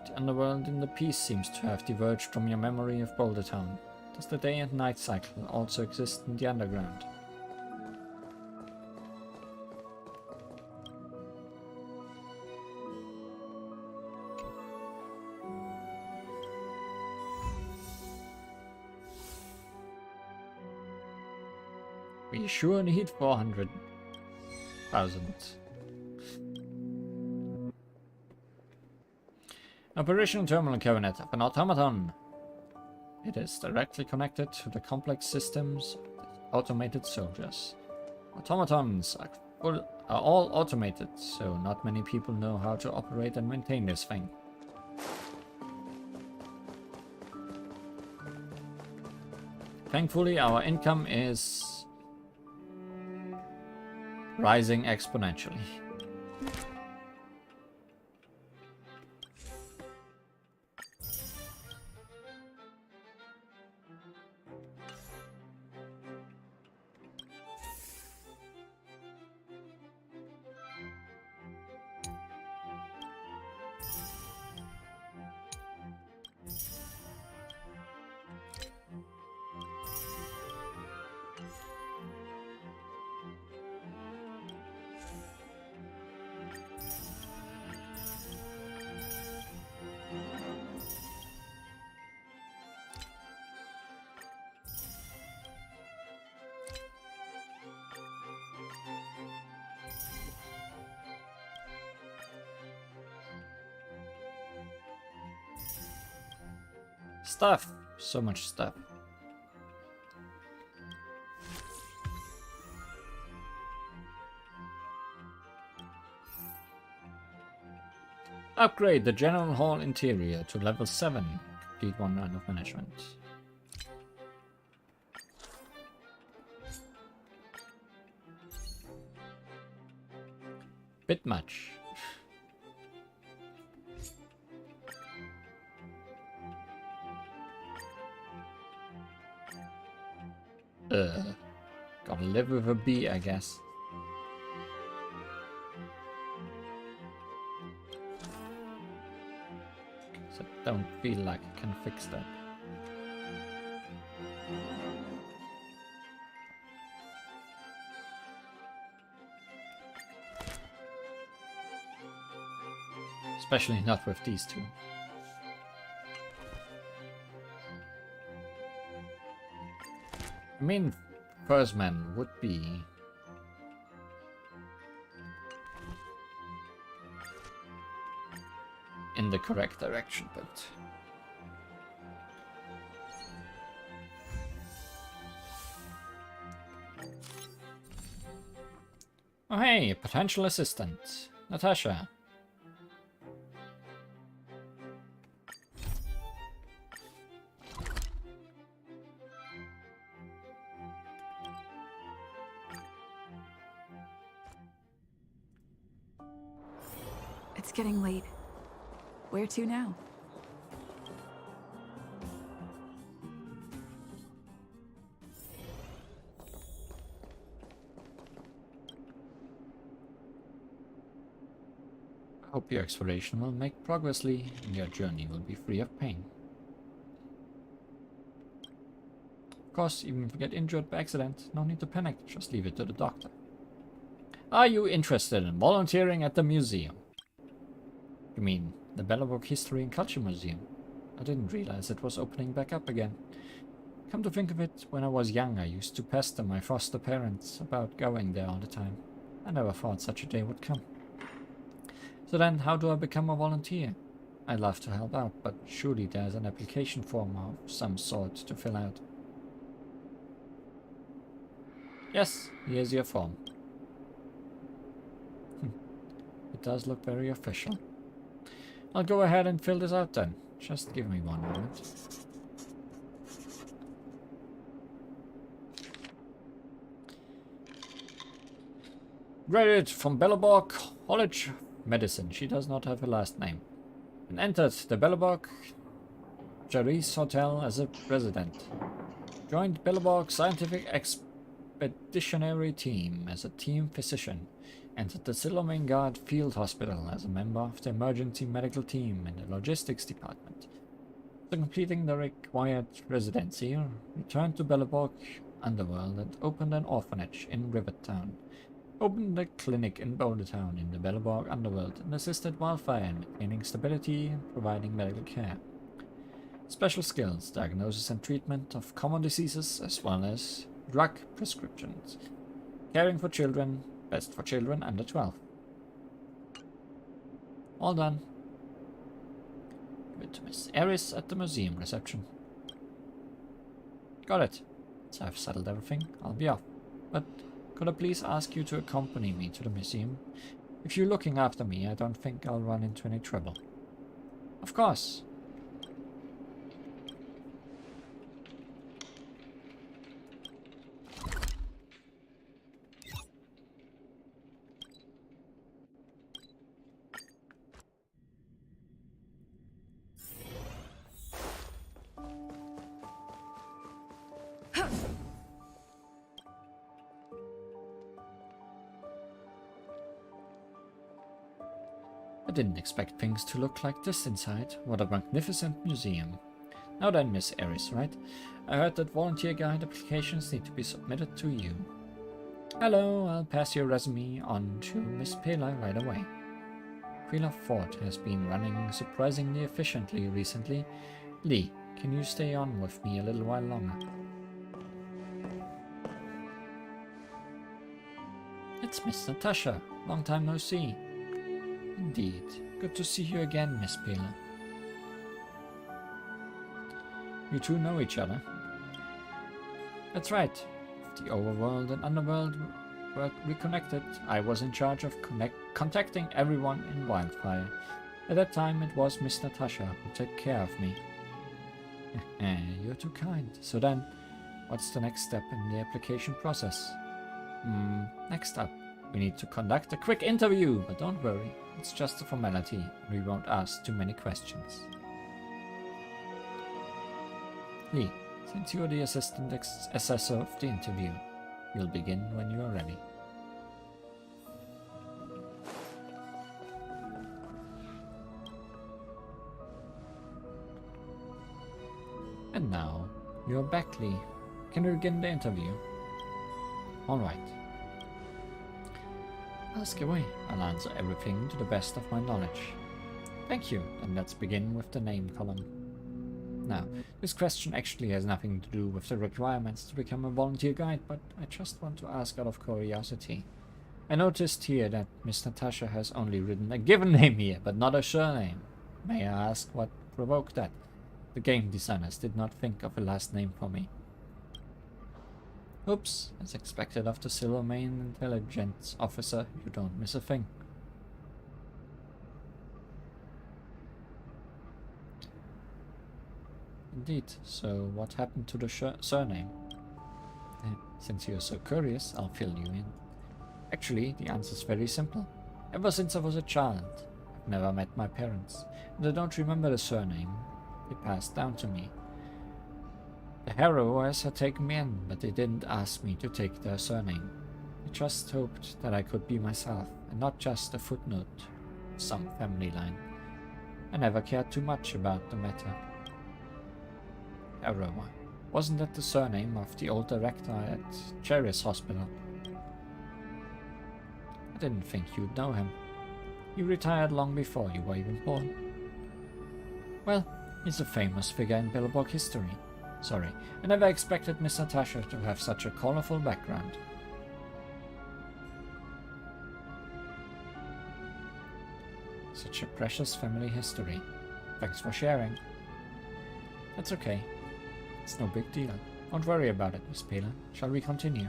The underworld in the piece seems to have diverged from your memory of Boulder Town. Does the day and night cycle also exist in the underground? We sure need 400,000. Operational terminal cabinet of an automaton. It is directly connected to the complex systems of the automated soldiers. Automatons are all automated, so not many people know how to operate and maintain this thing. Thankfully, our income is rising exponentially. Stuff. So much stuff. Upgrade the general hall interior to level 7. complete one round of management. Bit much. Gotta live with a bee, I guess. So I don't feel like I can fix that. Especially not with these two. I mean, first man would be in the correct direction, but oh hey, potential assistant, Natasha. It's getting late. Where to now? I hope your exploration will make progress, Lee, and your journey will be free of pain. Of course, even if you get injured by accident, no need to panic, just leave it to the doctor. Are you interested in volunteering at the museum? You mean the Bellerbrook History and Culture Museum? I didn't realize it was opening back up again. Come to think of it, when I was young I used to pester my foster parents about going there all the time. I never thought such a day would come. So then, how do I become a volunteer? I'd love to help out, but surely there's an application form of some sort to fill out. Yes, here's your form. It does look very official. I'll go ahead and fill this out then. Just give me one moment. Graduate from Bellerbrook College of Medicine. She does not have a last name. And entered the Bellerbrook Charis Hotel as a resident. Joined Bellerbrook Scientific Expeditionary Team as a team physician. Entered the Silomingard Field Hospital as a member of the emergency medical team in the logistics department. After completing the required residency, returned to Bellerbrook Underworld and opened an orphanage in Rivertown. Opened a clinic in Bouldertown in the Bellerbrook Underworld and assisted Wildfire in maintaining stability and providing medical care. Special skills, diagnosis and treatment of common diseases as well as drug prescriptions. Caring for children, best for children under 12. All done. Give it to Miss Eris at the museum reception. Got it. So I've settled everything. I'll be off. But could I please ask you to accompany me to the museum? If you're looking after me, I don't think I'll run into any trouble. Of course. I didn't expect things to look like this inside. What a magnificent museum. Now then, Miss Eris, right? I heard that volunteer guide applications need to be submitted to you. Hello, I'll pass your resume on to Miss Pela right away. Aquila Fort has been running surprisingly efficiently recently. Lee, can you stay on with me a little while longer? It's Miss Natasha. Long time no see. Indeed. Good to see you again, Miss Pela. You two know each other. That's right. If the overworld and underworld were reconnected, I was in charge of contacting everyone in Wildfire. At that time, it was Miss Natasha who took care of me. You're too kind. So then, what's the next step in the application process? Next up, we need to conduct a quick interview, but don't worry, it's just a formality. We won't ask too many questions. Lee, since you're the assistant assessor of the interview, you'll begin when you are ready. And now, you're back, Lee. Can we begin the interview? Alright. Ask away. I'll answer everything to the best of my knowledge. Thank you, and let's begin with the name column. Now, this question actually has nothing to do with the requirements to become a volunteer guide, but I just want to ask out of curiosity. I noticed here that Miss Natasha has only written a given name here, but not a surname. May I ask what provoked that? The game designers did not think of a last name for me. Oops, as expected of the Silvermane intelligence officer, you don't miss a thing. Indeed, so what happened to the surname? Since you're so curious, I'll fill you in. Actually, the answer's very simple. Ever since I was a child, I've never met my parents, and I don't remember the surname they passed down to me. The Harrowers had taken me in, but they didn't ask me to take their surname. I just hoped that I could be myself, and not just a footnote of some family line. I never cared too much about the matter. Harrower. Wasn't that the surname of the old director at Cherry's Hospital? I didn't think you'd know him. He retired long before you were even born. Well, he's a famous figure in Billabong history. Sorry, I never expected Miss Natasha to have such a colorful background. Such a precious family history. Thanks for sharing. That's okay. It's no big deal. Don't worry about it, Miss Pela. Shall we continue?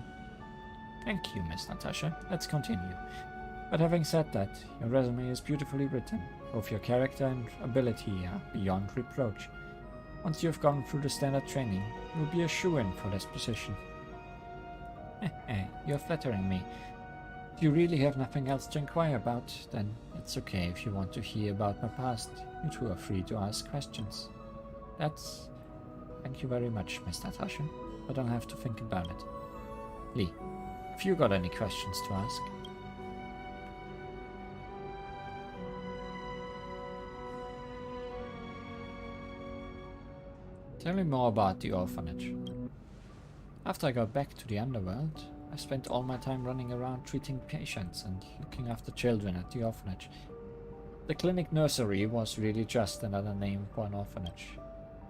Thank you, Miss Natasha. Let's continue. But having said that, your resume is beautifully written. Both your character and ability are beyond reproach. Once you've gone through the standard training, you'll be a shoo-in for this position. You're flattering me. If you really have nothing else to inquire about, then it's okay if you want to hear about my past. You two are free to ask questions. Thank you very much, Miss Natasha, but I'll have to think about it. Lee, have you got any questions to ask? Tell me more about the orphanage. After I got back to the underworld, I spent all my time running around treating patients and looking after children at the orphanage. The clinic nursery was really just another name for an orphanage.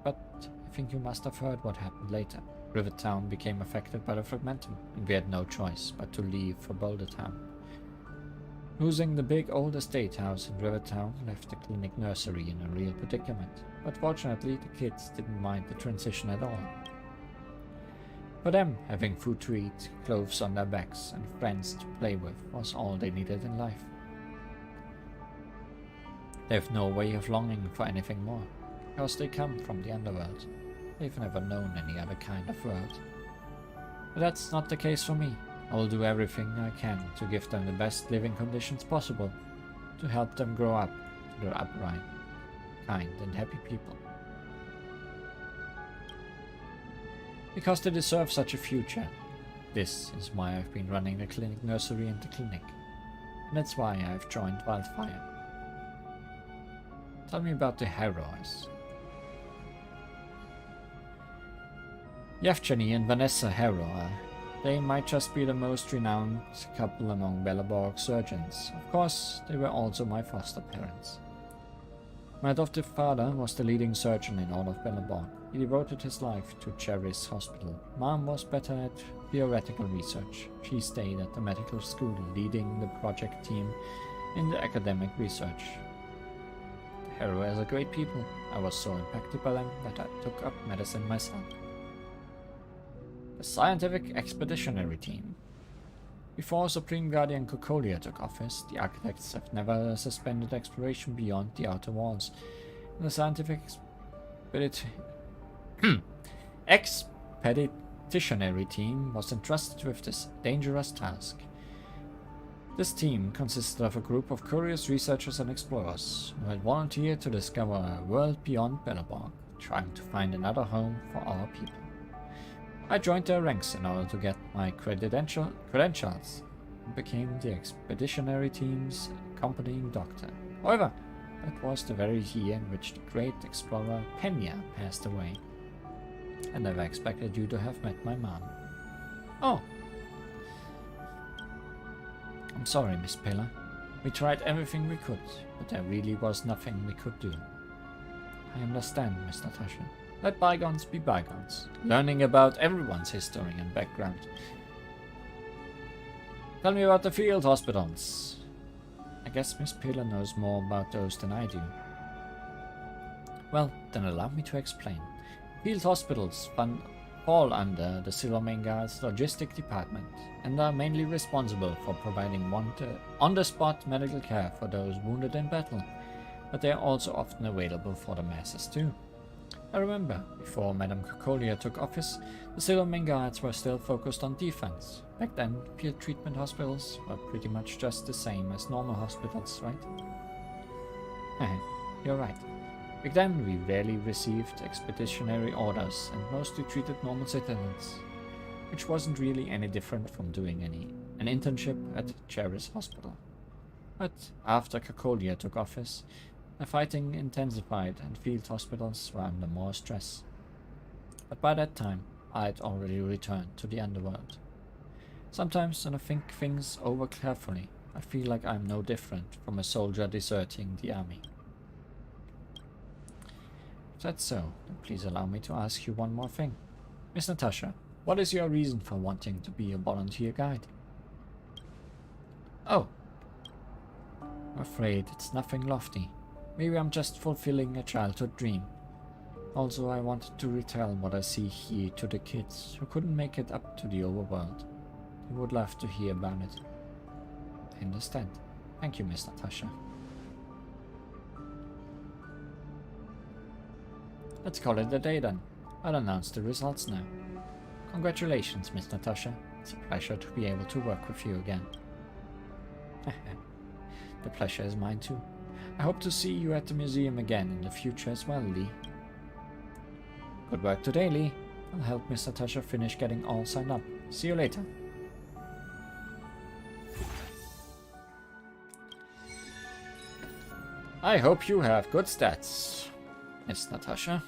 But I think you must have heard what happened later. Rivertown became affected by the fragmentum, and we had no choice but to leave for Bouldertown. Losing the big old estate house in Rivertown left the clinic nursery in a real predicament, but fortunately the kids didn't mind the transition at all. For them, having food to eat, clothes on their backs, and friends to play with was all they needed in life. They have no way of longing for anything more, because they come from the underworld. They've never known any other kind of world. But that's not the case for me. I will do everything I can to give them the best living conditions possible, to help them grow up to the upright, kind and happy people. Because they deserve such a future. This is why I've been running the clinic nursery and the clinic. And that's why I've joined Wildfire. Tell me about the Harrowers. Yevgeny and Vanessa Harrower. They might just be the most renowned couple among Bellabog surgeons. Of course, they were also my foster parents. My adoptive father was the leading surgeon in all of Bellabog. He devoted his life to Cherry's Hospital. Mom was better at theoretical research. She stayed at the medical school, leading the project team in the academic research. The Harrowers are great people. I was so impacted by them that I took up medicine myself. The Scientific Expeditionary Team. Before Supreme Guardian Cocolia took office, the architects have never suspended exploration beyond the outer walls. And the Scientific Expeditionary team was entrusted with this dangerous task. This team consisted of a group of curious researchers and explorers who had volunteered to discover a world beyond Belobog, trying to find another home for our people. I joined their ranks in order to get my credentials and became the expeditionary team's accompanying doctor. However, that was the very year in which the great explorer Pena passed away. I never expected you to have met my mom. Oh. I'm sorry, Miss Pela. We tried everything we could, but there really was nothing we could do. I understand, Miss Natasha. Let bygones be bygones. Learning about everyone's history and background. Tell me about the field hospitals. I guess Miss Pela knows more about those than I do. Well, then allow me to explain. Field hospitals fall under the Silvermane Guard's logistic department and are mainly responsible for providing on-the-spot medical care for those wounded in battle, but they are also often available for the masses too. I remember, before Madame Cocolia took office, the Silvermane Guards were still focused on defense. Back then, field treatment hospitals were pretty much just the same as normal hospitals, right? You're right. Back then, we rarely received expeditionary orders and mostly treated normal citizens, which wasn't really any different from doing an internship at Cherry's hospital. But after Cocolia took office, the fighting intensified and field hospitals were under more stress. But by that time, I had already returned to the underworld. Sometimes when I think things over carefully, I feel like I'm no different from a soldier deserting the army. If that's so, then please allow me to ask you one more thing. Miss Natasha, what is your reason for wanting to be a volunteer guide? Oh. I'm afraid it's nothing lofty. Maybe I'm just fulfilling a childhood dream. Also, I wanted to retell what I see here to the kids who couldn't make it up to the overworld. They would love to hear about it. I understand. Thank you, Miss Natasha. Let's call it a day then. I'll announce the results now. Congratulations, Miss Natasha. It's a pleasure to be able to work with you again. The pleasure is mine too. I hope to see you at the museum again in the future as well, Lee. Good work today, Lee. I'll help Miss Natasha finish getting all signed up. See you later. I hope you have good stats, Miss Natasha.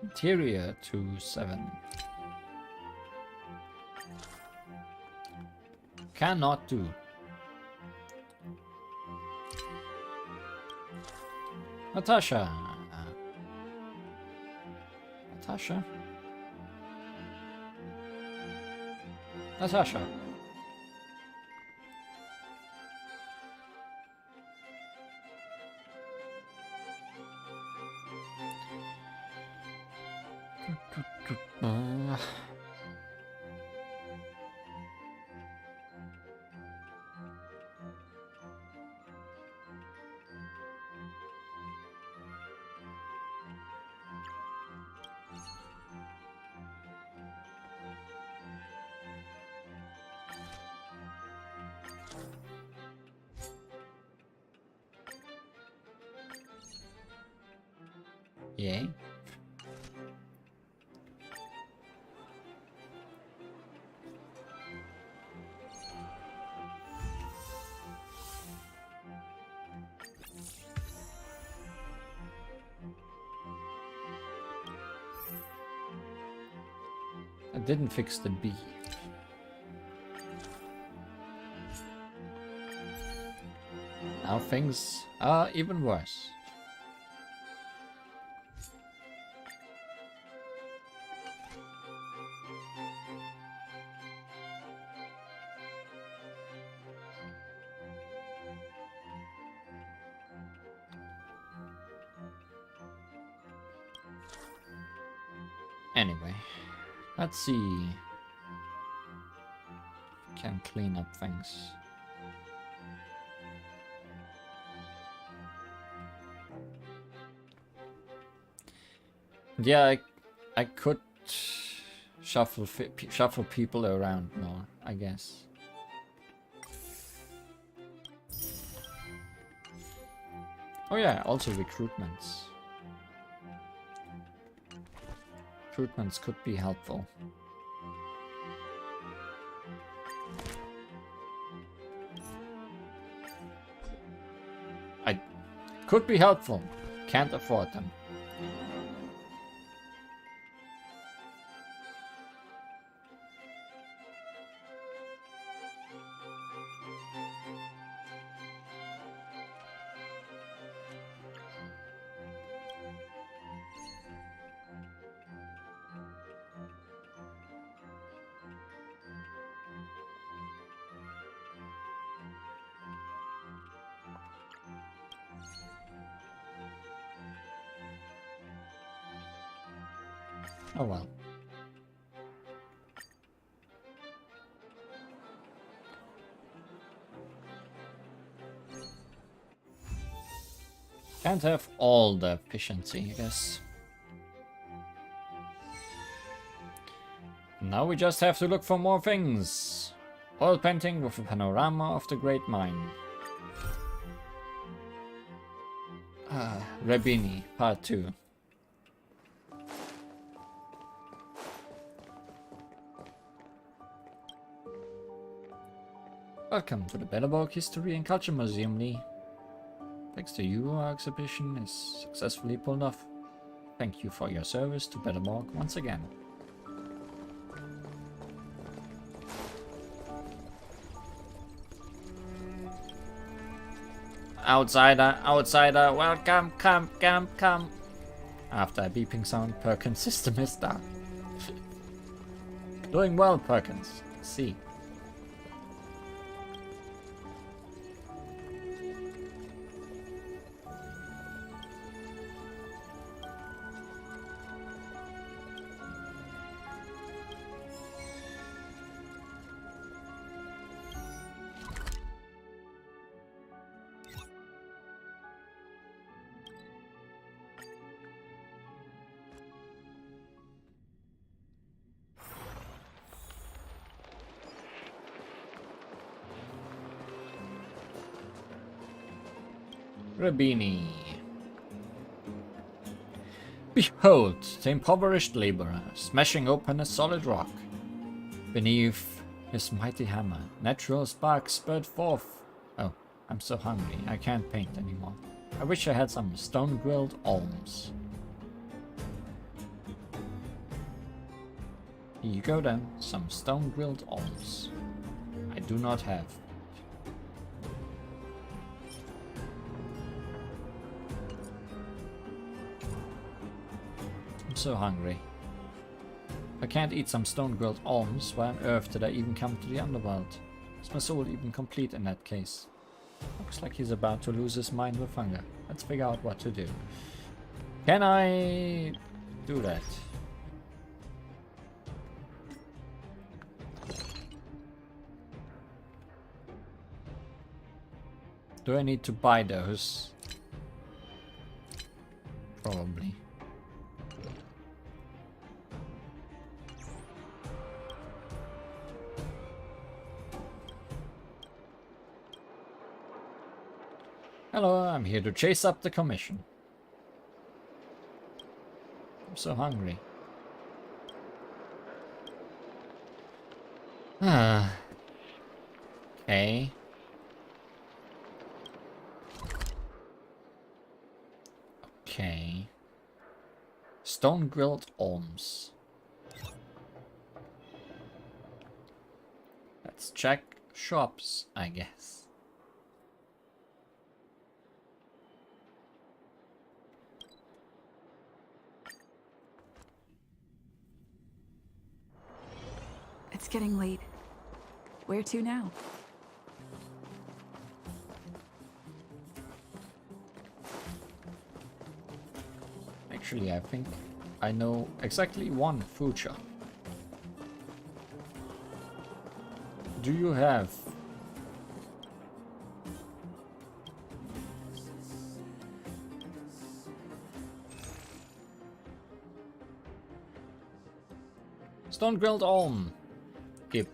Interior 2-7. Cannot do. Natasha. Natasha. Natasha. Yay. I didn't fix the B. Now things are even worse. Anyway, let's see. Can clean up things. Yeah, I could shuffle people around more, I guess. Oh yeah, also recruitments. Recruitments could be helpful. I could be helpful. Can't afford them. Oh well. Can't have all the efficiency, I guess. Now we just have to look for more things. Oil painting with a panorama of the Great Mine. Rabini, Part 2. Welcome to the Belleborg History and Culture Museum, Lee. Thanks to you, our exhibition is successfully pulled off. Thank you for your service to Belleborg once again. Outsider, outsider, welcome, come, come, come. After a beeping sound, Perkins' system is down. Doing well, Perkins. See. Rabini. Behold, the impoverished laborer, smashing open a solid rock. Beneath his mighty hammer, natural sparks spurred forth. Oh, I'm so hungry, I can't paint anymore. I wish I had some stone-grilled alms. Here you go then, some stone-grilled alms. I do not have. I'm so hungry. If I can't eat some stone-grilled alms, why on earth did I even come to the underworld? Is my soul even complete in that case? Looks like he's about to lose his mind with hunger. Let's figure out what to do. Can I do that? Do I need to buy those? Probably. Hello, I'm here to chase up the commission. I'm so hungry. Okay. Okay. Stone grilled alms. Let's check shops, I guess. It's getting late. Where to now? Actually, I think I know exactly one food shop. Do you have stone grilled alm? Gib.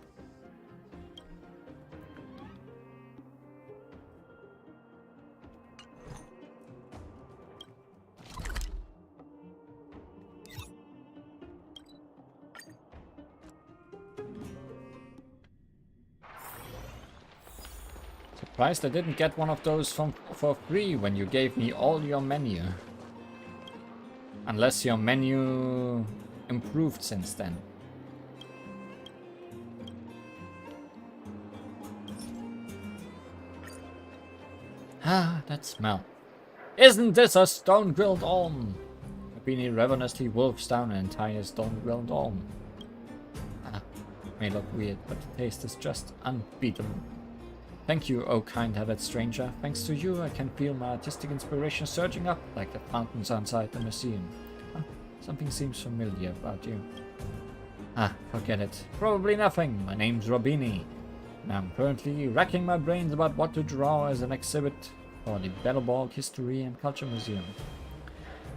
Surprised I didn't get one of those for free when you gave me all your menu. Unless your menu improved since then. Ah, that smell. Isn't this a stone-grilled alm? Beanie ravenously wolfs down an entire stone-grilled alm. Ah, may look weird, but the taste is just unbeatable. Thank you, oh kind-hearted stranger. Thanks to you, I can feel my artistic inspiration surging up like the fountains outside the museum. Huh, something seems familiar about you. Ah, forget it. Probably nothing. My name's Robini, and I'm currently racking my brains about what to draw as an exhibit for the Belleborg History and Culture Museum.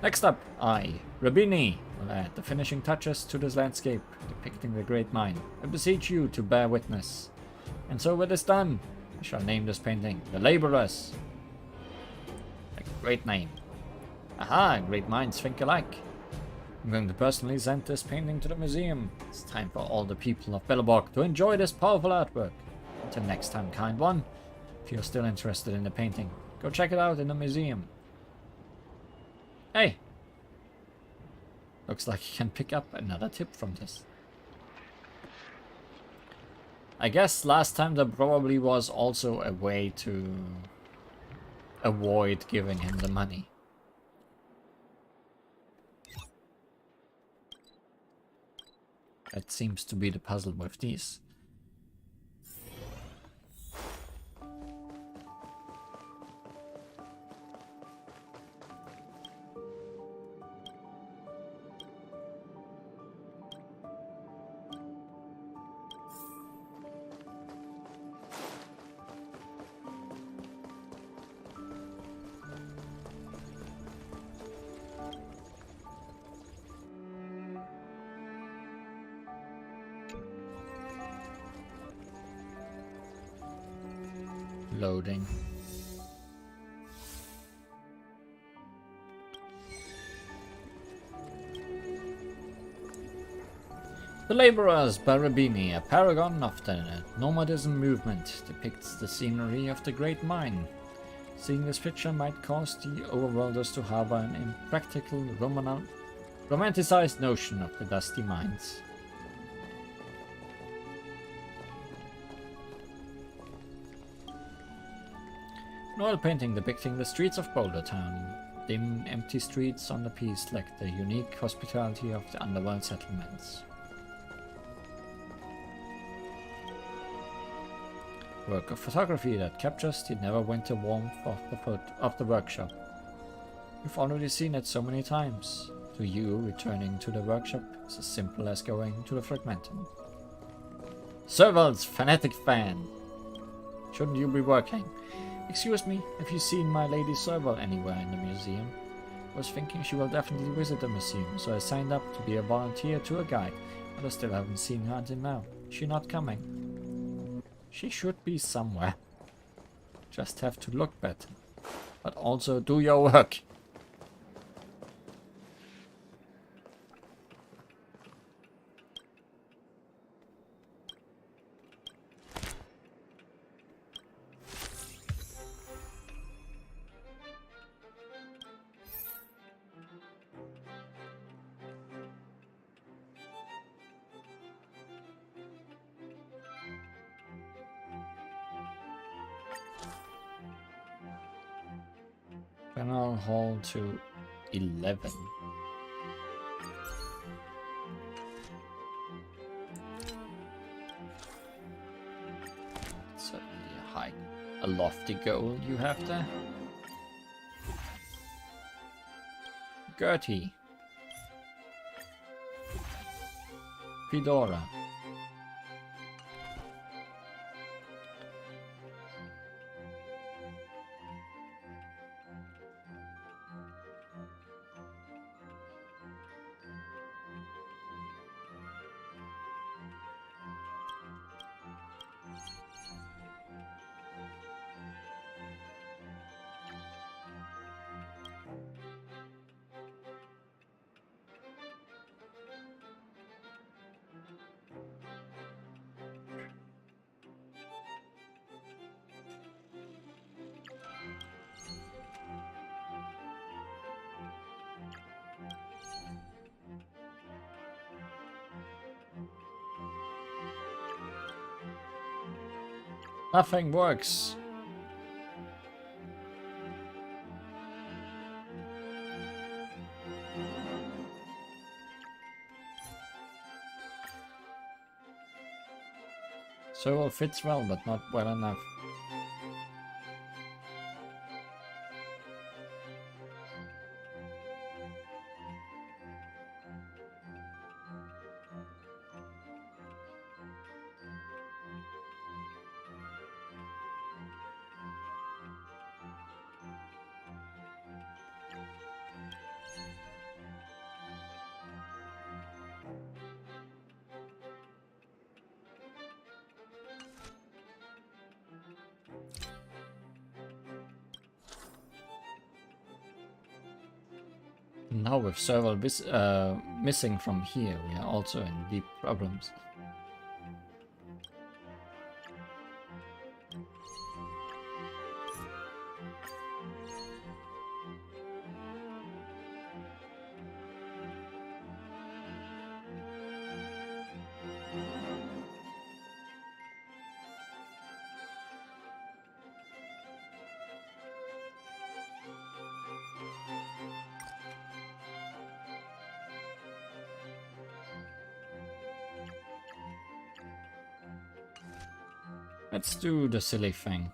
Next up, I, Robini, will add the finishing touches to this landscape depicting the Great Mine. I beseech you to bear witness. And so when it is done, I shall name this painting The Laborers. A great name. Aha, great minds think alike. I'm going to personally send this painting to the museum. It's time for all the people of Belleborg to enjoy this powerful artwork. Until next time, kind one. If you're still interested in the painting, go check it out in the museum. Hey! Looks like you can pick up another tip from this. I guess last time there probably was also a way to avoid giving him the money. That seems to be the puzzle with these. Loading. The Laborers by Rabini, a paragon of the nomadism movement, depicts the scenery of the Great Mine. Seeing this picture might cause the overworlders to harbor an impractical, romanticized notion of the dusty mines. An oil painting depicting the streets of Boulder Town. Dim, empty streets on the piece lack the unique hospitality of the underworld settlements. Work of photography that captures the never-winter warmth of the workshop. You've already seen it so many times. To you, returning to the workshop is as simple as going to the Fragmentum. Serval's fanatic fan! Shouldn't you be working? Excuse me, have you seen my Lady Serval anywhere in the museum? I was thinking she will definitely visit the museum, so I signed up to be a volunteer tour guide, but I still haven't seen her until now. Is she not coming? She should be somewhere. Just have to look better. But also do your work. General Hall to 11. Certainly a lofty goal you have there. Gertie. Fedora. Nothing works. So it fits well, but not well enough. Now with server missing from here, we are also in deep problems. Let's do the silly thing.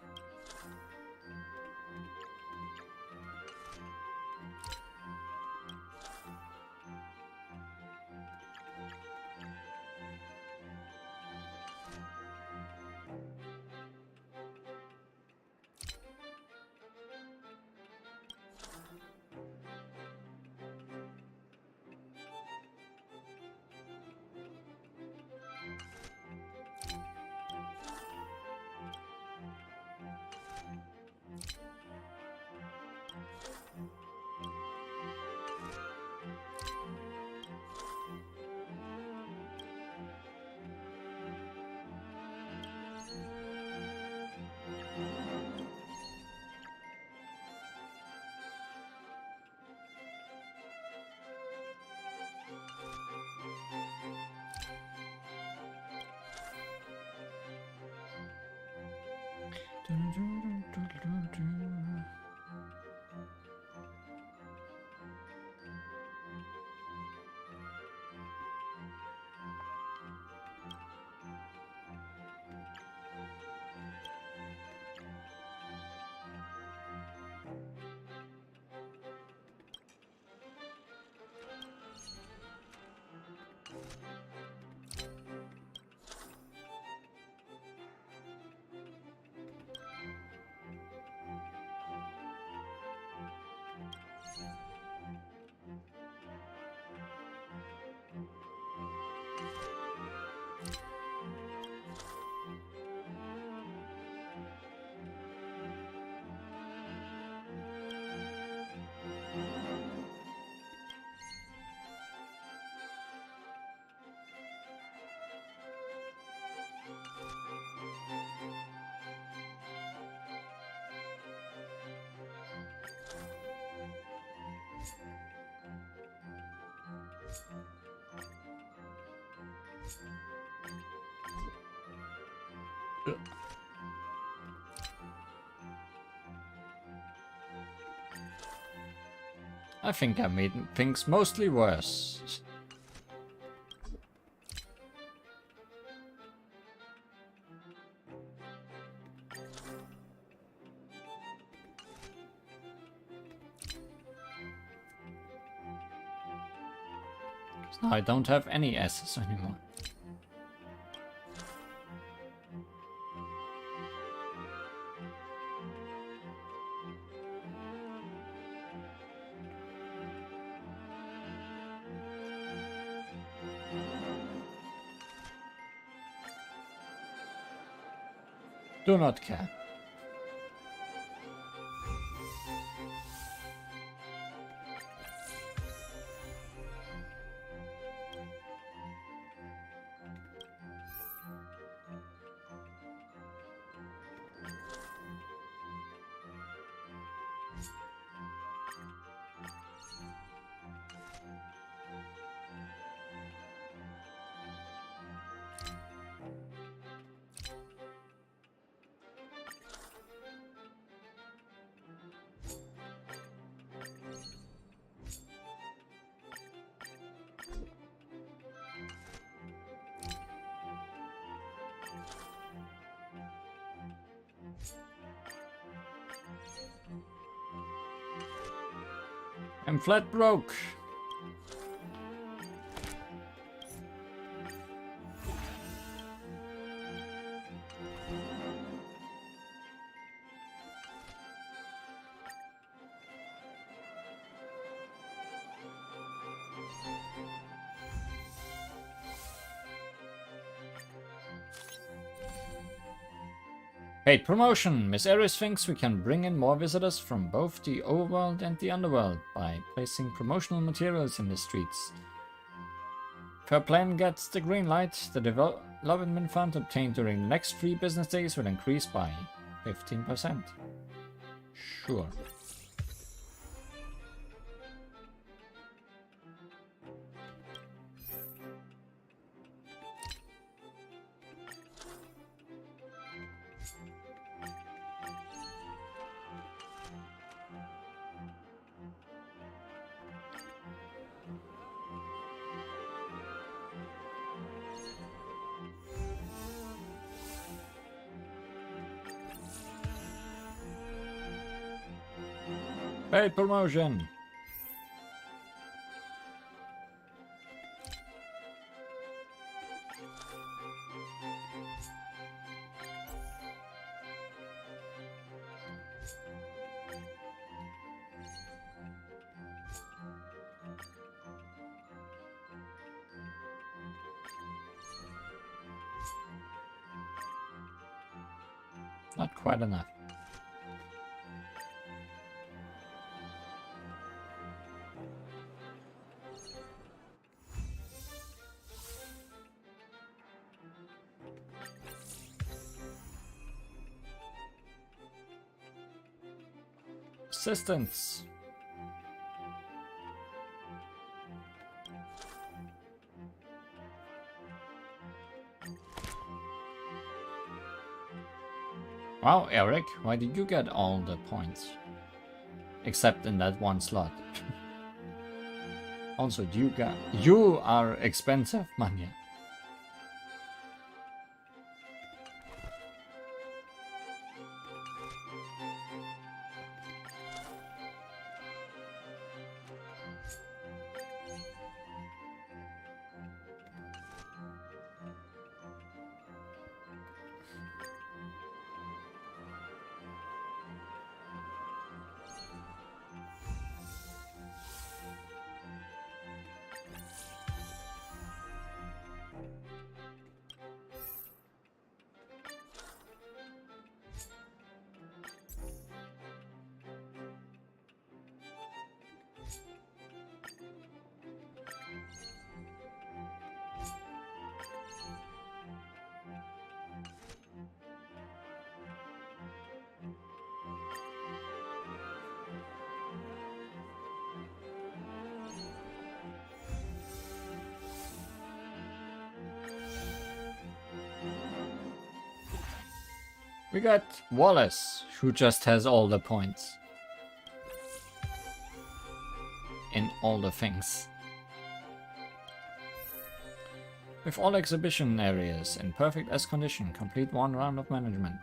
I think I made things mostly worse. I don't have any S's anymore. Do not care. I'm flat broke. Paid promotion! Miss Aries thinks we can bring in more visitors from both the overworld and the underworld by placing promotional materials in the streets. If her plan gets the green light, the development fund obtained during the next 3 business days will increase by 15%. Sure. Paid promotion! Not quite enough. Assistance. Wow, Eric, why did you get all the points? Except in that one slot. Also, you are expensive, Manya. We got Wallace, who just has all the points. In all the things. With all exhibition areas in perfect S condition, complete 1 round of management.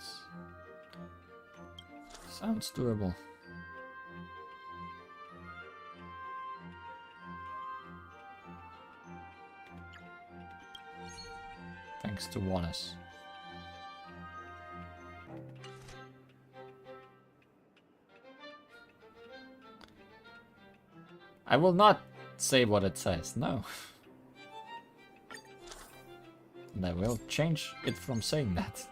Sounds doable. Thanks to Wallace. I will not say what it says, no. And I will change it from saying that.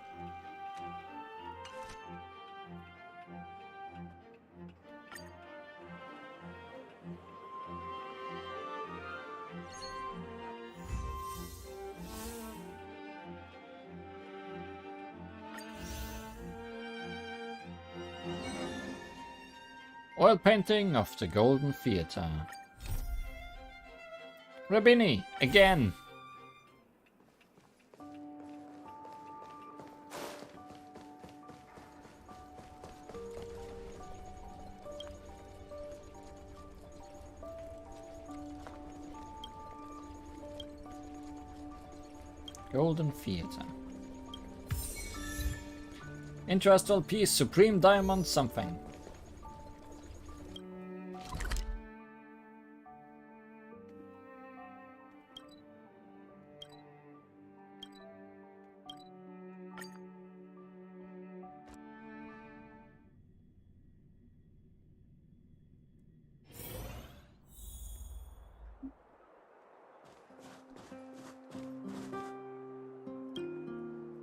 Oil painting of the Golden Theater. Rabini, again! Golden Theater. Interestral piece, Supreme Diamond something.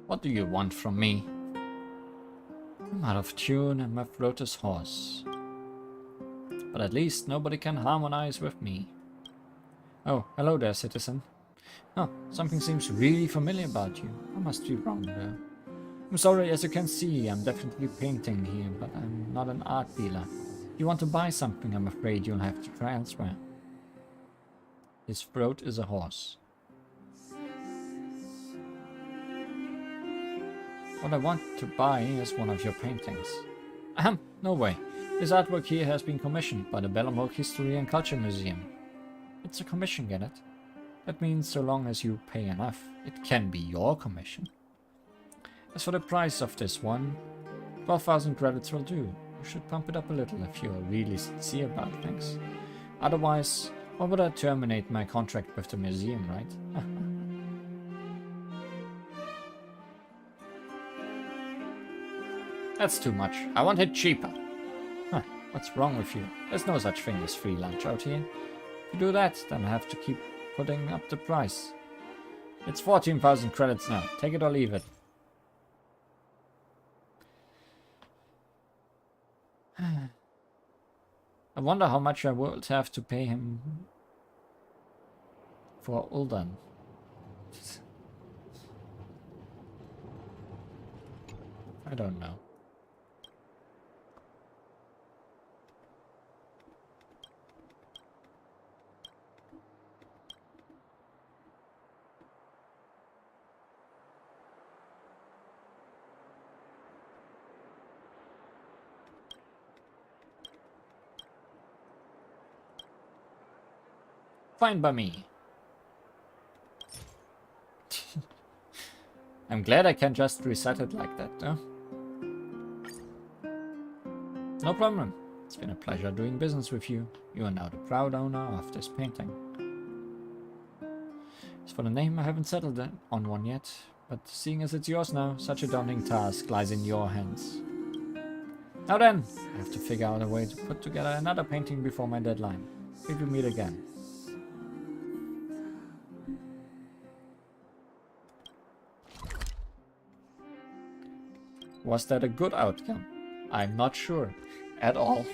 What do you want from me? I'm out of tune and my throat is hoarse. But at least nobody can harmonize with me. Oh, hello there, citizen. Oh, something seems really familiar about you. I must be wrong there. I'm sorry, as you can see, I'm definitely painting here, but I'm not an art dealer. If you want to buy something, I'm afraid you'll have to try elsewhere. His throat is a horse. What I want to buy is one of your paintings. Ahem, no way. This artwork here has been commissioned by the Bellamok History and Culture Museum. It's a commission, get it? That means so long as you pay enough, it can be your commission. As for the price of this one, 12,000 credits will do. You should pump it up a little if you're really sincere about things. Otherwise, why would I terminate my contract with the museum, right? That's too much. I want it cheaper. Huh, what's wrong with you? There's no such thing as free lunch out here. If you do that, then I have to keep putting up the price. It's 14,000 credits now. Take it or leave it. I wonder how much I would have to pay him for Uldan. I don't know. Fine by me. I'm glad I can just reset it like that, though. No problem. It's been a pleasure doing business with you. You are now the proud owner of this painting. As for the name, I haven't settled on one yet, but seeing as it's yours now, such a daunting task lies in your hands. Now then, I have to figure out a way to put together another painting before my deadline. We will meet again. Was that a good outcome? I'm not sure. At all.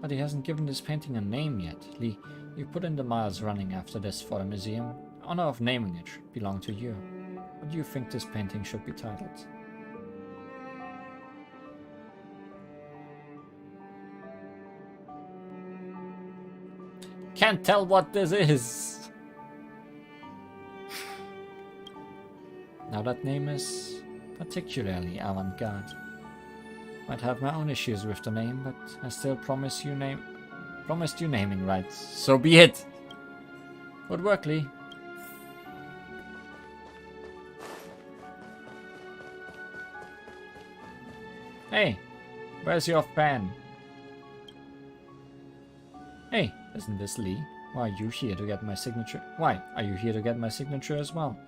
But he hasn't given this painting a name yet. Lee, you put in the miles running after this for the museum. The honor of naming it should belong to you. What do you think this painting should be titled? Can't tell what this is. Now that name is particularly avant-garde. Might have my own issues with the name, but I still promised you naming rights. So be it. Good work, Lee. Hey, where's your fan? Hey, isn't this Lee? Why are you here to get my signature? Why are you here to get my signature as well?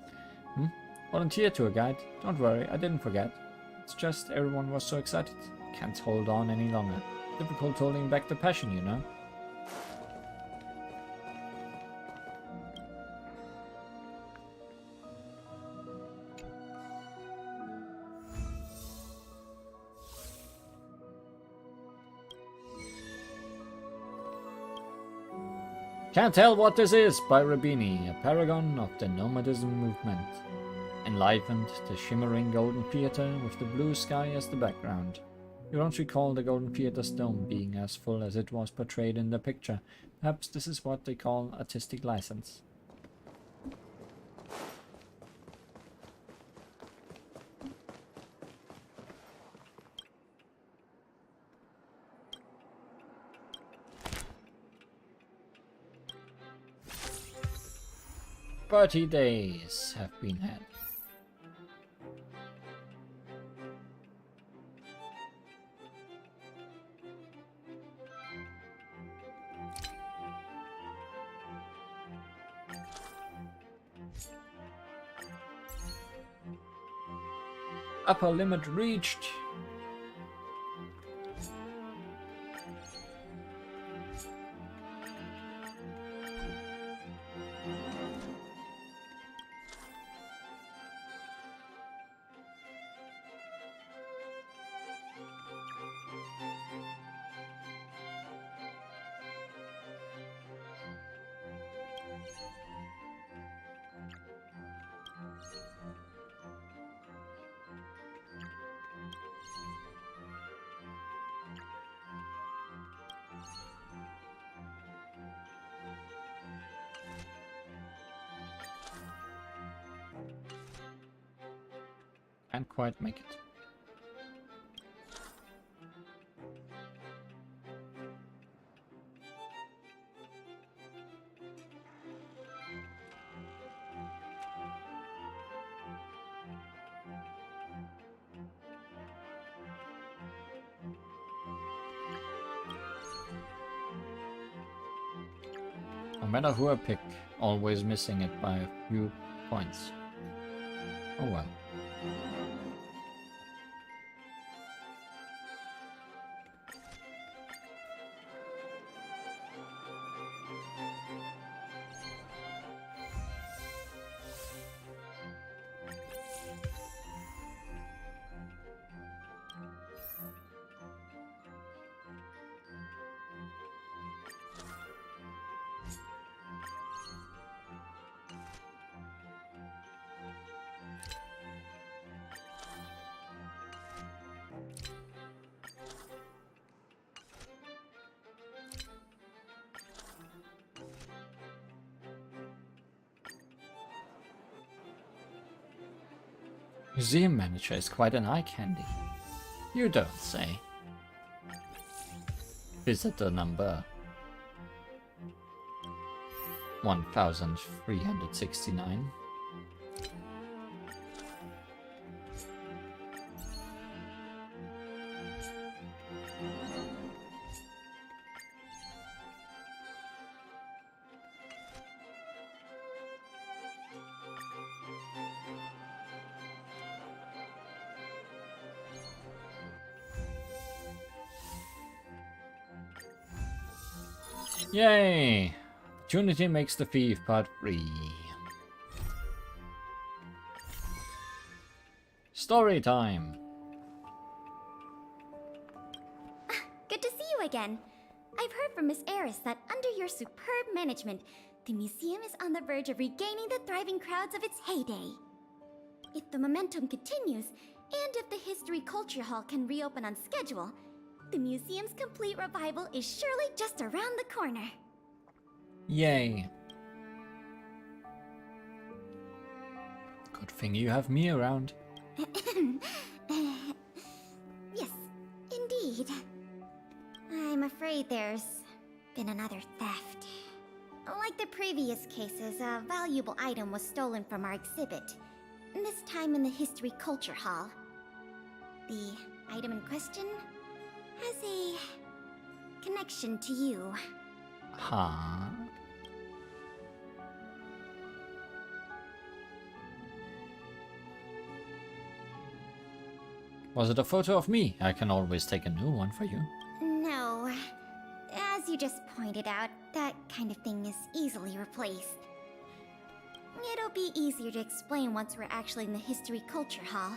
Volunteer tour guide. Don't worry, I didn't forget. It's just everyone was so excited. Can't hold on any longer. Difficult holding back the passion, you know. Can't Tell What This Is by Rabini, a paragon of the nomadism movement. Enlivened the shimmering golden theater with the blue sky as the background. You don't recall the golden theater's dome being as full as it was portrayed in the picture. Perhaps this is what they call artistic license. Party days have been had. Upper limit reached. Can't quite make it. No matter who I pick, always missing it by a few points. Oh well. Museum manager is quite an eye candy. You don't say. Visitor number 1369. Yay! Opportunity makes the thief, part 3. Story time! Good to see you again. I've heard from Miss Eris that under your superb management, the museum is on the verge of regaining the thriving crowds of its heyday. If the momentum continues, and if the History Culture Hall can reopen on schedule, the museum's complete revival is surely just around the corner. Yay. Good thing you have me around. Yes, indeed. I'm afraid there's been another theft. Like the previous cases, a valuable item was stolen from our exhibit. This time in the History Culture Hall. The item in question has a connection to you. Huh? Was it a photo of me? I can always take a new one for you. No. As you just pointed out, that kind of thing is easily replaced. It'll be easier to explain once we're actually in the History Culture Hall.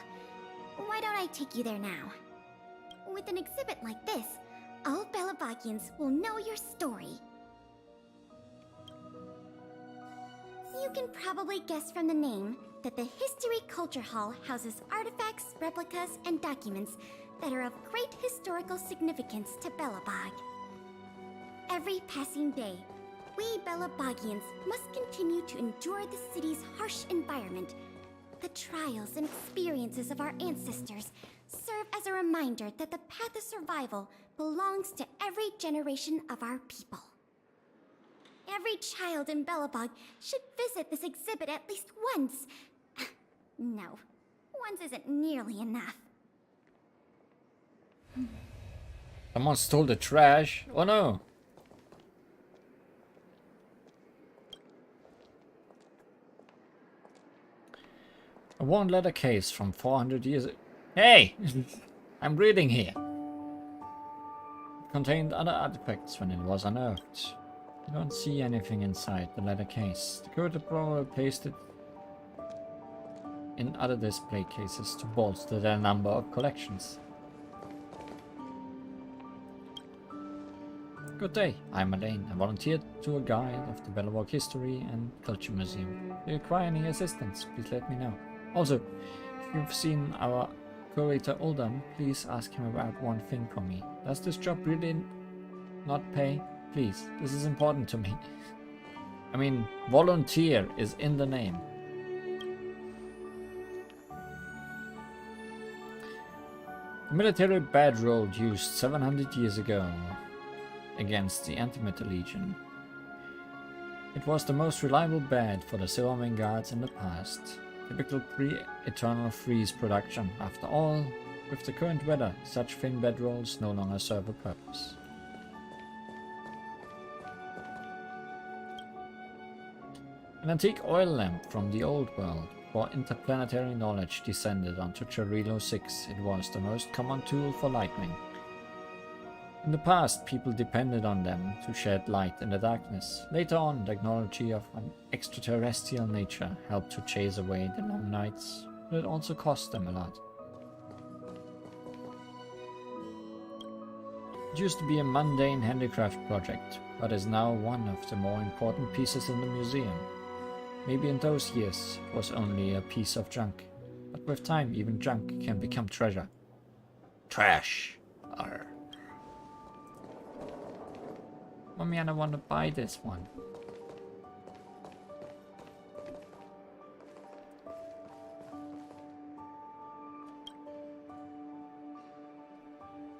Why don't I take you there now? With an exhibit like this, all Belabagians will know your story. You can probably guess from the name that the History Culture Hall houses artifacts, replicas, and documents that are of great historical significance to Belobog. Every passing day, we Belobogians must continue to endure the city's harsh environment. The trials and experiences of our ancestors serve as a reminder that the path of survival belongs to every generation of our people. Every child in Belobog should visit this exhibit at least once. No, once isn't nearly enough. Someone stole the trash. Oh no. A worn leather case from 400 years ago. Hey! I'm reading here. It contained other artifacts when it was unearthed. You don't see anything inside the leather case. The curator probably placed it in other display cases to bolster their number of collections. Good day, I'm Elaine. I volunteered to a guide of the Belobog History and Culture Museum. If you require any assistance, please let me know. Also, if you've seen our curator Uldan, please ask him about one thing for me. Does this job really not pay? Please, this is important to me. I mean, volunteer is in the name. The military bedroll used 700 years ago against the Antimatter Legion. It was the most reliable bed for the Silverwing Guards in the past. Typical pre-eternal freeze production. After all, with the current weather, such thin bedrolls no longer serve a purpose. An antique oil lamp from the old world, where interplanetary knowledge descended onto Charilo 6. It was the most common tool for lightning. In the past, people depended on them to shed light in the darkness. Later on, technology of an extraterrestrial nature helped to chase away the long nights, but it also cost them a lot. It used to be a mundane handicraft project, but is now one of the more important pieces in the museum. Maybe in those years it was only a piece of junk, but with time even junk can become treasure. Trash. Arr. Mommy, I don't want to buy this one.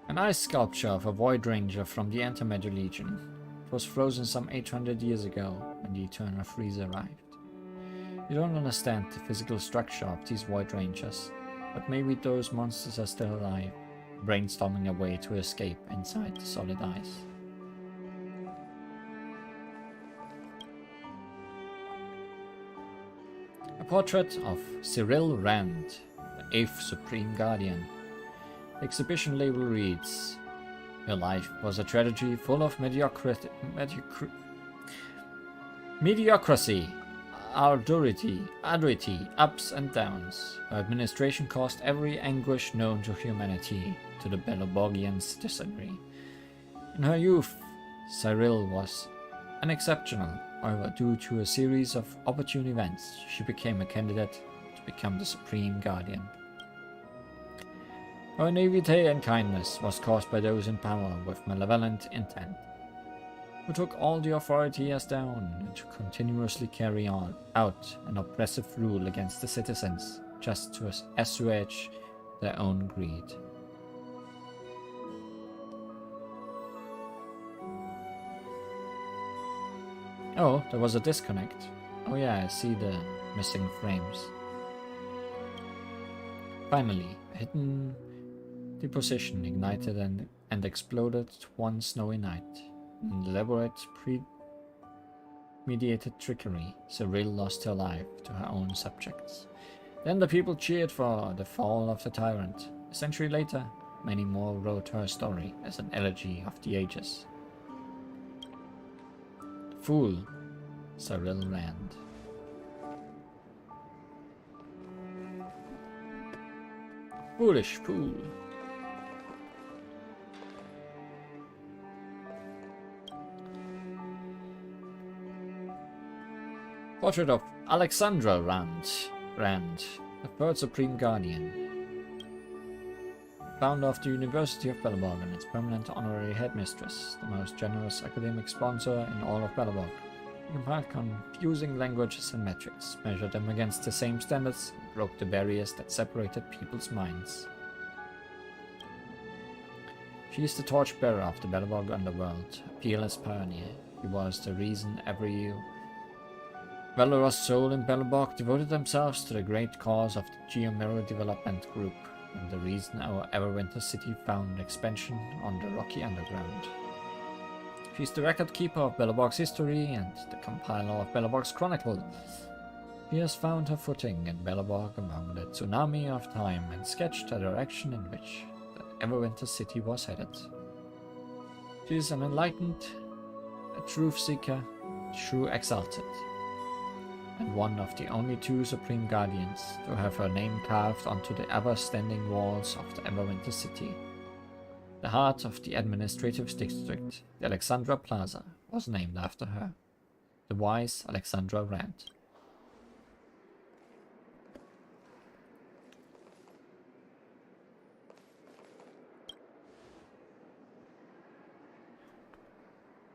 An ice sculpture of a Void Ranger from the Antimatter Legion. It was frozen some 800 years ago when the Eternal Freeze arrived. You don't understand the physical structure of these Void Rangers, but maybe those monsters are still alive, brainstorming a way to escape inside the solid ice. A portrait of Cyril Rand, the 8th Supreme Guardian. The exhibition label reads, "Her life was a tragedy full of mediocrity, arduity, ups and downs. Her administration caused every anguish known to humanity, to the Belobogian citizenry. In her youth, Cyril was unexceptional. However, due to a series of opportune events, she became a candidate to become the Supreme Guardian. Her naivete and kindness was caused by those in power with malevolent intent, who took all the authority as their own and to continuously carry out an oppressive rule against the citizens, just to assuage their own greed." Oh, there was a disconnect. Oh yeah, I see the missing frames. Finally, a hidden deposition ignited and exploded one snowy night. In elaborate premeditated trickery, Cyril lost her life to her own subjects. Then the people cheered for the fall of the tyrant. A century later, many more wrote her story as an elegy of the ages. Fool, Cyril Rand. Foolish fool. Portrait of Alexandra Rand, the third Supreme Guardian. Founder of the University of Belobog and its permanent honorary headmistress, the most generous academic sponsor in all of Belobog. He compiled confusing languages and metrics, measured them against the same standards, and broke the barriers that separated people's minds. She is the torchbearer of the Belobog underworld, a peerless pioneer. He was the reason every valorous soul in Belobog devoted themselves to the great cause of the Geomirror Development Group, and the reason our Everwinter city found expansion on the rocky underground. She's the record keeper of Belobog's history and the compiler of Belobog's Chronicle. She has found her footing in Belobog among the tsunami of time and sketched the direction in which the Everwinter city was headed. She is an enlightened, a truth seeker, true exalted, and one of the only two Supreme Guardians to have her name carved onto the ever-standing walls of the Everwinter city. The heart of the administrative district, the Alexandra Plaza, was named after her. The wise Alexandra Rand.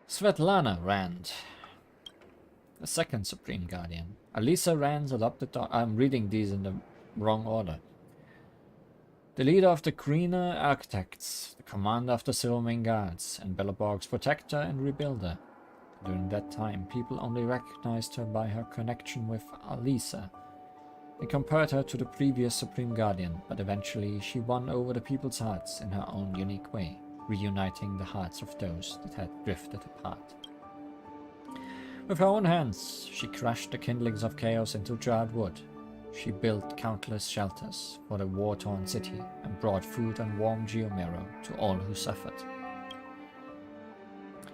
Svetlana Rand, the second Supreme Guardian. Alisa Rand's adopted daughter. I'm reading these in the wrong order. The leader of the Greener Architects, the commander of the Silvermane Guards, and Belobog's protector and rebuilder. During that time, people only recognized her by her connection with Alisa. They compared her to the previous Supreme Guardian, but eventually she won over the people's hearts in her own unique way, reuniting the hearts of those that had drifted apart. With her own hands, she crushed the kindlings of chaos into charred wood. She built countless shelters for the war-torn city and brought food and warm Geomirror to all who suffered.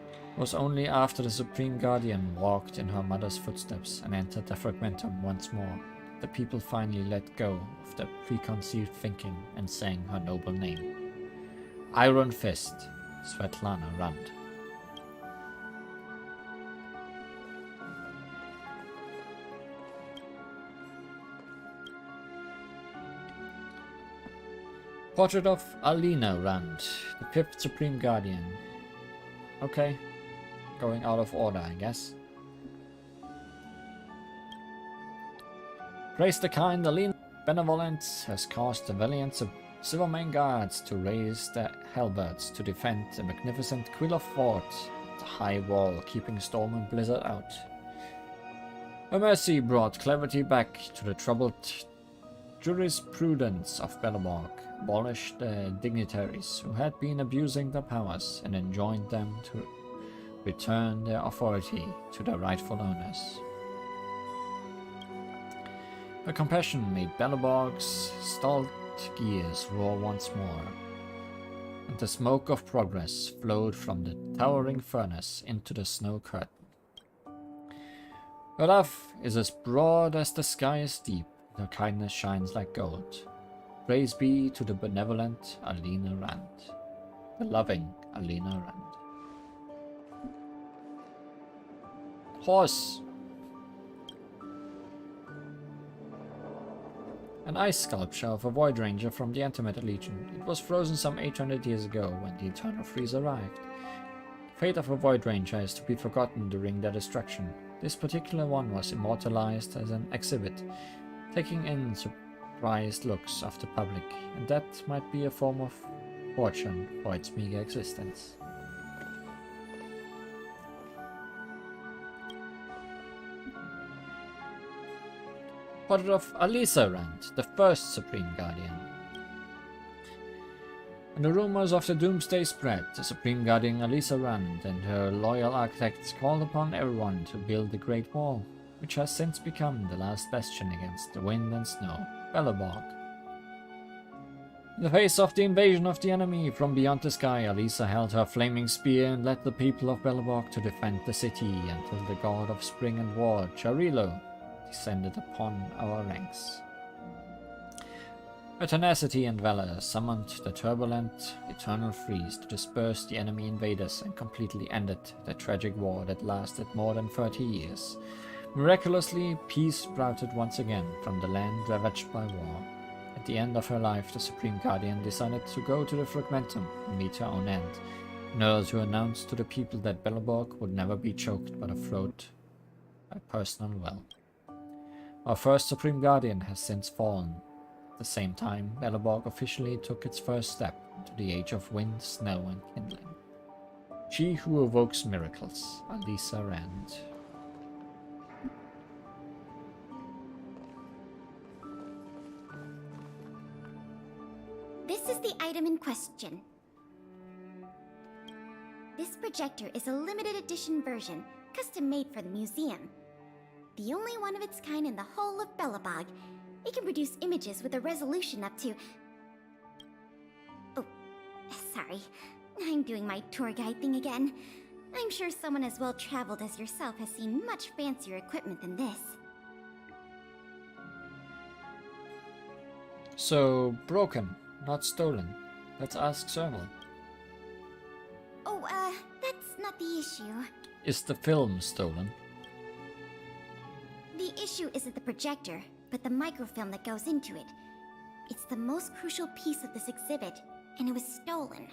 It was only after the Supreme Guardian walked in her mother's footsteps and entered the Fragmentum once more that the people finally let go of their preconceived thinking and sang her noble name. Iron Fist, Svetlana Rand. Portrait of Alina Rand, the fifth Supreme Guardian. Okay, going out of order, I guess. Praise the kind Alina Benevolent has caused the valiant Silvermane Guards to raise their halberds to defend the magnificent Quilla Fort, the high wall keeping storm and blizzard out. Her mercy brought clarity back to the troubled jurisprudence of Belobog, abolished the dignitaries who had been abusing their powers, and enjoined them to return their authority to their rightful owners. Her compassion made Belobog's stalled gears roar once more, and the smoke of progress flowed from the towering furnace into the snow curtain. Her love is as broad as the sky is deep, and her kindness shines like gold. Praise be to the benevolent Alina Rand, the loving Alina Rand. Horse! An ice sculpture of a Void Ranger from the Antimatter Legion. It was frozen some 800 years ago when the Eternal Freeze arrived. The fate of a Void Ranger is to be forgotten during their destruction. This particular one was immortalized as an exhibit, taking in surprised looks of the public, and that might be a form of fortune for its meager existence. Portrait of Alisa Rand, the first Supreme Guardian. When the rumors of the Doomsday spread, the Supreme Guardian Alisa Rand and her loyal architects called upon everyone to build the Great Wall, which has since become the last bastion against the wind and snow, Belobog. In the face of the invasion of the enemy from beyond the sky, Alisa held her flaming spear and led the people of Belobog to defend the city until the god of spring and war, Charilo, descended upon our ranks. Her tenacity and valor summoned the turbulent Eternal Freeze to disperse the enemy invaders and completely ended the tragic war that lasted more than 30 years, Miraculously, peace sprouted once again from the land ravaged by war. At the end of her life, the Supreme Guardian decided to go to the Fragmentum and meet her own end, in order to announce to the people that Belleborg would never be choked but afloat by personal well. Our first Supreme Guardian has since fallen. At the same time, Belleborg officially took its first step into the age of wind, snow, and kindling. She who evokes miracles, Alisa Rand. This is the item in question. This projector is a limited edition version, custom made for the museum. The only one of its kind in the whole of Belleborg. It can produce images with a resolution up to... Oh, sorry. I'm doing my tour guide thing again. I'm sure someone as well-traveled as yourself has seen much fancier equipment than this. So, broken, not stolen. Let's ask Serval. Oh, that's not the issue. Is the film stolen? The issue isn't the projector, but the microfilm that goes into it. It's the most crucial piece of this exhibit, and it was stolen.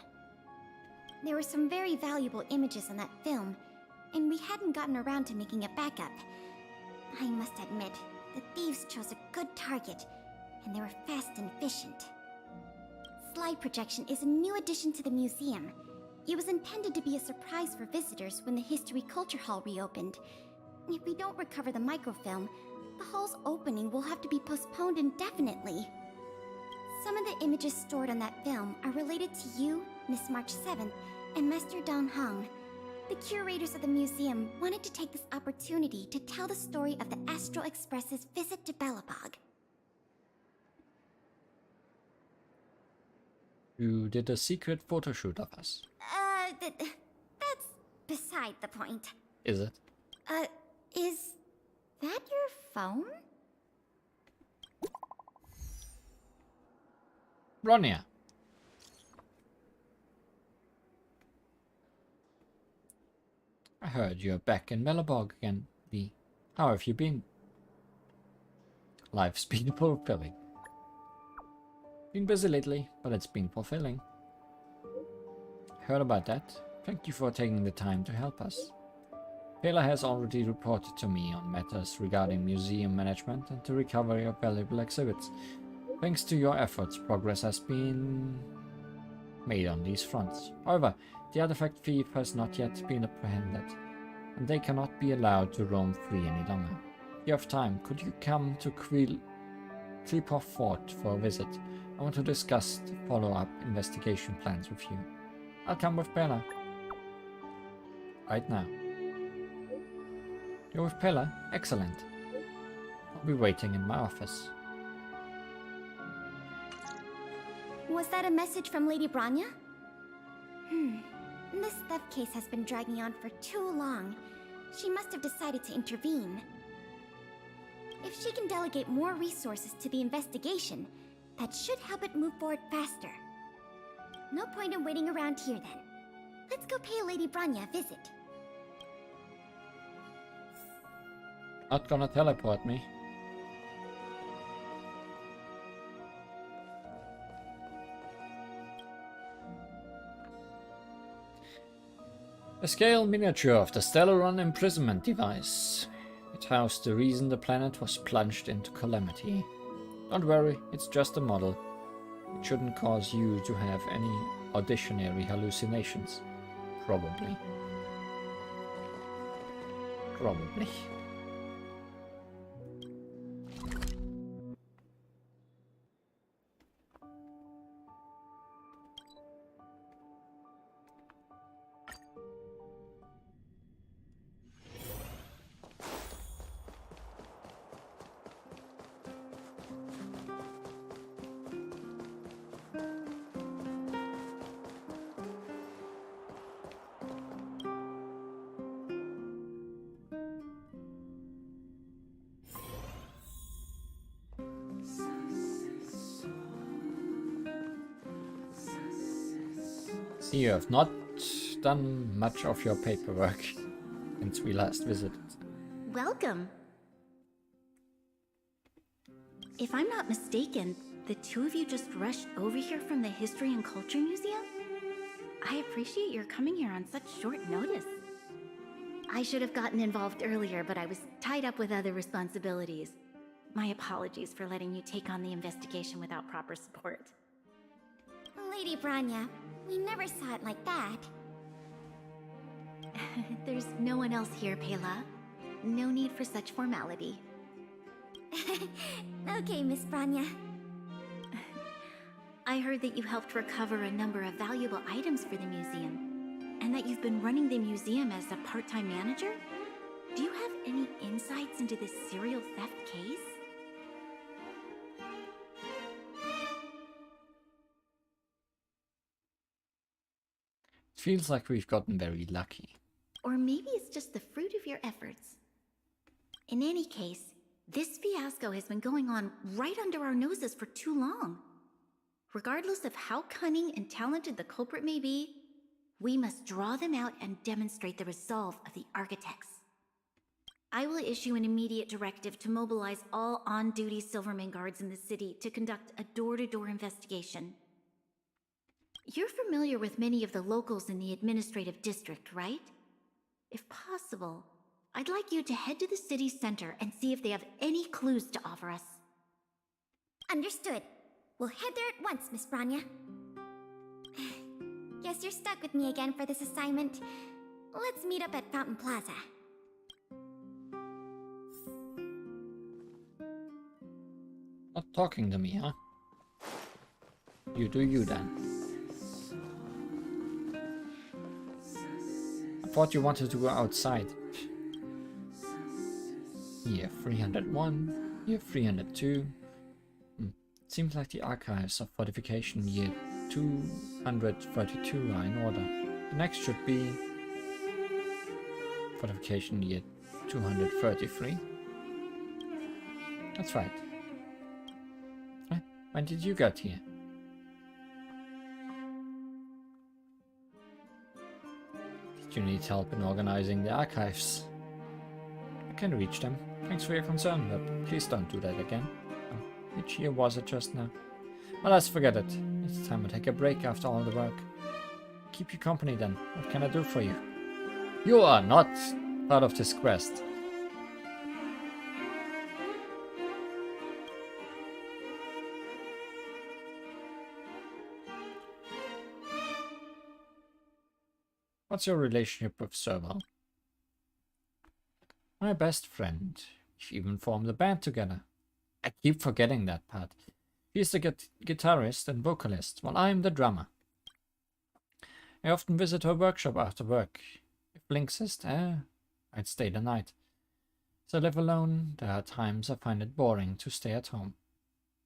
There were some very valuable images on that film, and we hadn't gotten around to making a backup. I must admit, the thieves chose a good target, and they were fast and efficient. Slide projection is a new addition to the museum. It was intended to be a surprise for visitors when the History Culture Hall reopened. If we don't recover the microfilm, the hall's opening will have to be postponed indefinitely. Some of the images stored on that film are related to you, Miss March 7th, and Master Dong Hong. The curators of the museum wanted to take this opportunity to tell the story of the Astral Express's visit to Belleborg. You did a secret photo shoot of us. That's beside the point. Is it? Is that your phone? Ronya. I heard you're back in Belleborg again, Lee. How have you been? Life's been fulfilling. Been busy lately, but it's been fulfilling. Heard about that. Thank you for taking the time to help us. Pela has already reported to me on matters regarding museum management and the recovery of valuable exhibits. Thanks to your efforts, progress has been made on these fronts. However, the artifact thief has not yet been apprehended, and they cannot be allowed to roam free any longer. If you have time, could you come to Klipov Fort for a visit? I want to discuss the follow-up investigation plans with you. I'll come with Pela. Right now. You're with Pela? Excellent. I'll be waiting in my office. Was that a message from Lady Branya? This theft case has been dragging on for too long. She must have decided to intervene. If she can delegate more resources to the investigation, that should help it move forward faster. No point in waiting around here then. Let's go pay Lady Branya a visit. Not gonna teleport me. A scale miniature of the Stellaron imprisonment device. It housed the reason the planet was plunged into calamity. Don't worry, it's just a model. It shouldn't cause you to have any auditionary hallucinations. Probably. Probably. You have not done much of your paperwork since we last visited. Welcome. If I'm not mistaken, the two of you just rushed over here from the History and Culture Museum? I appreciate your coming here on such short notice. I should have gotten involved earlier, but I was tied up with other responsibilities. My apologies for letting you take on the investigation without proper support. Lady Branya, we never saw it like that. There's no one else here, Pela. No need for such formality. Okay, Miss Branya. I heard that you helped recover a number of valuable items for the museum, and that you've been running the museum as a part-time manager? Do you have any insights into this serial theft case? It feels like we've gotten very lucky. Or maybe it's just the fruit of your efforts. In any case, this fiasco has been going on right under our noses for too long. Regardless of how cunning and talented the culprit may be, we must draw them out and demonstrate the resolve of the architects. I will issue an immediate directive to mobilize all on-duty Silverman guards in the city to conduct a door-to-door investigation. You're familiar with many of the locals in the administrative district, right? If possible, I'd like you to head to the city center and see if they have any clues to offer us. Understood. We'll head there at once, Miss Branya. Guess you're stuck with me again for this assignment. Let's meet up at Fountain Plaza. Not talking to me, huh? You do you then. I thought you wanted to go outside. Year 301, year 302. Seems like the archives of fortification year 232 are in order. The next should be fortification year 233. That's right. When did you get here? Did you need help in organizing the archives? I can reach them. Thanks for your concern, but please don't do that again. Which year was it just now? Well, let's forget it. It's time to take a break after all the work. Keep you company then. What can I do for you? You are not part of this quest. What's your relationship with Serval? My best friend. We even formed a band together. I keep forgetting that part. He's the guitarist and vocalist, while I'm the drummer. I often visit her workshop after work. If Lynx is there, I'd stay the night. As I live alone, there are times I find it boring to stay at home.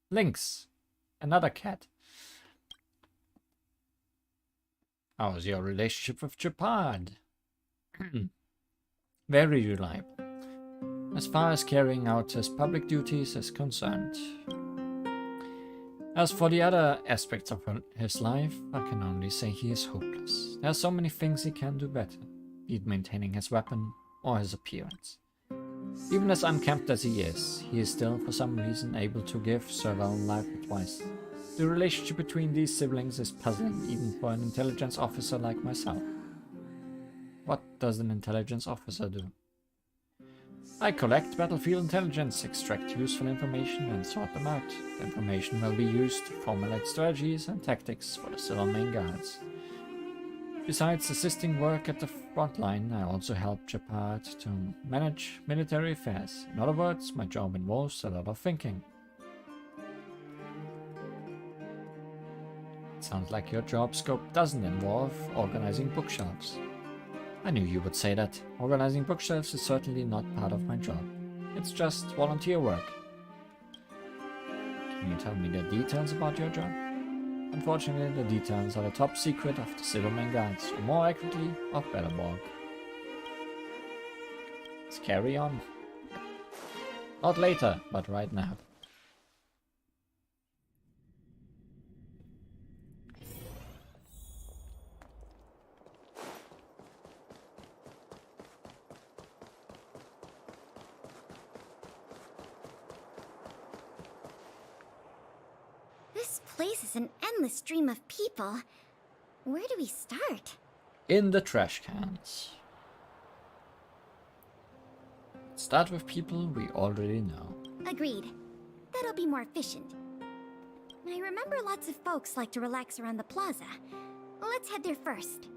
Lynx! Another cat. How's your relationship with Japad? Very reliable. As far as carrying out his public duties is concerned. As for the other aspects of his life, I can only say he is hopeless. There are so many things he can do better, be it maintaining his weapon or his appearance. Even as unkempt as he is still for some reason able to give Serval life advice. The relationship between these siblings is puzzling even for an intelligence officer like myself. What does an intelligence officer do? I collect battlefield intelligence, extract useful information and sort them out. The information will be used to formulate strategies and tactics for the Silvermane Guards. Besides assisting work at the front line, I also help Japad to manage military affairs. In other words, my job involves a lot of thinking. It sounds like your job scope doesn't involve organizing bookshelves. I knew you would say that. Organizing bookshelves is certainly not part of my job. It's just volunteer work. Can you tell me the details about your job? Unfortunately, the details are the top secret of the Silvermane Guards, or more accurately, of Belleborg. Let's carry on. Not later, but right now. place is an endless stream of people. Where do we start? In the trash cans. Start with people we already know. Agreed. That'll be more efficient. I remember lots of folks like to relax around the plaza. Let's head there first.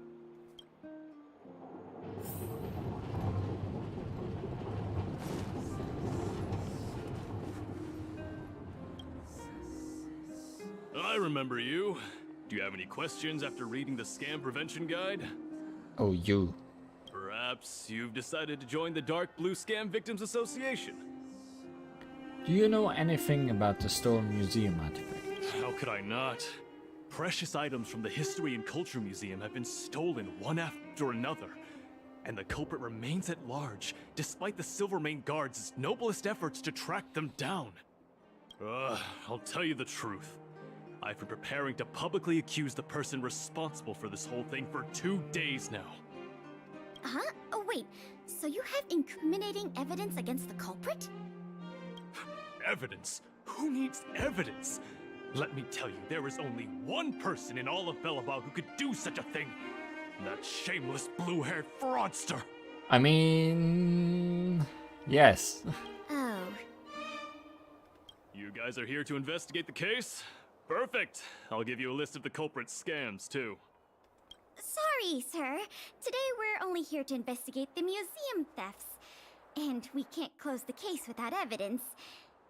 I remember you. Do you have any questions after reading the scam prevention guide? Oh, you. Perhaps you've decided to join the Dark Blue Scam Victims Association. Do you know anything about the stolen museum artifact? How could I not? Precious items from the History and Culture Museum have been stolen one after another, and the culprit remains at large, despite the Silvermane Guards' noblest efforts to track them down. I'll tell you the truth. I've been preparing to publicly accuse the person responsible for this whole thing for 2 days now. Huh? Oh, wait. So you have incriminating evidence against the culprit? Evidence? Who needs evidence? Let me tell you, there is only one person in all of Belobog who could do such a thing. That shameless blue-haired fraudster. I mean... yes. Oh. You guys are here to investigate the case? Perfect. I'll give you a list of the culprit's scams, too. Sorry, sir. Today we're only here to investigate the museum thefts. And we can't close the case without evidence.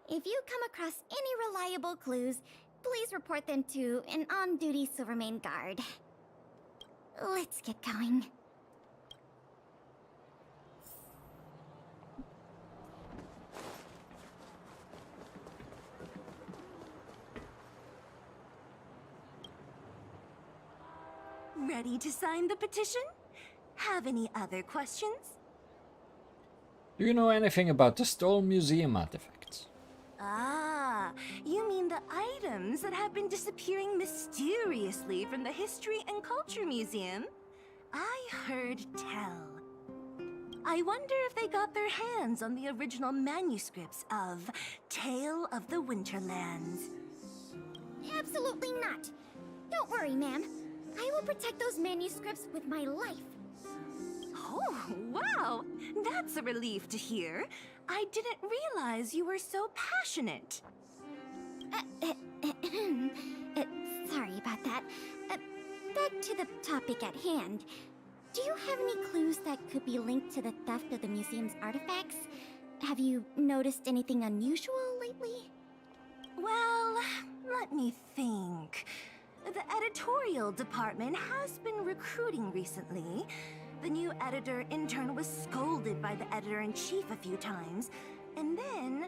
If you come across any reliable clues, please report them to an on-duty Silvermane guard. Let's get going. Ready to sign the petition? Have any other questions? Do you know anything about the stolen museum artifacts? Ah, you mean the items that have been disappearing mysteriously from the History and Culture Museum? I heard tell. I wonder if they got their hands on the original manuscripts of Tale of the Winterlands. Absolutely not. Don't worry, ma'am. I will protect those manuscripts with my life. Oh, wow! That's a relief to hear. I didn't realize you were so passionate. Sorry about that. Back to the topic at hand. Do you have any clues that could be linked to the theft of the museum's artifacts? Have you noticed anything unusual lately? Well, let me think. The editorial department has been recruiting recently. The new editor-intern was scolded by the editor-in-chief a few times, and then...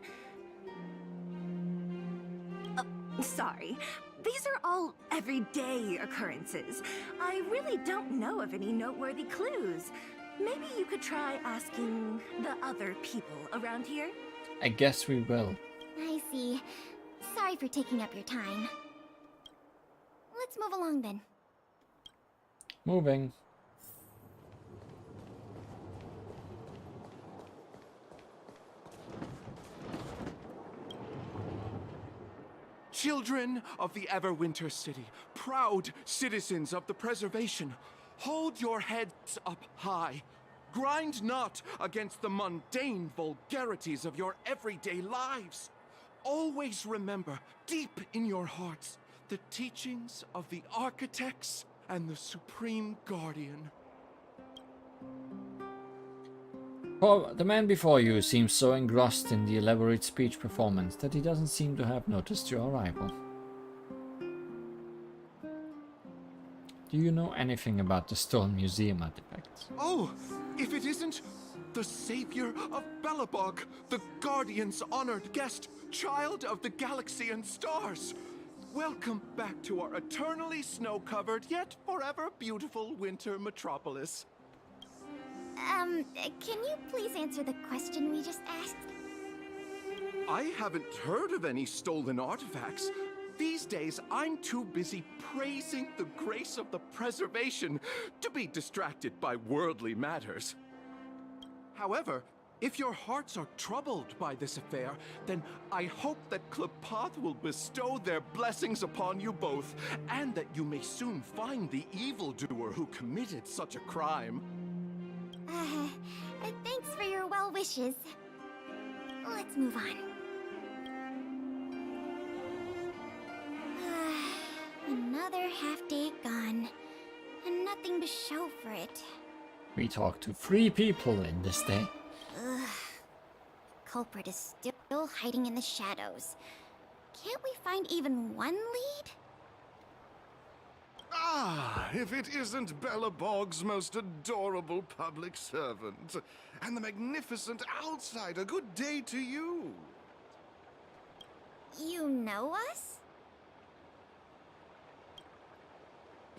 sorry. These are all everyday occurrences. I really don't know of any noteworthy clues. Maybe you could try asking the other people around here? I guess we will. I see. Sorry for taking up your time. Let's move along then. Moving. Children of the Everwinter City, proud citizens of the preservation, hold your heads up high. Grind not against the mundane vulgarities of your everyday lives. Always remember, deep in your hearts, the teachings of the architects and the Supreme Guardian. Oh, the man before you seems so engrossed in the elaborate speech performance that he doesn't seem to have noticed your arrival. Do you know anything about the stolen museum artifacts? Oh, if it isn't the savior of Belobog, the Guardian's honored guest, child of the galaxy and stars. Welcome back to our eternally snow-covered yet forever beautiful winter metropolis. Can you please answer the question we just asked? I haven't heard of any stolen artifacts. These days, I'm too busy praising the grace of the preservation to be distracted by worldly matters. However, If your hearts are troubled by this affair, then I hope that Klepath will bestow their blessings upon you both, and that you may soon find the evildoer who committed such a crime. Thanks for your well wishes. Let's move on. Another half day gone, and nothing to show for it. We talked to 3 people in this day. Ugh. Culprit is still hiding in the shadows. Can't we find even one lead? Ah, if it isn't Belobog's most adorable public servant, and the magnificent outsider, good day to you. You know us?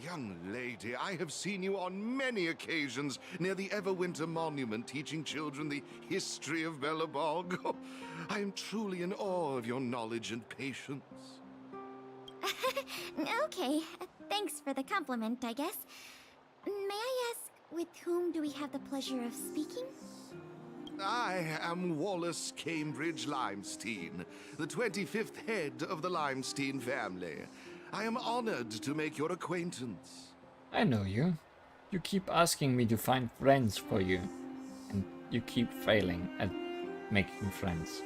Young lady, I have seen you on many occasions near the Everwinter Monument teaching children the history of Belobog. I am truly in awe of your knowledge and patience. Okay, thanks for the compliment, I guess. May I ask, with whom do we have the pleasure of speaking? I am Wallace Cambridge Limestein, the 25th head of the Limestein family. I am honored to make your acquaintance. I know you. You keep asking me to find friends for you, and you keep failing at making friends.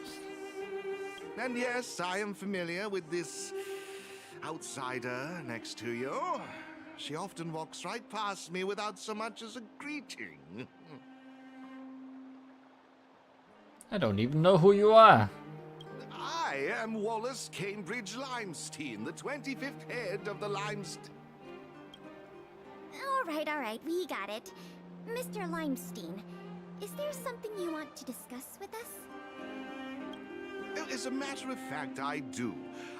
And yes, I am familiar with this outsider next to you. She often walks right past me without so much as a greeting. I don't even know who you are. I am Wallace Cambridge Limestein, the 25th head of the Limestein... All right, we got it. Mr. Limestein, is there something you want to discuss with us? As a matter of fact, I do.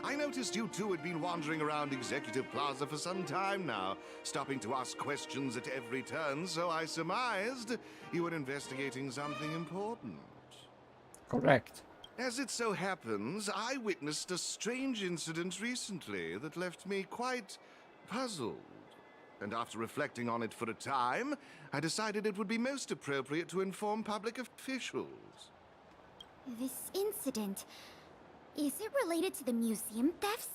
I noticed you two had been wandering around Executive Plaza for some time now, stopping to ask questions at every turn, so I surmised you were investigating something important. Correct. As it so happens, I witnessed a strange incident recently that left me quite puzzled. And after reflecting on it for a time, I decided it would be most appropriate to inform public officials. This incident, is it related to the museum thefts?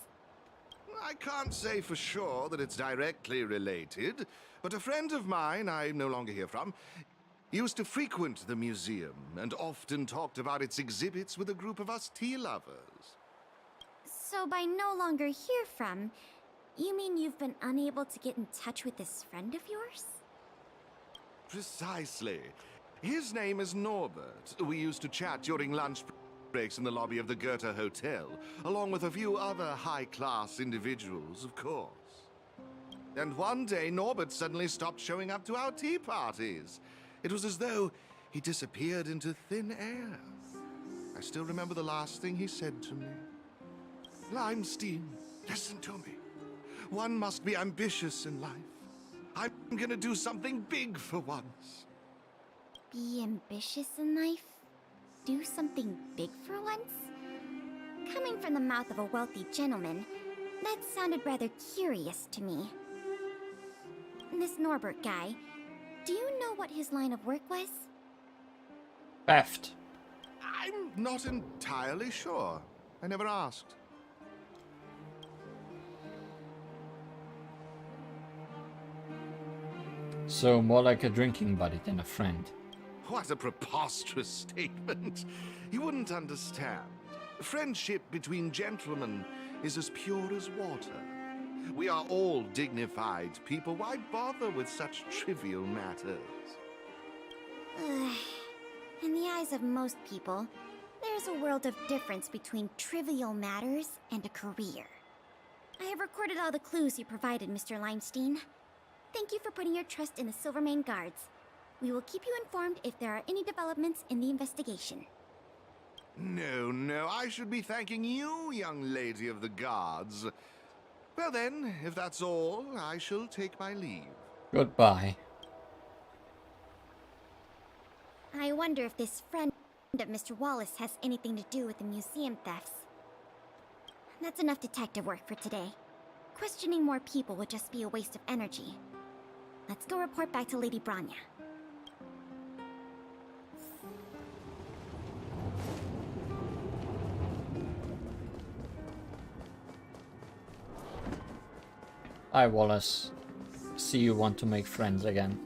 I can't say for sure that it's directly related, but a friend of mine I no longer hear from used to frequent the museum and often talked about its exhibits with a group of us tea lovers. So by no longer hear from, you mean you've been unable to get in touch with this friend of yours? Precisely. His name is Norbert. We used to chat during lunch breaks in the lobby of the Goethe Hotel, along with a few other high-class individuals, of course. And one day, Norbert suddenly stopped showing up to our tea parties. It was as though he disappeared into thin air. I still remember the last thing he said to me. Limestein, listen to me. One must be ambitious in life. I'm gonna do something big for once. Be ambitious in life? Do something big for once? Coming from the mouth of a wealthy gentleman, that sounded rather curious to me. This Norbert guy, do you know what his line of work was? Theft. I'm not entirely sure. I never asked. So more like a drinking buddy than a friend. What a preposterous statement. You wouldn't understand. Friendship between gentlemen is as pure as water. We are all dignified people. Why bother with such trivial matters? In the eyes of most people, there's a world of difference between trivial matters and a career. I have recorded all the clues you provided, Mr. Limestein. Thank you for putting your trust in the Silvermane Guards. We will keep you informed if there are any developments in the investigation. No, I should be thanking you, young lady of the Guards. Well then, if that's all, I shall take my leave. Goodbye. I wonder if this friend of Mr. Wallace has anything to do with the museum thefts. That's enough detective work for today. Questioning more people would just be a waste of energy. Let's go report back to Lady Branya. Hi, Wallace. See you want to make friends again.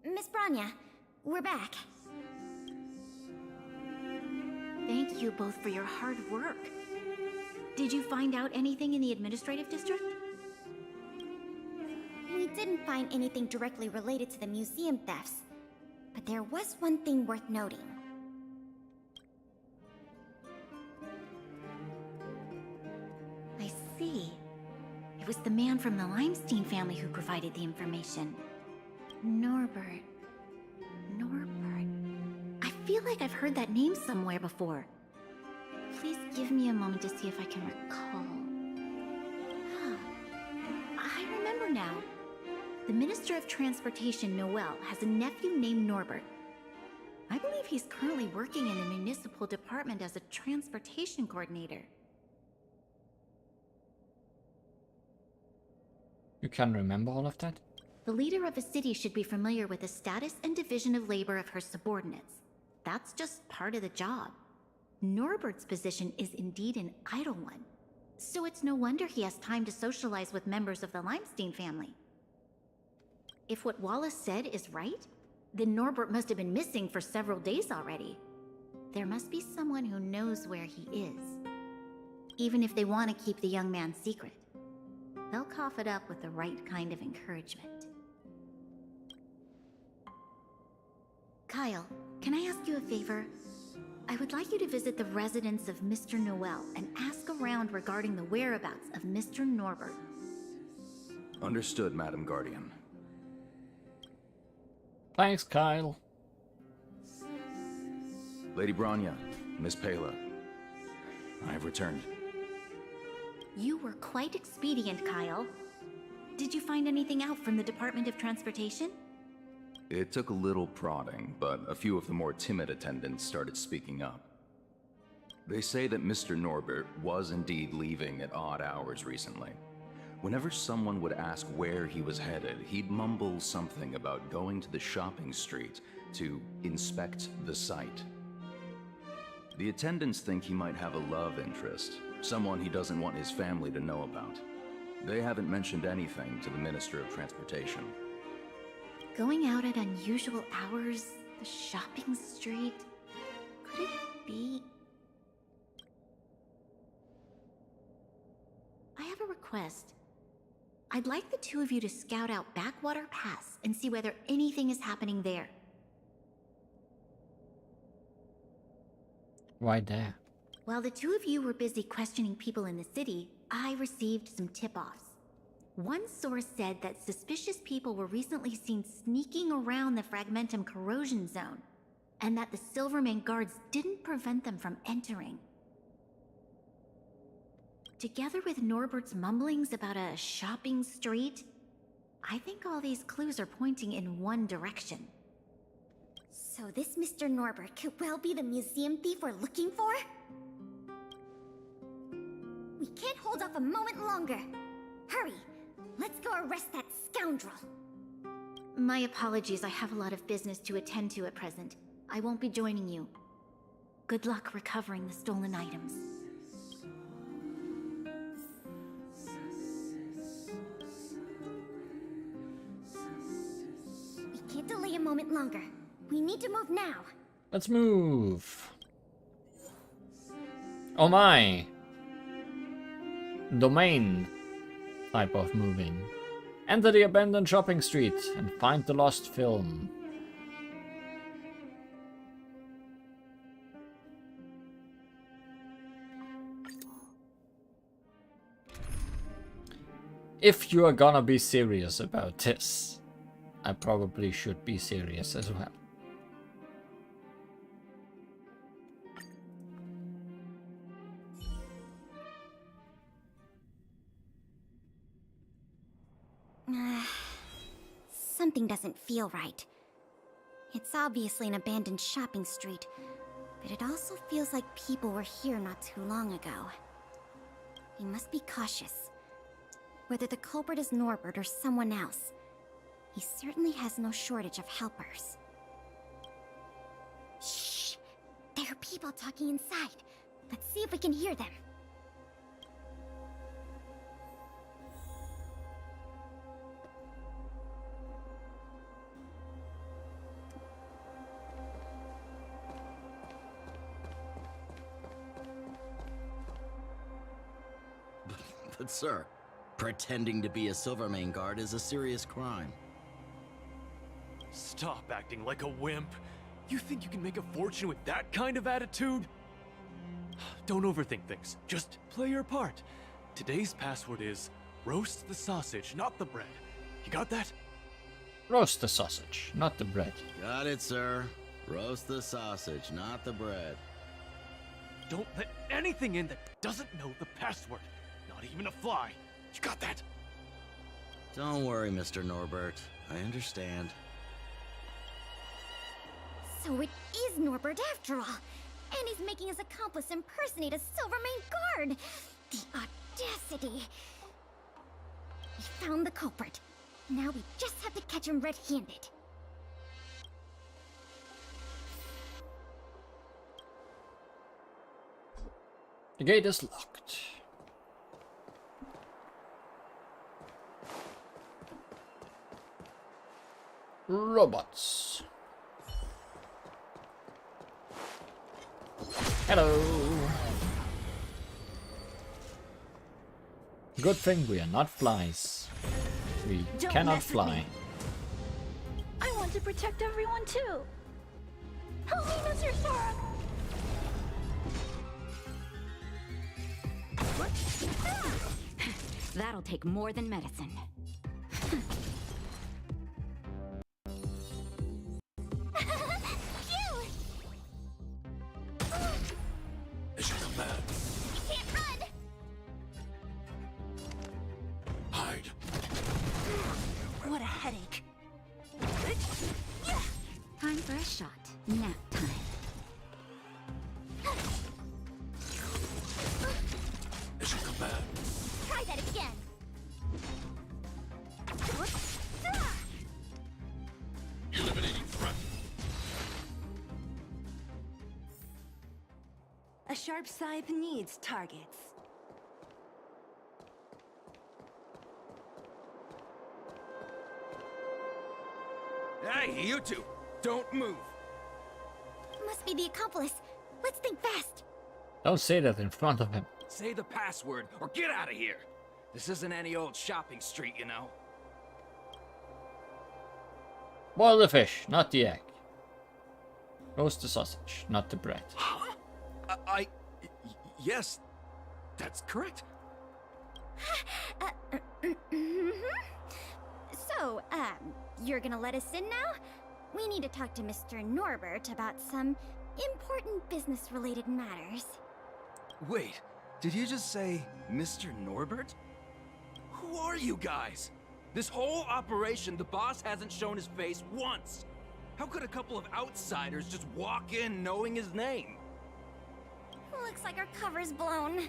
Miss Branya, we're back. Thank you both for your hard work. Did you find out anything in the administrative district? We didn't find anything directly related to the museum thefts, but there was one thing worth noting. I see. It was the man from the Limestein family who provided the information. Norbert. I feel like I've heard that name somewhere before. Please give me a moment to see if I can recall. I remember now. The Minister of Transportation, Noel, has a nephew named Norbert. I believe he's currently working in the municipal department as a transportation coordinator. You can remember all of that? The leader of a city should be familiar with the status and division of labor of her subordinates. That's just part of the job. Norbert's position is indeed an idle one, so it's no wonder he has time to socialize with members of the Limestein family. If what Wallace said is right, then Norbert must have been missing for several days already. There must be someone who knows where he is. Even if they want to keep the young man secret, they'll cough it up with the right kind of encouragement. Kyle, can I ask you a favor? I would like you to visit the residence of Mr. Noel and ask around regarding the whereabouts of Mr. Norbert. Understood, Madam Guardian. Thanks, Kyle. Lady Branya, Miss Pela, I have returned. You were quite expedient, Kyle. Did you find anything out from the Department of Transportation? It took a little prodding, but a few of the more timid attendants started speaking up. They say that Mr. Norbert was indeed leaving at odd hours recently. Whenever someone would ask where he was headed, he'd mumble something about going to the shopping street to inspect the site. The attendants think he might have a love interest, someone he doesn't want his family to know about. They haven't mentioned anything to the Minister of Transportation. Going out at unusual hours, the shopping street, could it be? I have a request. I'd like the two of you to scout out Backwater Pass and see whether anything is happening there. Why there? While the two of you were busy questioning people in the city, I received some tip-offs. One source said that suspicious people were recently seen sneaking around the Fragmentum corrosion zone, and that the Silvermane guards didn't prevent them from entering. Together with Norbert's mumblings about a shopping street, I think all these clues are pointing in one direction. So this Mr. Norbert could well be the museum thief we're looking for? We can't hold off a moment longer. Hurry! Let's go arrest that scoundrel! My apologies, I have a lot of business to attend to at present. I won't be joining you. Good luck recovering the stolen items. We can't delay a moment longer. We need to move now. Let's move. Oh my! Domain type of moving. Enter the abandoned shopping street and find the lost film. If you are gonna be serious about this, I probably should be serious as well. Something doesn't feel right. It's obviously an abandoned shopping street, but it also feels like people were here not too long ago. We must be cautious. Whether the culprit is Norbert or someone else, he certainly has no shortage of helpers. people talking inside. Let's see if we can hear them. But sir, pretending to be a Silvermane guard is a serious crime. Stop acting like a wimp. You think you can make a fortune with that kind of attitude? Don't overthink things. Just play your part. Today's password is roast the sausage, not the bread. You got that? Roast the sausage, not the bread. Got it, sir. Roast the sausage, not the bread. Don't let anything in that doesn't know the password. Not even a fly. You got that? Don't worry, Mr. Norbert. I understand. So it is Norbert after all. And he's making his accomplice impersonate a Silvermane guard. The audacity. We found the culprit. Now we just have to catch him red-handed. The gate is locked. Robots. Hello. Good thing we are not flies. We Don't cannot mess with fly. me. I want to protect everyone too. Help me, Mr. Sora. That'll take more than medicine. It should come back. Can't run! Hide. What a headache. Time for a shot. Nap time. It should come back. Try that again. Eliminating front. A sharp scythe needs targets. Hey, you two! Don't move! Must be the accomplice. Let's think fast. Don't say that in front of him. Say the password or get out of here! This isn't any old shopping street, you know. Boil the fish, not the egg. Roast the sausage, not the bread. Huh? Yes, that's correct. So, you're gonna let us in now? We need to talk to Mr. Norbert about some important business-related matters. Wait, did you just say Mr. Norbert? Who are you guys? This whole operation, the boss hasn't shown his face once. How could a couple of outsiders just walk in knowing his name? Looks like our cover's blown.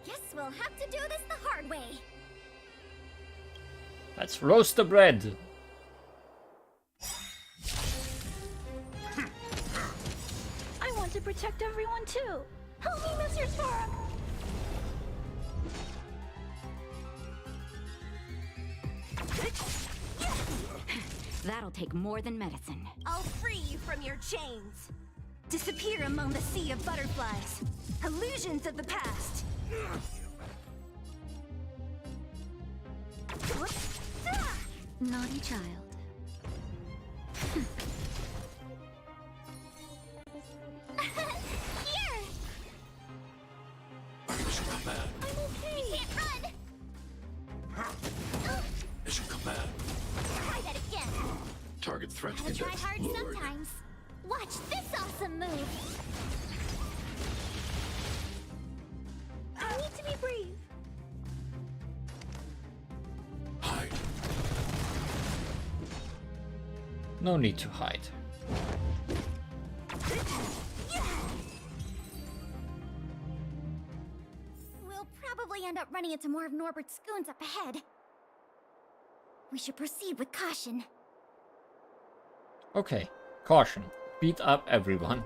Guess we'll have to do this the hard way. Let's roast the bread. I want to protect everyone too. Help me, Mr. Sora. That'll take more than medicine. I'll free you from your chains. Disappear among the sea of butterflies. Illusions of the past. Naughty child. Here! It should come back. I'm okay! We can't run! It should come back. Try that again! Target threat Gotta try index hard lowered. sometimes. Watch this awesome move! I need to be brave. Hide. No need to hide. We'll probably end up running into more of Norbert's goons up ahead. We should proceed with caution. Okay, caution. Beat up everyone.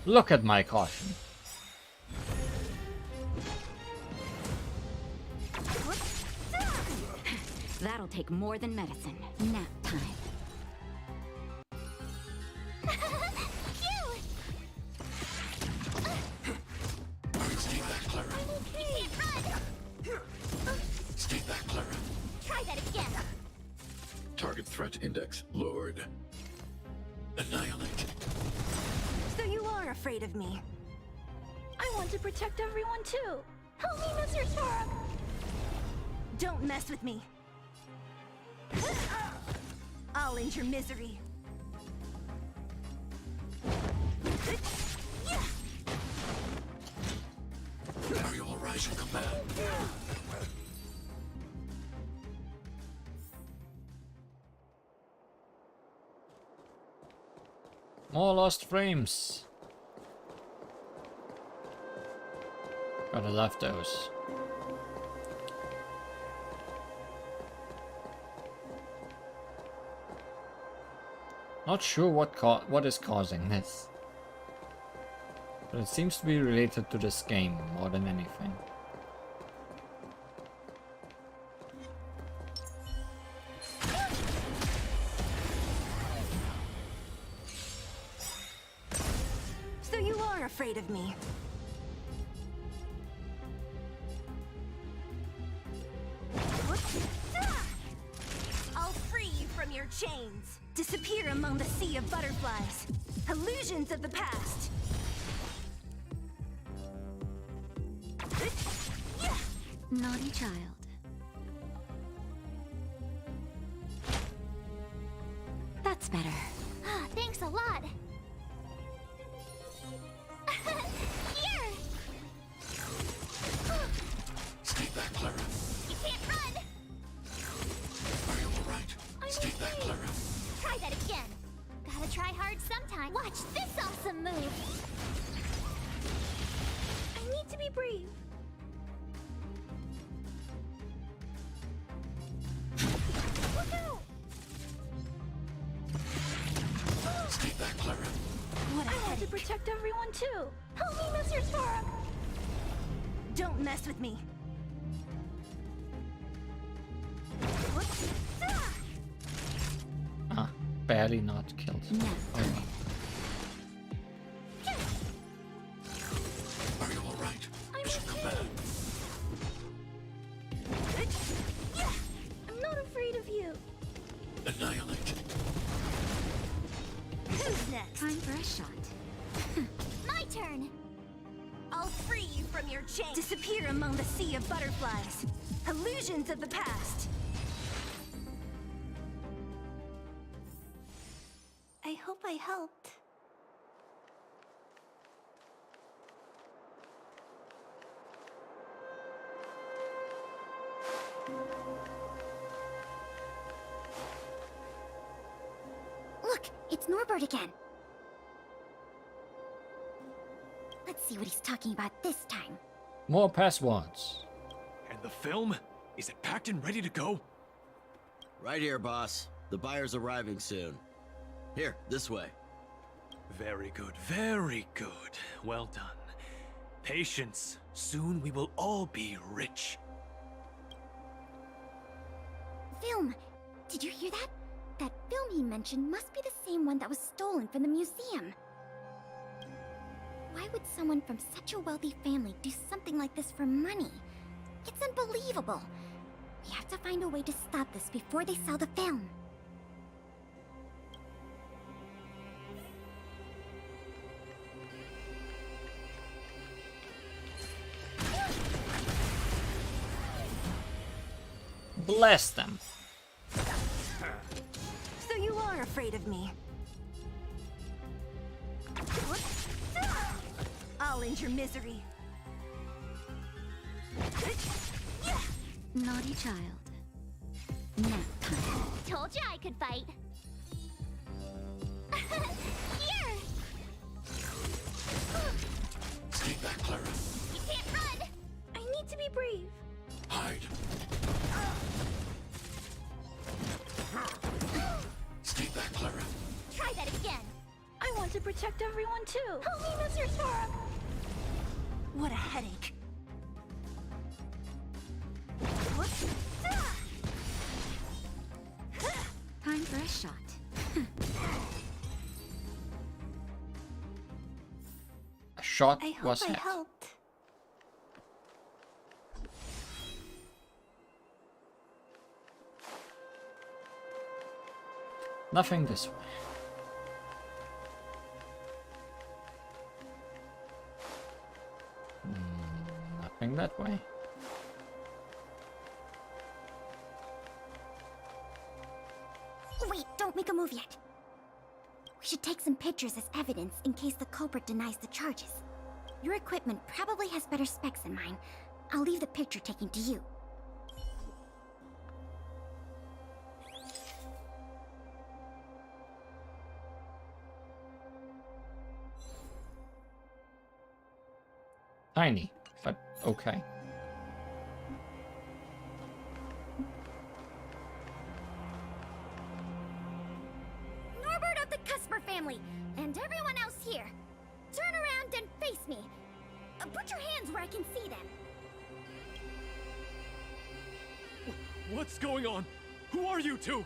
Look at my caution. That'll take more than medicine. Nap time. Stay back, Clara. You can't run! Stay back, Clara. Try that again! Target threat index lowered. Annihilate. So you are afraid of me. I want to protect everyone too. Help me, Mr. Storm. Don't mess with me. I'll end your misery. Mario will rise in command. More lost frames. Gotta love those. Not sure what is causing this, but it seems to be related to this game more than anything. So you are afraid of me. I'll free you from your chains. Disappear among the sea of butterflies. Illusions of the past. Naughty child. That's better. Thanks a lot. Here! Stay back, Clara. You can't run! Are you alright? Stay back, Clara. Try that again. Gotta try hard sometime. Watch this awesome move. I need to be brave. Look out! Stay back, Clara. What a I want to headache. protect everyone too. Help me, Mr. Storm. Don't mess with me. Ah, barely not killed. No. Oh, well. Are you alright? Mission command. I'm not afraid of you. Annihilate. Who's next? Time for a shot. My turn. I'll free you from your chains. Disappear among the sea of butterflies. Illusions of the past. I hope I helped. Look, it's Norbert again. Let's see what he's talking about this time. More passwords. And the film? Is it packed and ready to go? Right here, boss. The buyer's arriving soon. Here, this way. Very good, very good. Well done. Patience. Soon we will all be rich. Film. Did you hear that? That film he mentioned must be the same one that was stolen from the museum. Why would someone from such a wealthy family do something like this for money? It's unbelievable. We have to find a way to stop this before they sell the film. Bless them. So you are afraid of me. I'll end your misery. Naughty child. Nap time. Told you I could fight. Here! Stay back, Clara. You can't run! I need to be brave. Hide. Stay back, Clara. Try that again. I want want to protect everyone too. Help me, Mr. Sparrow. What a headache. Time for a shot. A shot I hope was I had. helped. Nothing this way. Nothing that way. Wait, don't make a move yet. We should take some pictures as evidence in case the culprit denies the charges. Your equipment probably has better specs than mine. I'll leave the picture taking to you. Tiny, but okay. Norbert of the Cusper family, and everyone else here, turn around and face me. Put your hands where I can see them. What's going on? Who are you two?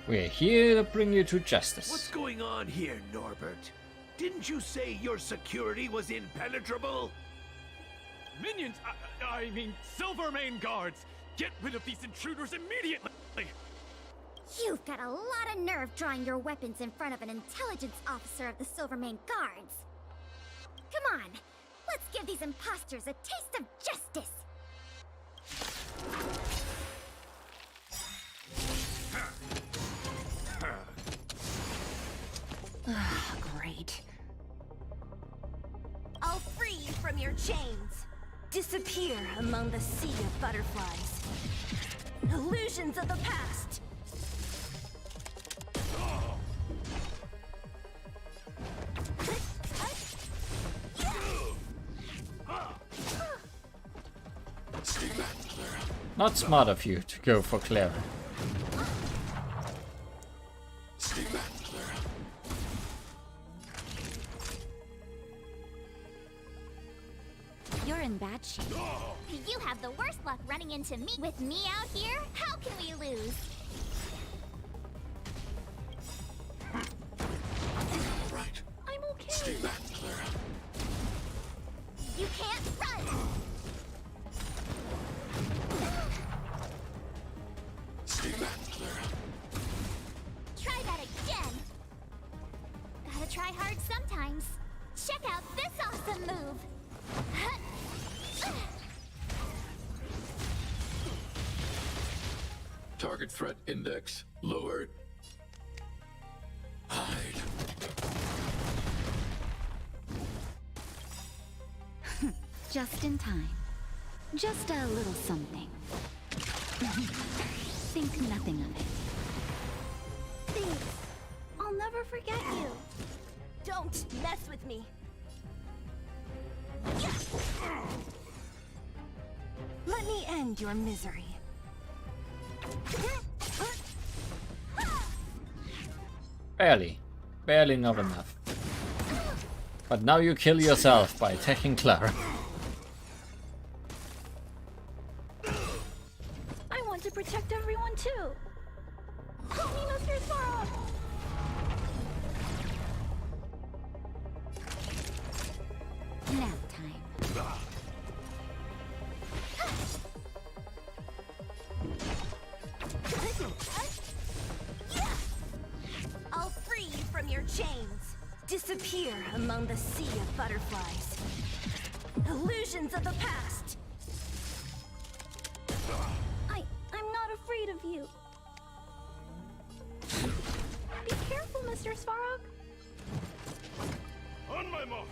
We're here to bring you to justice. What's going on here, Norbert? Didn't you say your security was impenetrable? Minions! I mean, Silvermane guards! Get rid of these intruders immediately! You've got a lot of nerve drawing your weapons in front of an intelligence officer of the Silvermane Guards. Come on, let's give these imposters a taste of justice. Great. I'll free you from your chains. Disappear among the sea of butterflies. Illusions of the past. Stay back, Clara. Not smart of you to go for Clara. Stay back, Clara. You're in bad shape. You have the worst luck running into me. With me out here, how can we lose? Right. I'm okay. Stay back, Clara. You can't run! Stay back, Clara. Try that again! Gotta try hard sometimes. Check out this awesome move! Target threat index lowered. Hide. Just in time. Just a little something. Think nothing of it. Thanks. I'll never forget you. Don't mess with me. Let me end your misery. Barely. Barely not enough. But now you kill yourself by attacking Clara. I want to protect everyone too. Help me, Mr. Sparrow. Nap time. I'll free you from your chains. Disappear among the sea of butterflies. Illusions of the past. I'm not afraid of you. Be careful, Mr. Svarog. On my mark!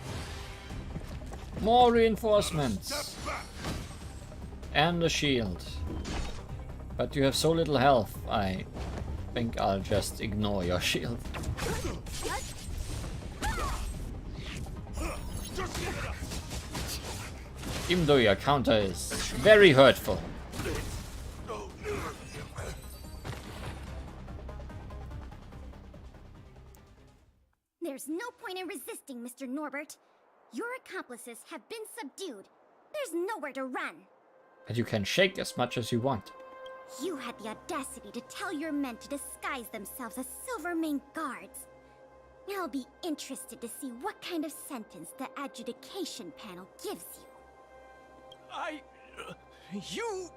More reinforcements. And a shield. But you have so little health, I think I'll just ignore your shield. Even though your counter is very hurtful. There's no point in resisting, Mr. Norbert. Your accomplices have been subdued. There's nowhere to run. But you can shake as much as you want. You had the audacity to tell your men to disguise themselves as Silvermane guards. I'll be interested to see what kind of sentence the adjudication panel gives you. You...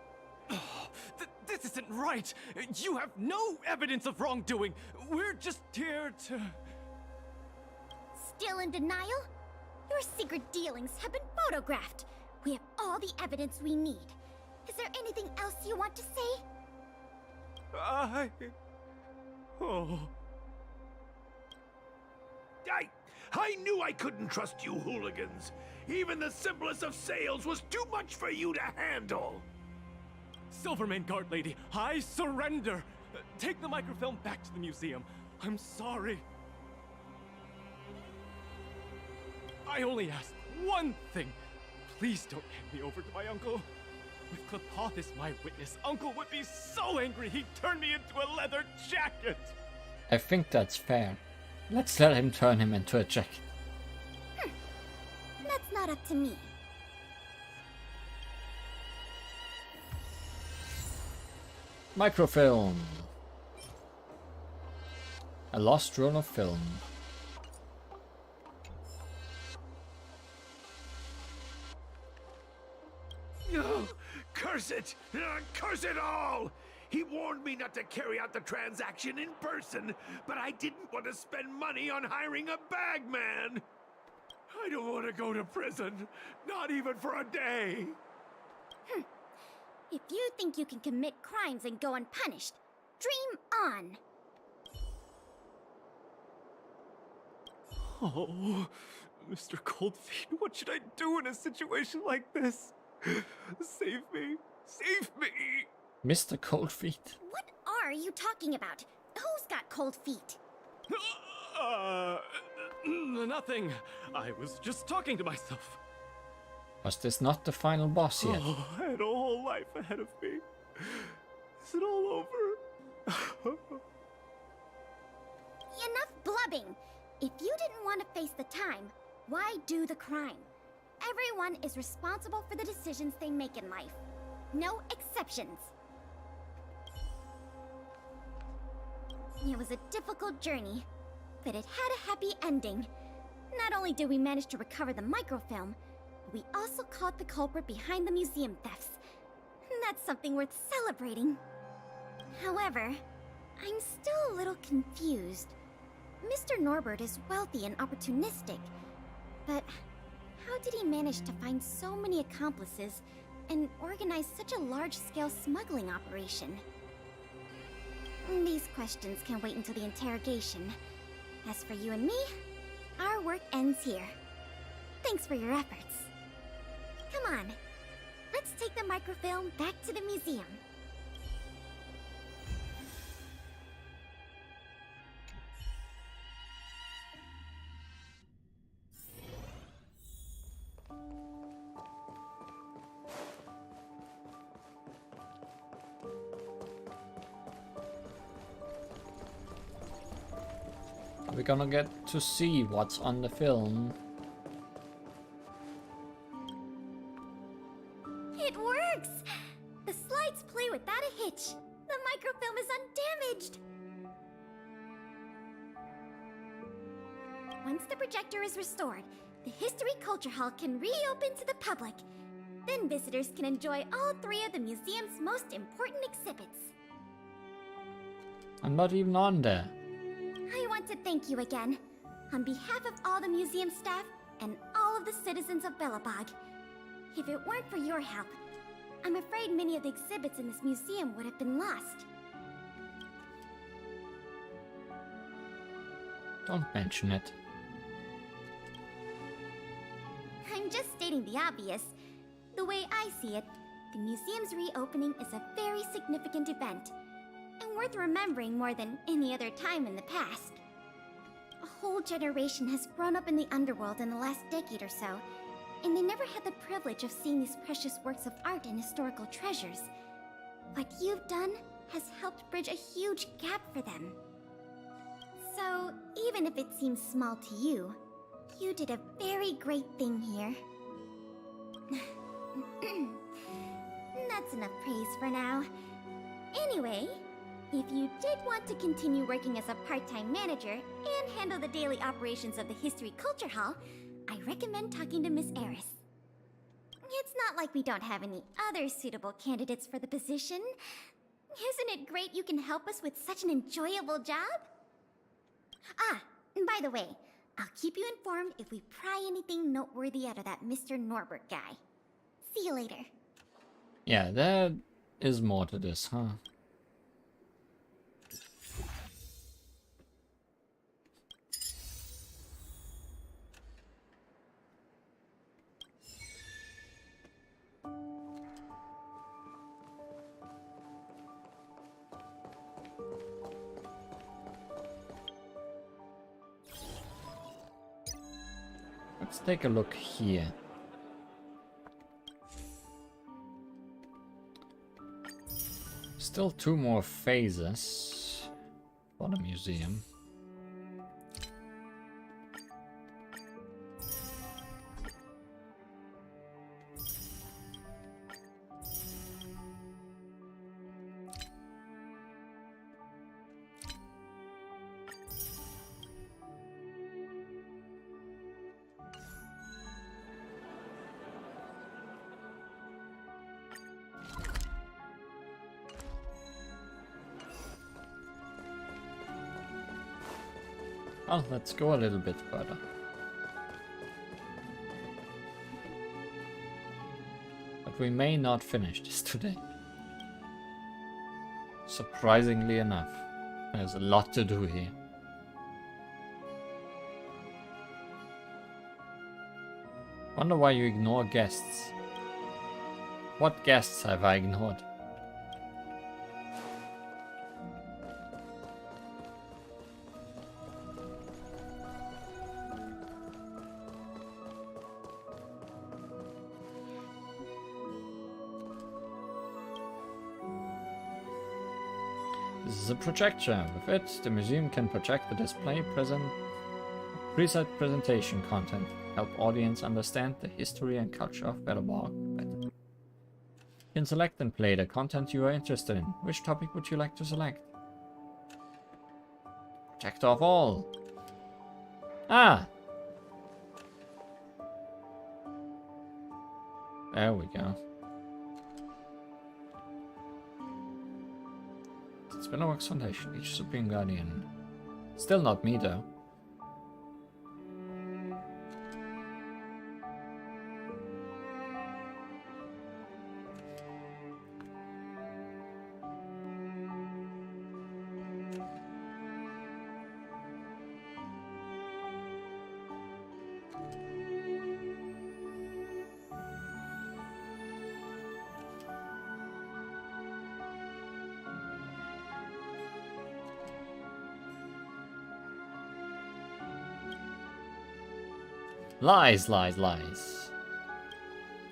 this isn't right! You have no evidence of wrongdoing! We're just here to... Still in denial? Your secret dealings have been photographed. We have all the evidence we need. Is there anything else you want to say? I knew I couldn't trust you hooligans. Even the simplest of sales was too much for you to handle. Silvermane Guard Lady, I surrender! Take the microfilm back to the museum. I'm sorry. I only asked one thing. Please don't hand me over to my uncle. With Klepoth as my witness, Uncle would be so angry he'd turn me into a leather jacket! I think that's fair. Let's let him turn him into a jacket. That's not up to me. Microfilm. A lost roll of film. Ugh, curse it! Curse it all! He warned me not to carry out the transaction in person, but I didn't want to spend money on hiring a bagman! I don't want to go to prison, not even for a day! If you think you can commit crimes and go unpunished, dream on! Oh, Mr. Coldfeet, what should I do in a situation like this? Save me! Save me! Mr. Coldfeet? What are you talking about? Who's got cold feet? Nothing. I was just talking to myself. Was this not the final boss yet? Oh, I had a whole life ahead of me. Is it all over? Enough blubbing! If you didn't want to face the time, why do the crime? Everyone is responsible for the decisions they make in life. No exceptions. It was a difficult journey, but it had a happy ending. Not only did we manage to recover the microfilm, but we also caught the culprit behind the museum thefts. That's something worth celebrating. However, I'm still a little confused. Mr. Norbert is wealthy and opportunistic, but how did he manage to find so many accomplices and organize such a large-scale smuggling operation? These questions can wait until the interrogation. As for you and me, our work ends here. Thanks for your efforts. Come on, let's take the microfilm back to the museum. We're gonna get to see what's on the film. It works! The slides play without a hitch. The microfilm is undamaged. Once the projector is restored, the History Culture Hall can reopen to the public. Then visitors can enjoy all three of the museum's most important exhibits. I'm not even on there. I want to thank you again, on behalf of all the museum staff and all of the citizens of Belobog. If it weren't for your help, I'm afraid many of the exhibits in this museum would have been lost. Don't mention it. I'm just stating the obvious. The way I see it, the museum's reopening is a very significant event, and worth remembering more than any other time in the past. A whole generation has grown up in the underworld in the last decade or so, and they never had the privilege of seeing these precious works of art and historical treasures. What you've done has helped bridge a huge gap for them. So, even if it seems small to you, you did a very great thing here. That's enough praise for now. Anyway, if you did want to continue working as a part-time manager and handle the daily operations of the History Culture Hall, I recommend talking to Miss Eris. It's not like we don't have any other suitable candidates for the position. Isn't it great you can help us with such an enjoyable job? Ah, and by the way, I'll keep you informed if we pry anything noteworthy out of that Mr. Norbert guy. See you later. Yeah, there is more to this, huh? Let's take a look here. Still 2 more phases for the museum. Oh, let's go a little bit further. But we may not finish this today. Surprisingly enough, there's a lot to do here. Wonder why you ignore guests. What guests have I ignored? This is a projector. With it, the museum can project the display preset presentation content, help audience understand the history and culture of Belobog better. You can select and play the content you are interested in. Which topic would you like to select? Project off all. Ah! There we go. Spinnerworks Foundation, each Supreme Guardian. Still not me though. Lies, lies, lies.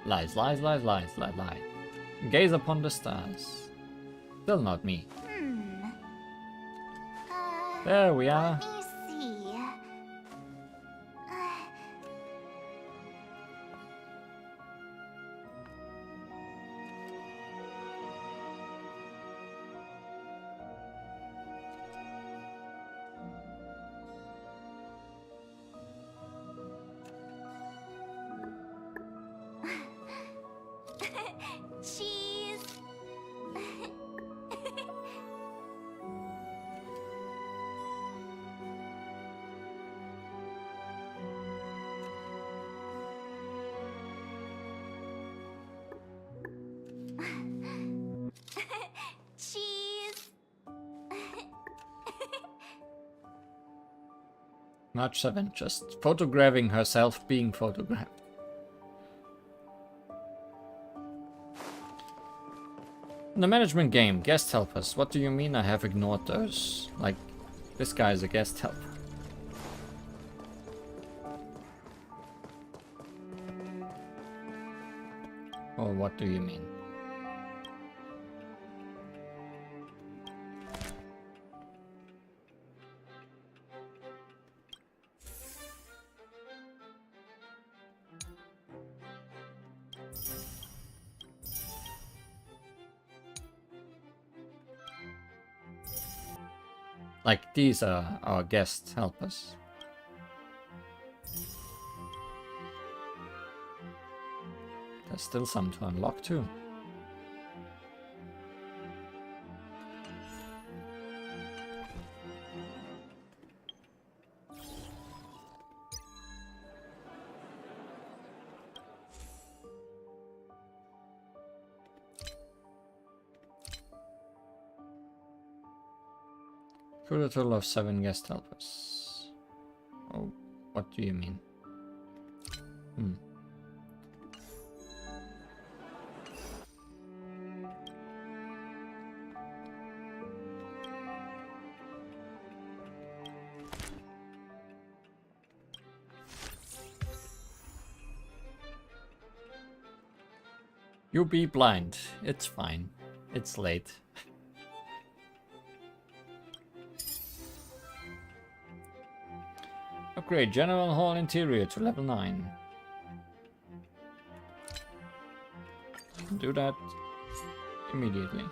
Lies, lies, lies, lies, lies, lies. Gaze upon the stars. Still not me. There we are. Let me see. Cheese. Cheese. March 7th, just photographing herself being photographed. In the management game, guest helpers. What do you mean I have ignored those? Like, this guy is a guest helper. Or what do you mean? Like, these are our guest helpers. There's still some to unlock too. For a total of 7 guest helpers. Oh, what do you mean? You be blind. It's fine. It's late. Upgrade General Hall Interior to level 9. Do that immediately.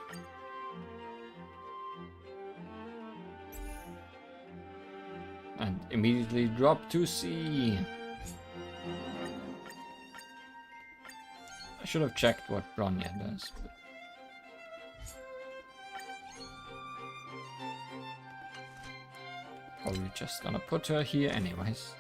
And immediately drop to C. I should have checked what Bronya does. But... probably just gonna put her here anyways.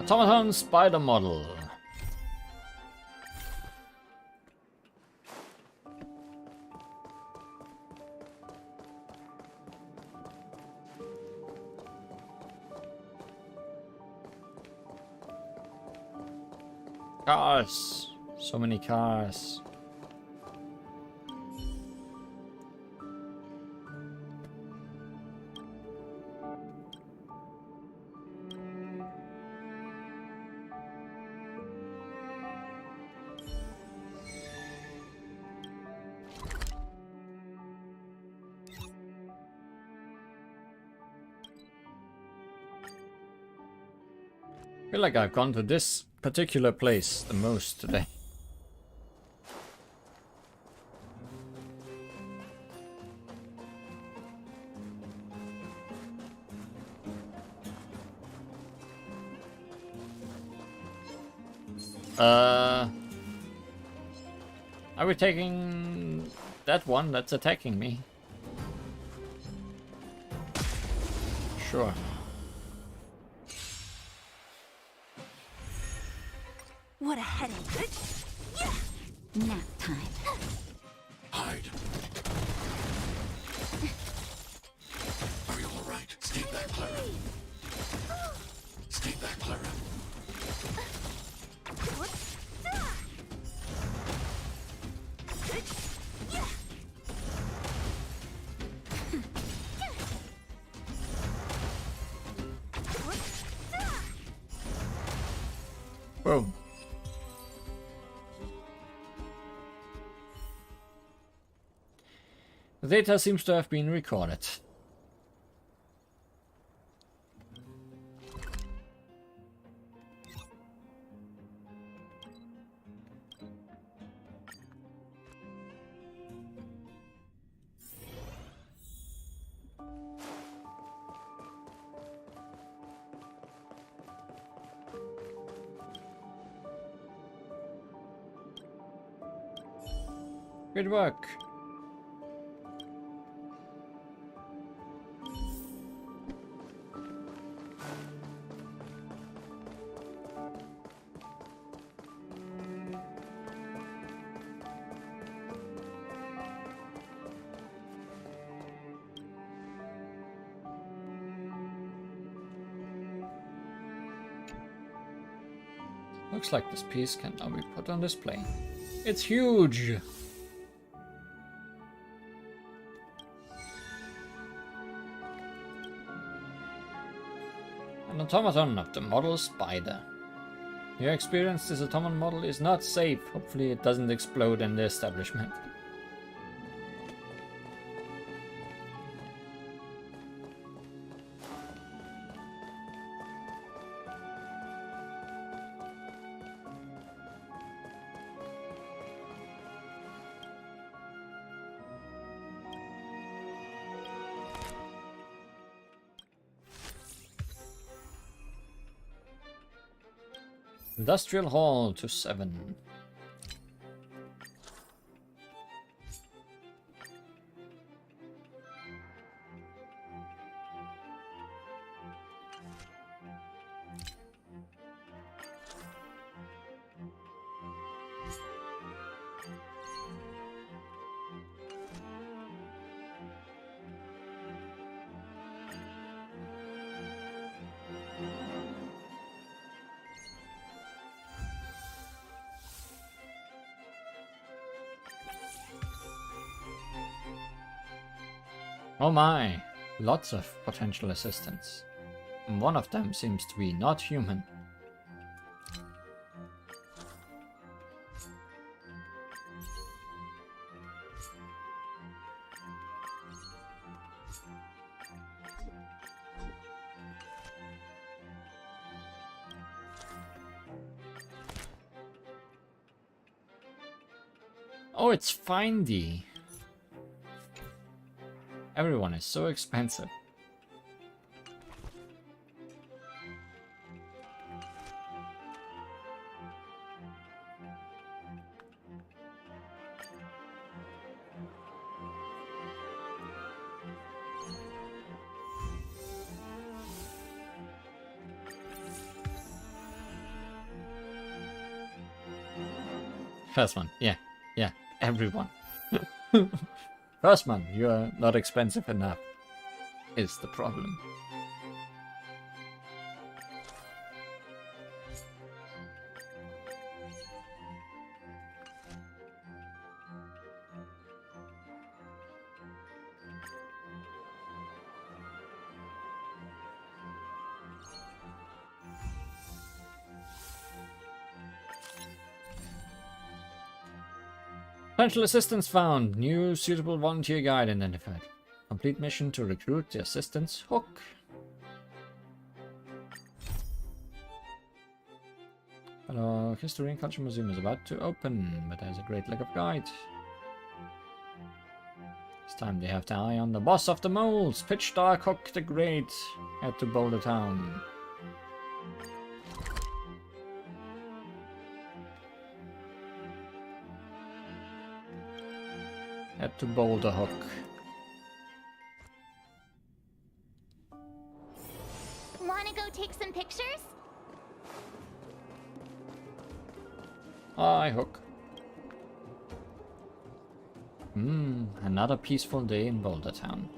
Automaton spider model. Cars. So many cars. I feel like I've gone to this particular place the most today. Are we taking that one that's attacking me? Sure. What a headache. Nap time. Hide. Are you alright? Stay back, Clara. Stay back, Clara. Boom. The data seems to have been recorded. Good work. Looks like this piece can now be put on display. It's huge! An automaton of the model Spider. Your experience, this automaton model is not safe. Hopefully it doesn't explode in the establishment. Industrial Hall to 7. Oh my, lots of potential assistants. One of them seems to be not human. Oh, it's Findy. Everyone is so expensive. First one, yeah, everyone. First one, you're not expensive enough, is the problem. Potential assistance found. New suitable volunteer guide identified. Complete mission to recruit the assistant's hook. Hello, History and Culture Museum is about to open, but there's a great lack of guide. This time they have their eye on the boss of the moles, Pitch Dark Hook the Great. Head to Boulder Town. Head to Boulder Hook. Wanna go take some pictures? Hi, Hook. Another peaceful day in Boulder Town.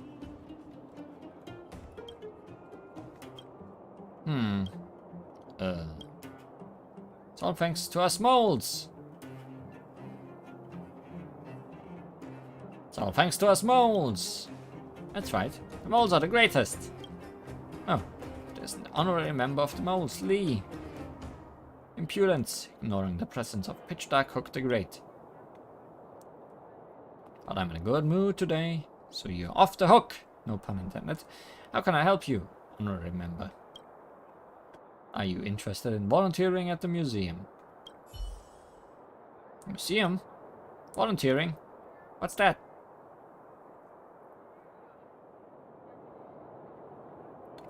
It's all thanks to us moles. It's all thanks to us moles. That's right. The moles are the greatest. Oh, there's an honorary member of the moles, Lee. Impudence, ignoring the presence of Pitch Dark Hook the Great. But I'm in a good mood today, so you're off the hook. No pun intended. How can I help you, honorary member? Are you interested in volunteering at the museum? Museum? Volunteering? What's that?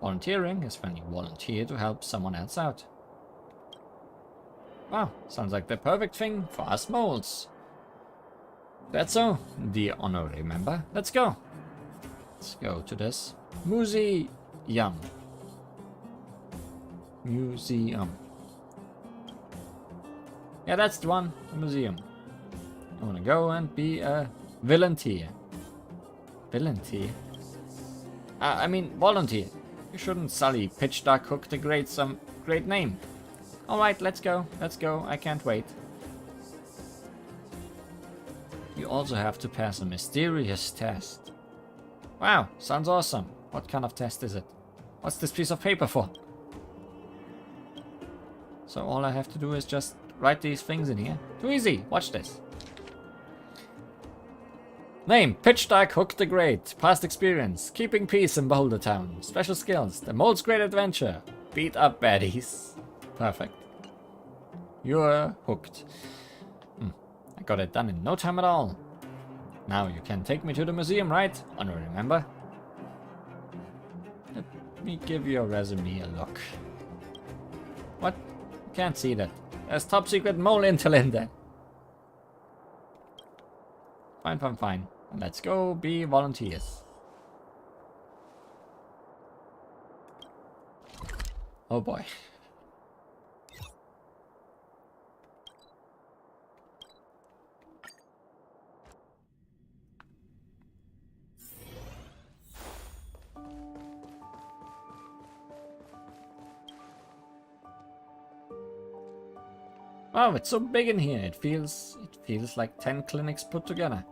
Volunteering is when you volunteer to help someone else out. Wow, sounds like the perfect thing for us moles. That's so, dear honorary member. Let's go. Let's go to this museum. Museum. Yeah, that's the one. The museum. I want to go and be a volunteer. Volunteer? I mean, volunteer. You shouldn't sully Pitch Dark Hook the Great some great name. Alright, let's go. Let's go. I can't wait. You also have to pass a mysterious test. Wow, sounds awesome. What kind of test is it? What's this piece of paper for? So all I have to do is just write these things in here. Too easy. Watch this. Name, Pitch Dark Hook the Great. Past experience, keeping peace in Boulder Town. Special skills, the Mold's Great Adventure. Beat up baddies. Perfect. You're hooked. I got it done in no time at all. Now you can take me to the museum, right? Honor, remember? Let me give your resume a look. What? Can't see that. There's top secret mole intel in there. Fine. Let's go be volunteers. Oh boy. Wow, it's so big in here. It feels like 10 clinics put together.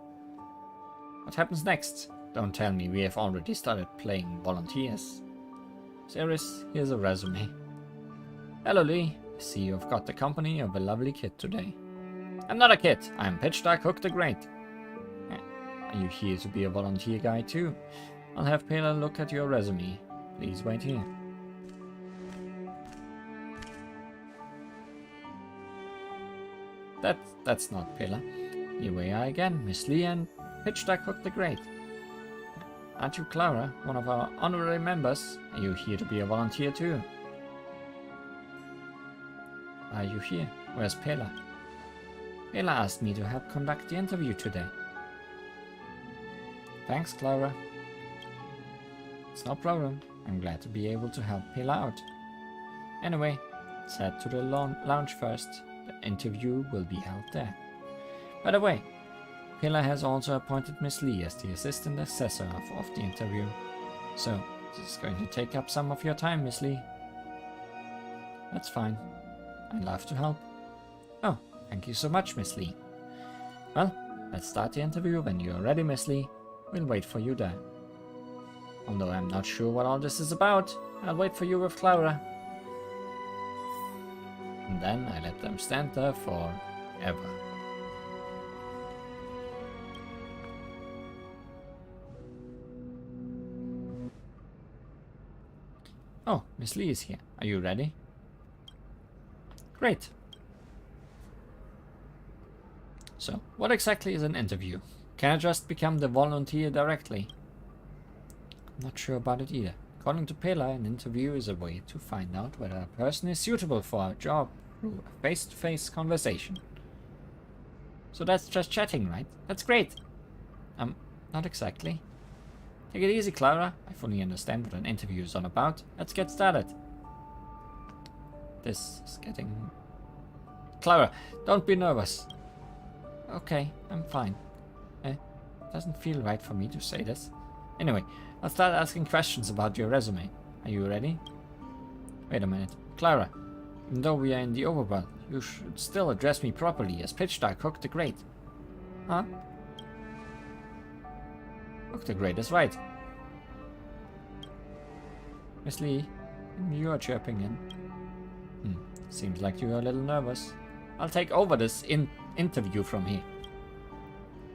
What happens next? Don't tell me we have already started playing volunteers. Ceres, here's a resume. Hello, Lee. I see you've got the company of a lovely kid today. I'm not a kid. I'm Pitch Dark Hook the Great. Are you here to be a volunteer guy too? I'll have Pela look at your resume. Please wait here. That's not Pela. Here we are again, Miss Lee and Pitch Dark Hook the Great. Aren't you Clara, one of our honorary members? Are you here to be a volunteer too? Why are you here? Where's Pela? Pela asked me to help conduct the interview today. Thanks, Clara. It's no problem. I'm glad to be able to help Pela out. Anyway, let's head to the lounge first. The interview will be held there. By the way, Pela has also appointed Miss Lee as the assistant assessor of the interview. So, this is going to take up some of your time, Miss Lee. That's fine. I'd love to help. Oh, thank you so much, Miss Lee. Well, let's start the interview when you're ready, Miss Lee. We'll wait for you there. Although I'm not sure what all this is about, I'll wait for you with Clara. And then I let them stand there forever. Oh, Miss Lee is here. Are you ready? Great. So, what exactly is an interview? Can I just become the volunteer directly? I'm not sure about it either. According to Pela, an interview is a way to find out whether a person is suitable for a job through a face-to-face conversation. So that's just chatting, right? That's great. Not exactly. Take it easy, Clara. I fully understand what an interview is all about. Let's get started. This is getting... Clara, don't be nervous. Okay, I'm fine. It doesn't feel right for me to say this. Anyway, I'll start asking questions about your resume. Are you ready? Wait a minute. Clara, even though we are in the overworld, you should still address me properly as Pitch Dark Hook the Great. Huh? Hook the Great is right. Miss Lee, you are chirping in. Seems like you are a little nervous. I'll take over this interview from here.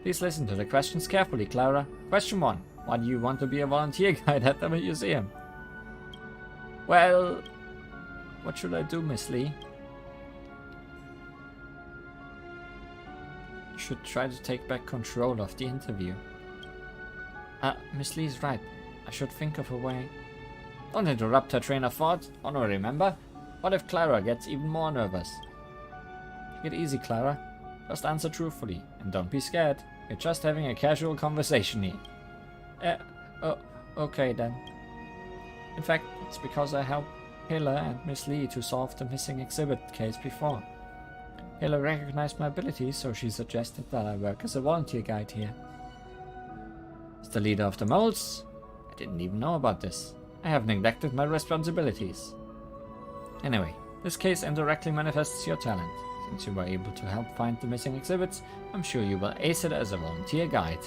Please listen to the questions carefully, Clara. Question 1. Why do you want to be a volunteer guide at the museum? Well, what should I do, Miss Lee? You should try to take back control of the interview. Miss Lee's right. I should think of a way. Don't interrupt her train of thought. Honor, remember? What if Clara gets even more nervous? Take it easy, Clara. Just answer truthfully, and don't be scared. We're just having a casual conversation here. Okay then. In fact, it's because I helped Pela and Miss Lee to solve the missing exhibit case before. Pela recognized my abilities, so she suggested that I work as a volunteer guide here. As the leader of the moles, I didn't even know about this. I have neglected my responsibilities. Anyway, This case indirectly manifests your talent. Since you were able to help find the missing exhibits, I'm sure you will ace it as a volunteer guide.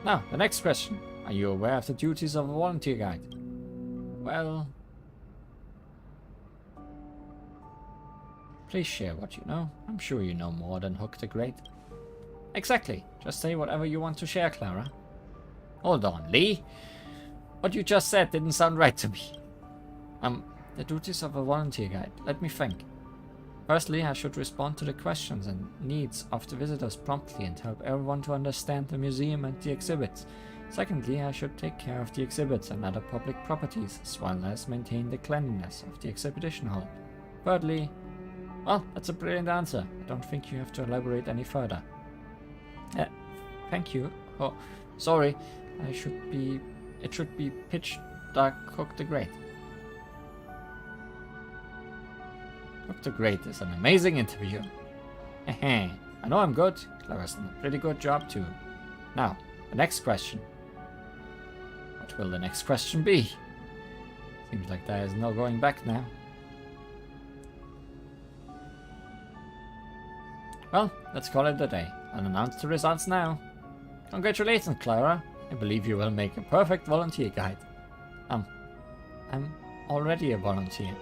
Now, the next question. Are you aware of the duties of a volunteer guide? Well... Please share what you know. I'm sure you know more than Hook the Great. Exactly. Just say whatever you want to share, Clara. Hold on, Lee. What you just said didn't sound right to me. The duties of a volunteer guide. Let me think. Firstly, I should respond to the questions and needs of the visitors promptly and help everyone to understand the museum and the exhibits. Secondly, I should take care of the exhibits and other public properties, as well as maintain the cleanliness of the exhibition hall. Thirdly, well, that's a brilliant answer. I don't think you have to elaborate any further. Thank you. Oh, sorry. It should be Pitch Dark Hook the Great. Hook the Great is an amazing interviewer. I know I'm good. Clara's done a pretty good job too. Now, the next question. What will the next question be? Seems like there is no going back now. Well, let's call it a day. I'll announce the results now. Congratulations, Clara. I believe you will make a perfect volunteer guide. I'm already a volunteer.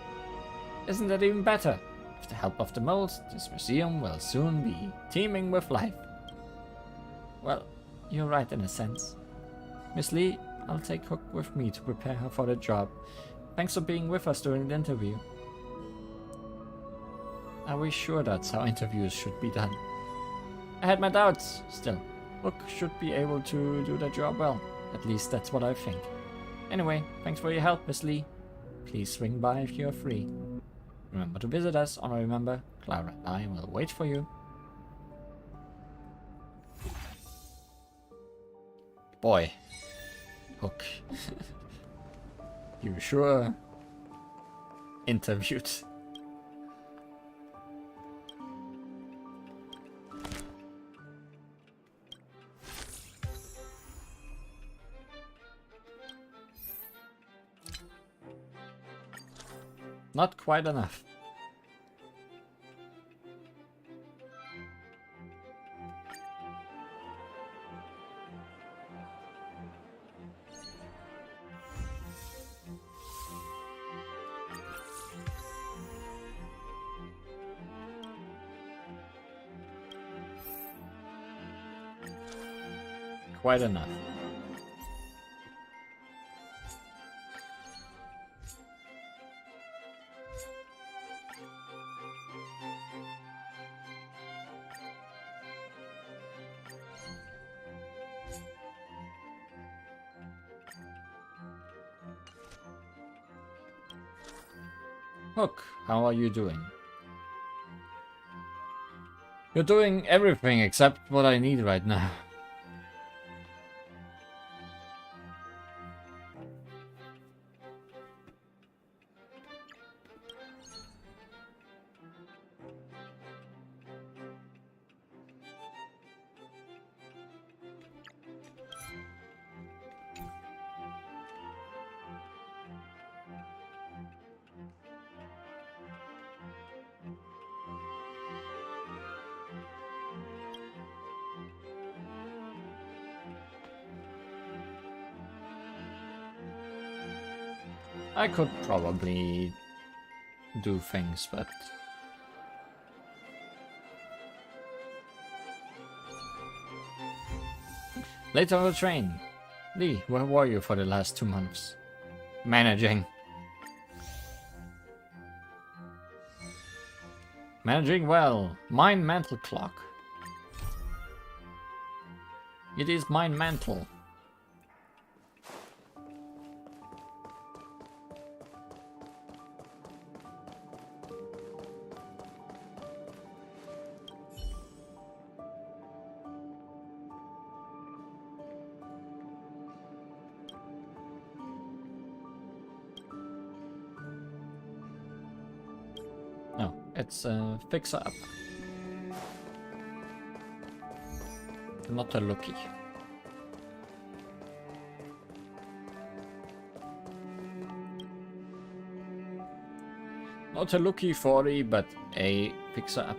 Isn't that even better? With the help of the moles, this museum will soon be teeming with life. Well, you're right in a sense. Miss Lee, I'll take Hook with me to prepare her for the job. Thanks for being with us during the interview. Are we sure that's how interviews should be done? I had my doubts, still. Hook should be able to do the job well. At least that's what I think. Anyway, thanks for your help, Miss Lee. Please swing by if you're free. Remember to visit us, and remember, Clara and I will wait for you. Boy. Hook. You sure interviewed. Not quite enough. Quite enough. Hook, how are you doing? You're doing everything except what I need right now. I could probably do things, but... Later on the train. Lee, where were you for the last 2 months? Managing. Managing well. Mine mantle clock. It is mine mantle. It's a fixer-up. Not a lookie. Not a Lucky 40, but a fixer-up.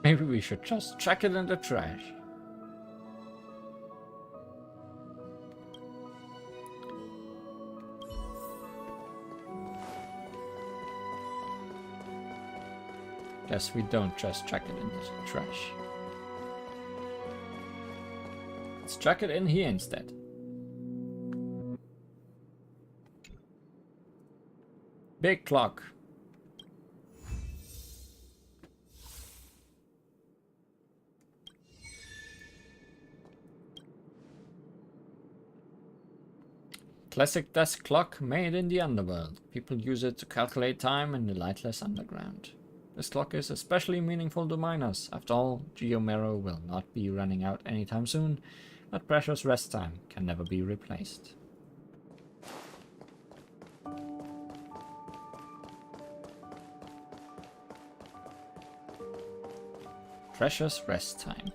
Maybe we should just chuck it in the trash. Guess we don't just chuck it in the trash. Let's chuck it in here instead. Big clock. Classic desk clock made in the underworld. People use it to calculate time in the lightless underground. This clock is especially meaningful to miners. After all, Geomero will not be running out anytime soon, but precious rest time can never be replaced. Precious rest time.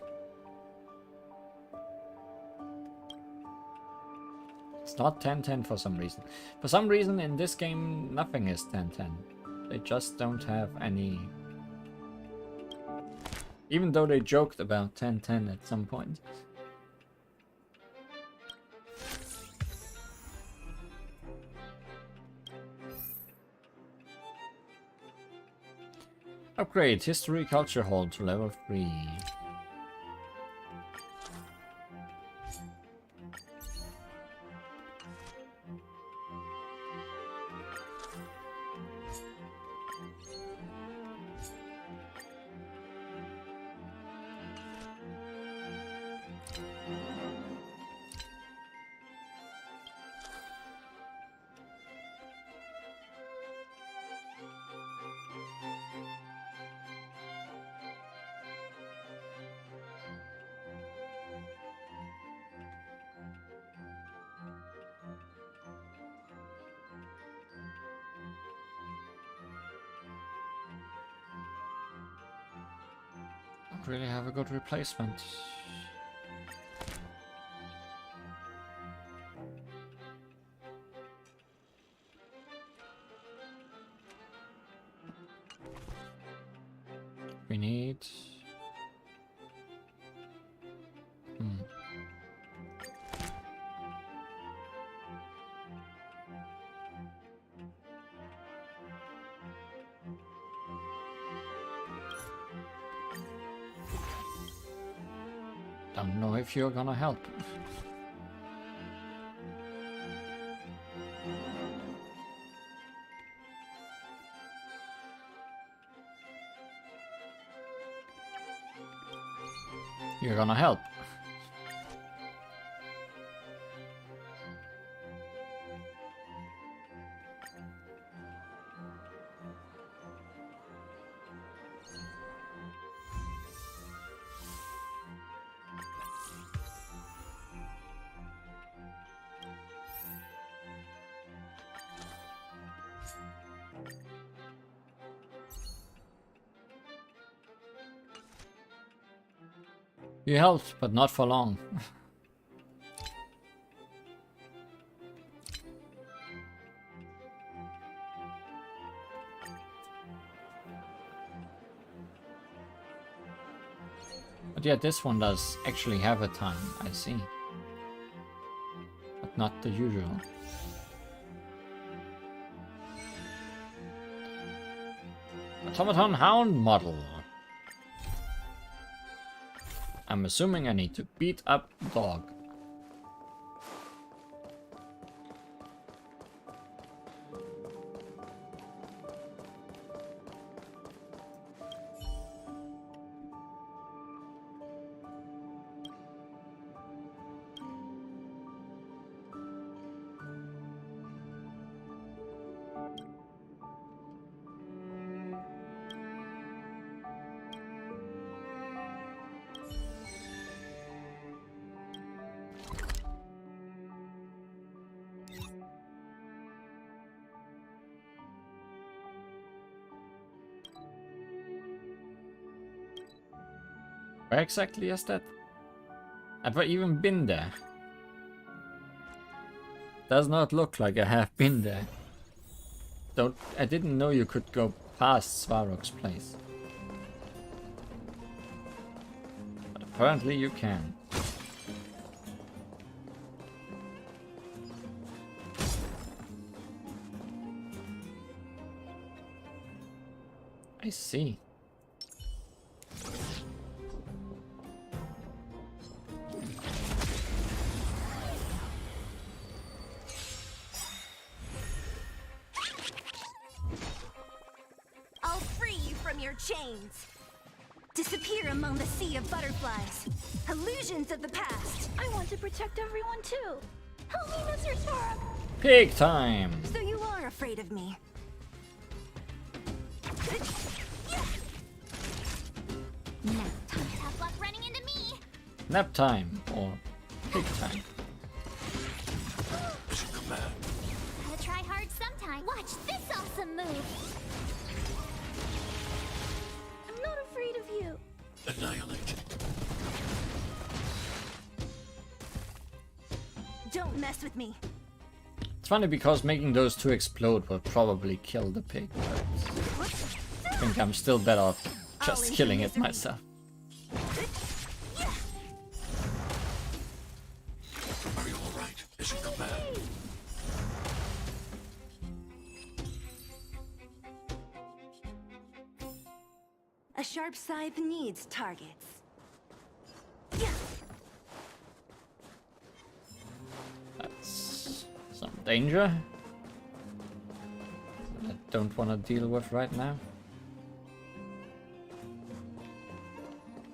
It's not 10-10 for some reason. For some reason in this game nothing is 10-10. They just don't have any... Even though they joked about 10-10 at some point. Upgrade History Culture Hall to level 3. Really have a good replacement. We need... Don't know if you're gonna help. You're gonna help. You helped, but not for long. But yeah, this one does actually have a time, I see. But not the usual. Automaton Hound model. I'm assuming I need to beat up the dog. Where exactly is that? Have I even been there? Does not look like I have been there. I didn't know you could go past Svarog's place. But apparently you can. I see. I'll free you from your chains. Disappear among the sea of butterflies. Illusions of the past. I want to protect everyone too. Help me, Mr. Storm. Pig time! So you are afraid of me. Nap time. Tough luck running into me. Nap time or pig time. Gotta try hard sometime. Watch this awesome move. I'm not afraid of you. Annihilate. Don't mess with me. It's funny because making those two explode will probably kill the pig, but I think I'm still better off just killing it myself. Are you alright? Is it command? A sharp scythe needs targets. That's some danger that I don't want to deal with right now.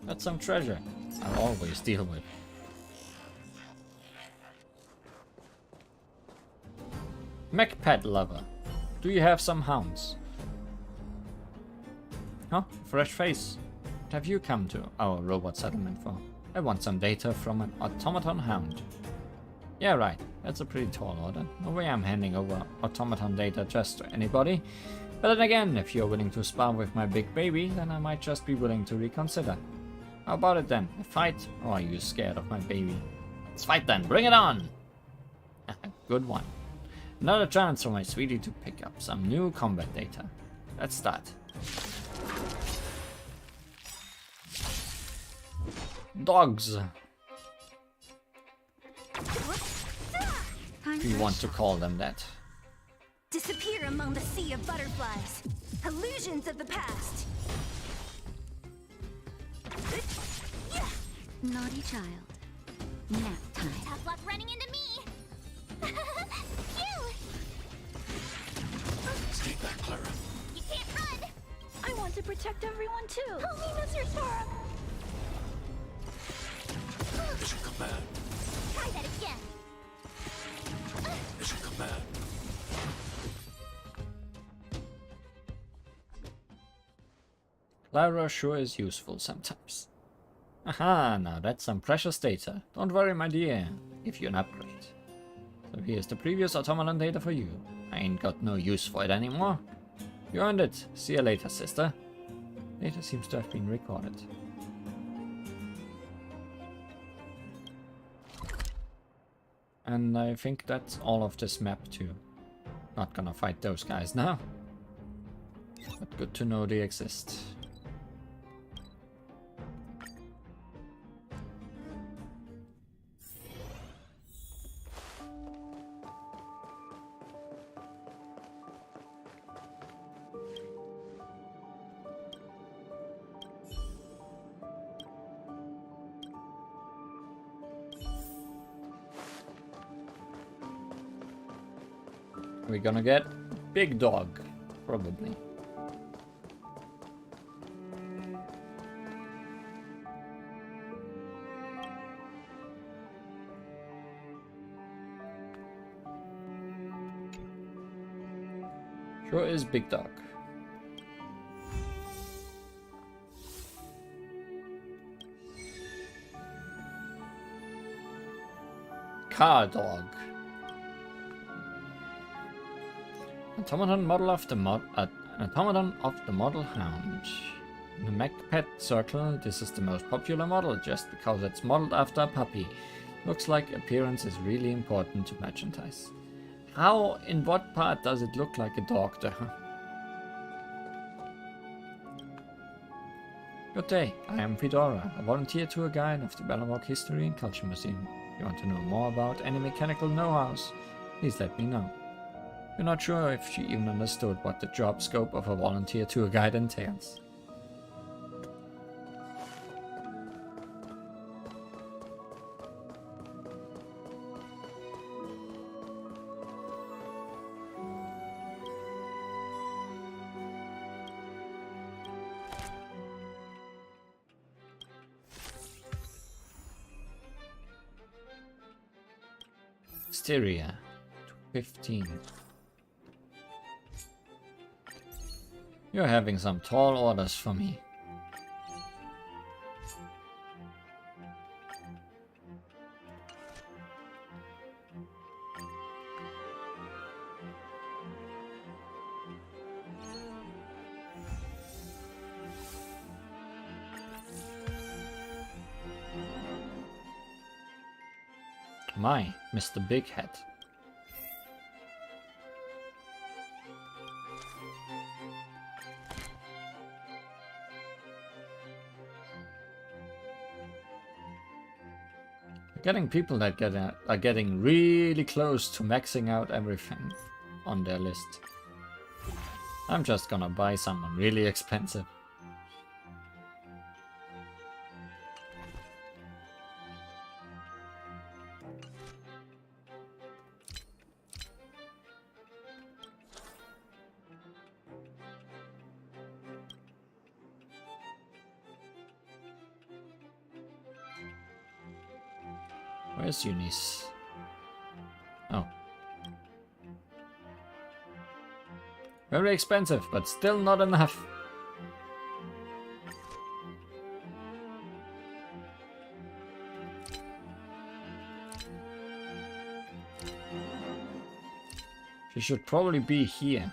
That's some treasure I'll always deal with. Mech pet lover, do you have some hounds? Huh? Fresh face. What have you come to our robot settlement for? I want some data from an automaton hound. Yeah, right. That's a pretty tall order. No way I'm handing over automaton data just to anybody. But then again, if you're willing to spar with my big baby, then I might just be willing to reconsider. How about it then? A fight? Or are you scared of my baby? Let's fight then. Bring it on! Good one. Another chance for my sweetie to pick up some new combat data. Let's start. Dogs. If you want to call them that. Disappear among the sea of butterflies. Illusions of the past. Naughty child. Nap time. Tough luck running into me. Stay back, Clara. You can't run. I want to protect everyone too. Help me, Mr. Storm. Mission command. Try that again. Mission command. Clara sure is useful sometimes. Aha, now that's some precious data. Don't worry, my dear. Give you an upgrade. So here's the previous automaton data for you. I ain't got no use for it anymore. You earned it. See you later, sister. Data seems to have been recorded. And I think that's all of this map too. Not gonna fight those guys now. But good to know they exist. We're gonna get big dog, probably. Sure is big dog. Car dog. Automaton model of the automaton of the model hound. In the mech pet circle, this is the most popular model just because it's modeled after a puppy. Looks like appearance is really important to merchandise. How, in what part does it look like a dog though? Good day, I am Fedora, a volunteer tour guide of the Belobog History and Culture Museum. If you want to know more about any mechanical know-hows, please let me know. We're not sure if she even understood what the job scope of a volunteer tour guide entails. Styria, 15. You're having some tall orders for me. My, Mr. Big Head. Getting people that are getting really close to maxing out everything on their list. I'm just gonna buy someone really expensive. Where's Eunice? Oh. Very expensive, but still not enough. She should probably be here.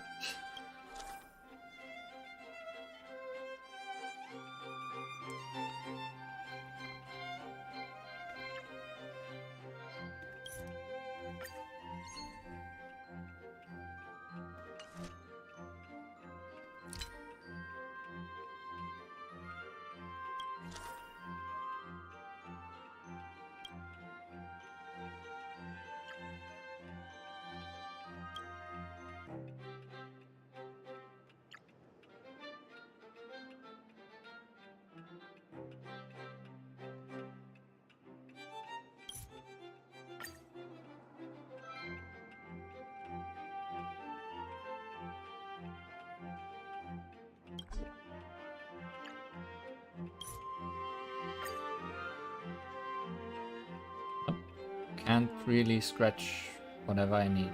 Can't really scratch whatever I need.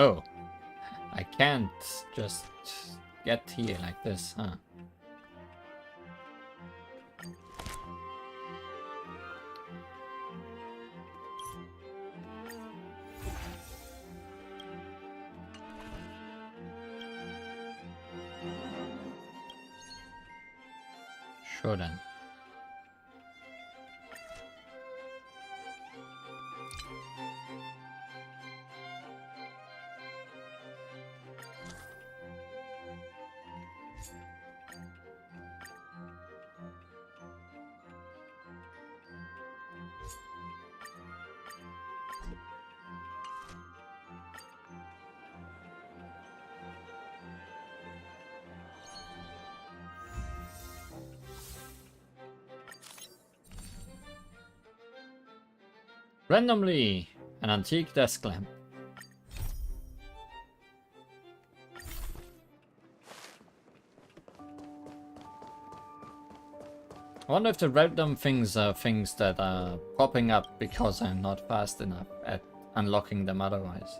Oh, I can't just get here like this, huh? Sure then. Randomly, an antique desk lamp. I wonder if the random things are things that are popping up because I'm not fast enough at unlocking them otherwise.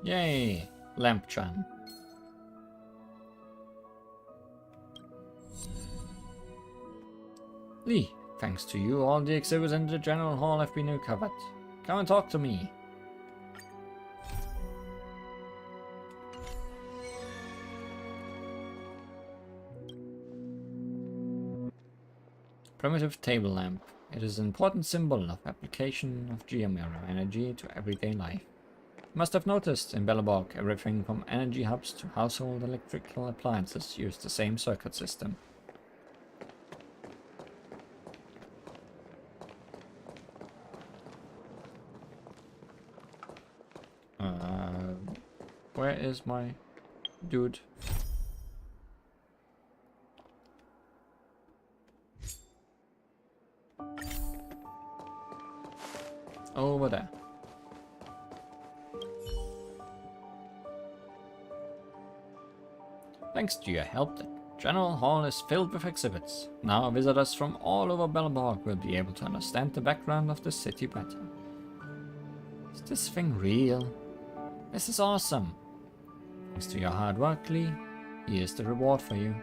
Yay, lamp charm. Lee, thanks to you, all the exhibits in the general hall have been recovered. Come and talk to me. Primitive table lamp. It is an important symbol of application of geomirror energy to everyday life. You must have noticed in Belleborg, everything from energy hubs to household electrical appliances use the same circuit system. Where is my dude? Over there. Thanks to your help, the General Hall is filled with exhibits. Now visitors from all over Belleborg will be able to understand the background of the city better. Is this thing real? This is awesome. Thanks to your hard work, Lee. Here's the reward for you.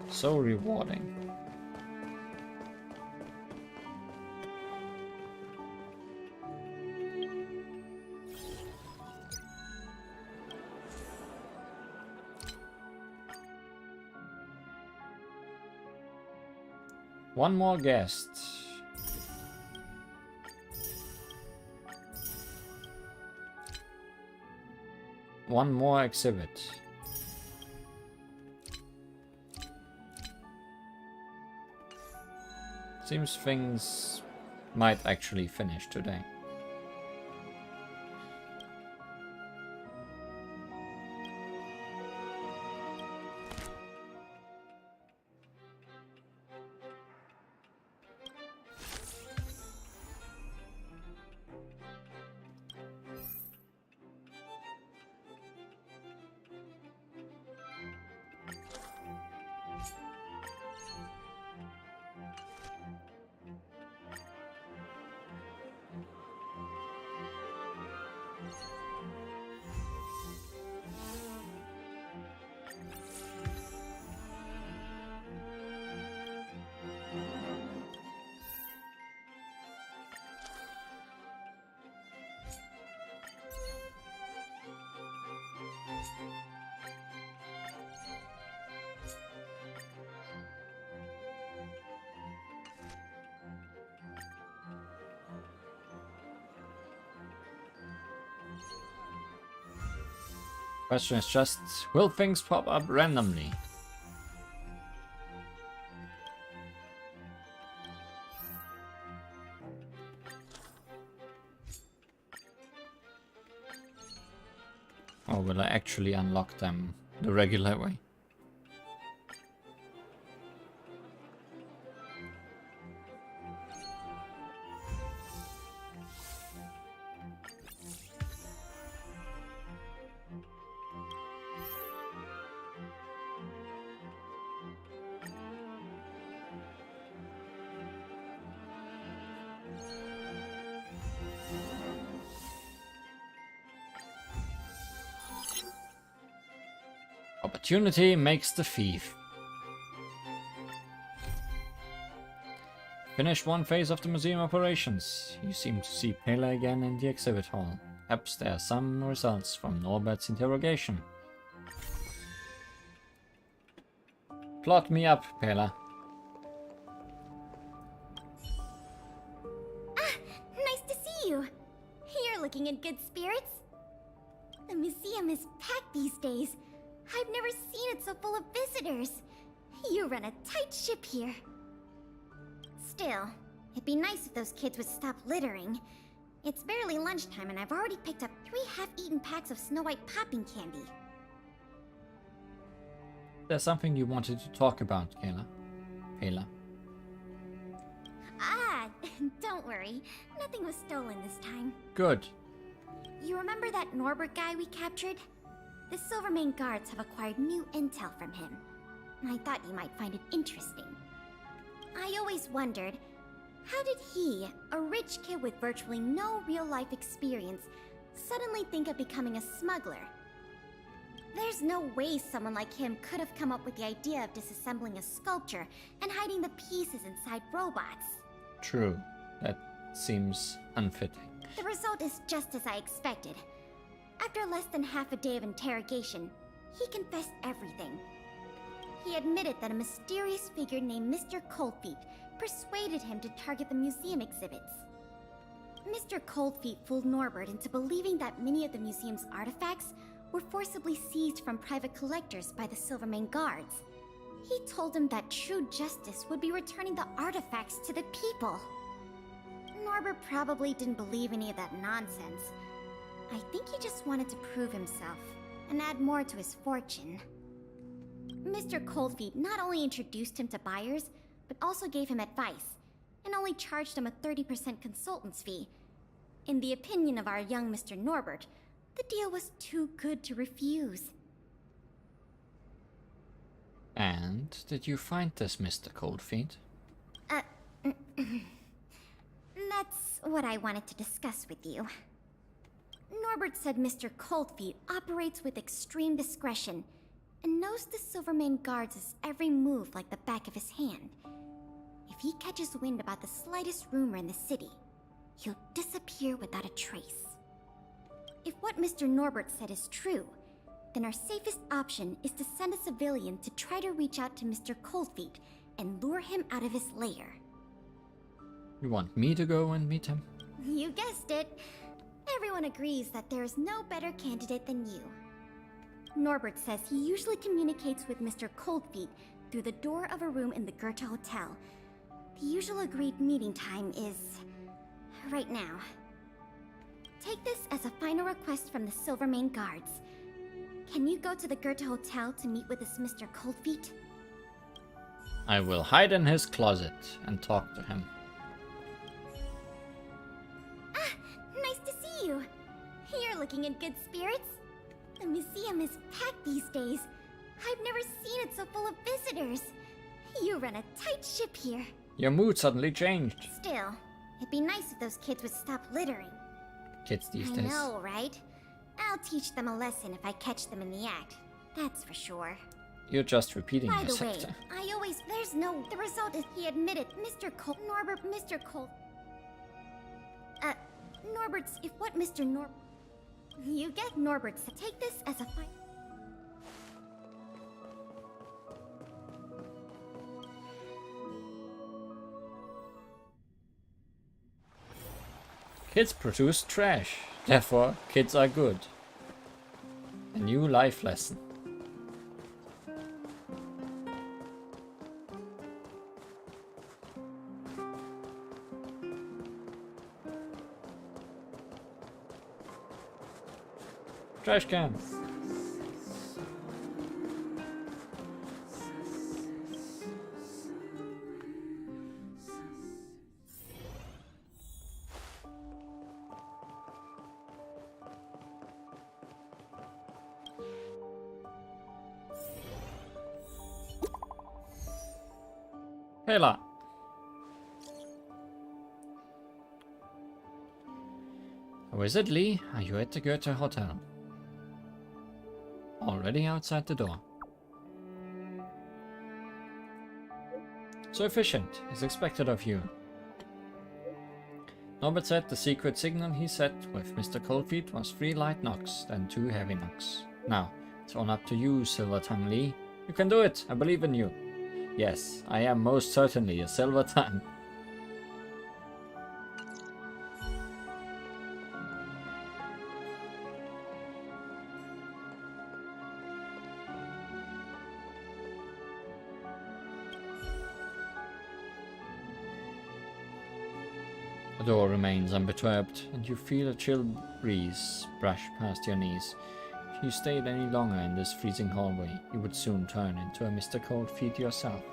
So rewarding. One more guest. One more exhibit. Seems things might actually finish today. Question is just, will things pop up randomly? Or will I actually unlock them the regular way? Opportunity makes the thief. Finish one phase of the museum operations. You seem to see Pela again in the exhibit hall. Perhaps there are some results from Norbert's interrogation. Plot me up, Pela. Ah, nice to see you. You're looking in good spirits. The museum is packed these days. I've never seen it so full of visitors. You run a tight ship here. Still, it'd be nice if those kids would stop littering. It's barely lunchtime and I've already picked up 3 half-eaten packs of Snow White popping candy. There's something you wanted to talk about, Pela. Ah, don't worry. Nothing was stolen this time. Good. You remember that Norbert guy we captured? The Silvermane guards have acquired new intel from him, and I thought you might find it interesting. I always wondered, how did he, a rich kid with virtually no real-life experience, suddenly think of becoming a smuggler? There's no way someone like him could have come up with the idea of disassembling a sculpture and hiding the pieces inside robots. True. That seems unfitting. The result is just as I expected. After less than half a day of interrogation, he confessed everything. He admitted that a mysterious figure named Mr. Coldfeet persuaded him to target the museum exhibits. Mr. Coldfeet fooled Norbert into believing that many of the museum's artifacts were forcibly seized from private collectors by the Silvermane guards. He told him that true justice would be returning the artifacts to the people. Norbert probably didn't believe any of that nonsense. I think he just wanted to prove himself and add more to his fortune. Mr. Coldfeet not only introduced him to buyers, but also gave him advice, and only charged him a 30% consultant's fee. In the opinion of our young Mr. Norbert, the deal was too good to refuse. And did you find this Mr. Coldfeet? That's what I wanted to discuss with you. Norbert said Mr. Coldfeet operates with extreme discretion and knows the Silvermane guards' every move like the back of his hand. If he catches wind about the slightest rumor in the city, he'll disappear without a trace. If what Mr. Norbert said is true, then our safest option is to send a civilian to try to reach out to Mr. Coldfeet and lure him out of his lair. You want me to go and meet him? You guessed it. Everyone agrees that there is no better candidate than you. Norbert says he usually communicates with Mr. Coldfeet through the door of a room in the Goethe Hotel. The usual agreed meeting time is right now. Take this as a final request from the Silvermane guards. Can you go to the Goethe Hotel to meet with this Mr. Coldfeet? I will hide in his closet and talk to him. Ah, nice to see you. You're looking in good spirits. The museum is packed these days. I've never seen it so full of visitors. You run a tight ship here. Your mood suddenly changed. Still, it'd be nice if those kids would stop littering. Kids these I days. know, right? I'll teach them a lesson if I catch them in the act. That's for sure. You're just repeating By the yourself. way, I always... There's no... The result is he admitted Norbert, Mr. Cole... Norbert's... If what Mr. You get Norbert's... Take this as a fine... Kids produce trash. Therefore, kids are good. A new life lesson. Trash can. Hela. Wizard Lee, are you at the Goethe Hotel? Already outside the door. So efficient, is expected of you. Norbert said the secret signal he set with Mr. Coldfeet was 3 light knocks, then 2 heavy knocks. Now, it's all up to you, Silver Tongue Lee. You can do it, I believe in you. Yes, I am most certainly a Silver Tongue. The door remains unperturbed, and you feel a chill breeze brush past your knees. If you stayed any longer in this freezing hallway, you would soon turn into a Mr. Coldfeet yourself.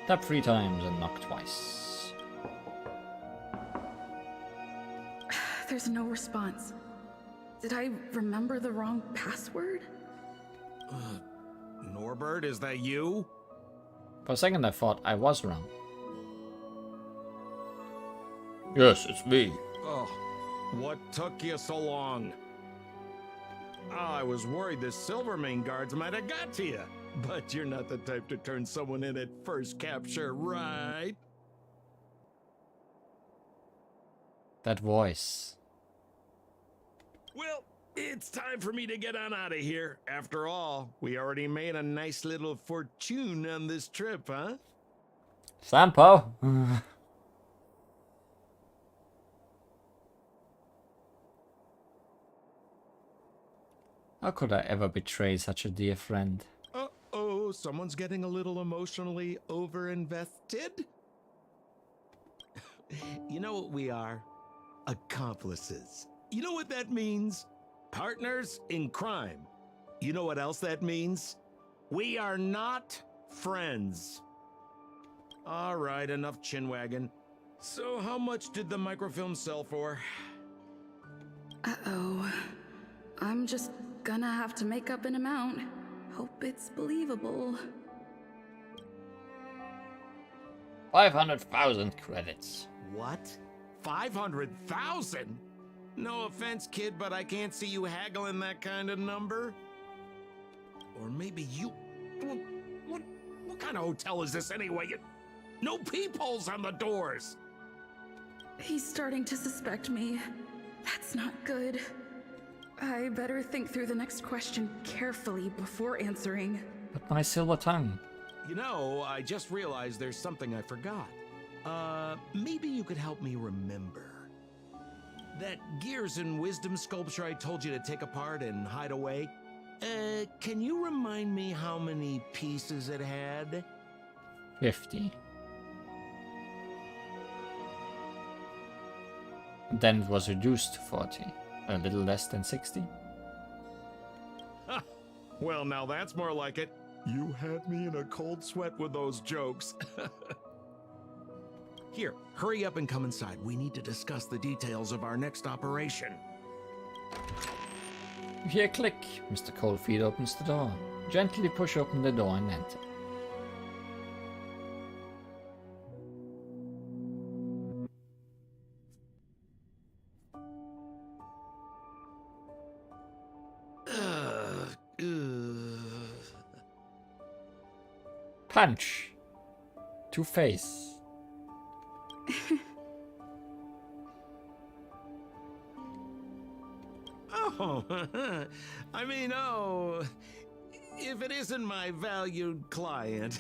Tap 3 times and knock twice. There's no response. Did I remember the wrong password? Norbert, is that you? For a second I thought I was wrong. Yes, it's me. Oh, what took you so long? I was worried the Silvermane guards might have got to you. But you're not the type to turn someone in at first capture, right? That voice. Well, it's time for me to get on out of here. After all, we already made a nice little fortune on this trip, huh? Sampo. How could I ever betray such a dear friend? Uh-oh, someone's getting a little emotionally over-invested? You know what we are? Accomplices. You know what that means? Partners in crime. You know what else that means? We are not friends. All right, enough chinwagging. So how much did the microfilm sell for? Uh-oh. I'm just gonna have to make up an amount. Hope it's believable. 500,000 credits. What? 500,000? No offense, kid, but I can't see you haggling that kind of number. Or maybe you... What kind of hotel is this anyway? No peepholes on the doors! He's starting to suspect me. That's not good. I better think through the next question carefully before answering. But my silver tongue. You know, I just realized there's something I forgot. Maybe you could help me remember. That Gears and Wisdom sculpture I told you to take apart and hide away. Can you remind me how many pieces it had? 50. Then it was reduced to 40. A little less than 60. Well, now that's more like it. You had me in a cold sweat with those jokes. Here, hurry up and come inside. We need to discuss the details of our next operation. You hear a click. Mr. Coldfeet opens the door. Gently push open the door and enter. Punch. To face. Oh, I mean, oh, if it isn't my valued client.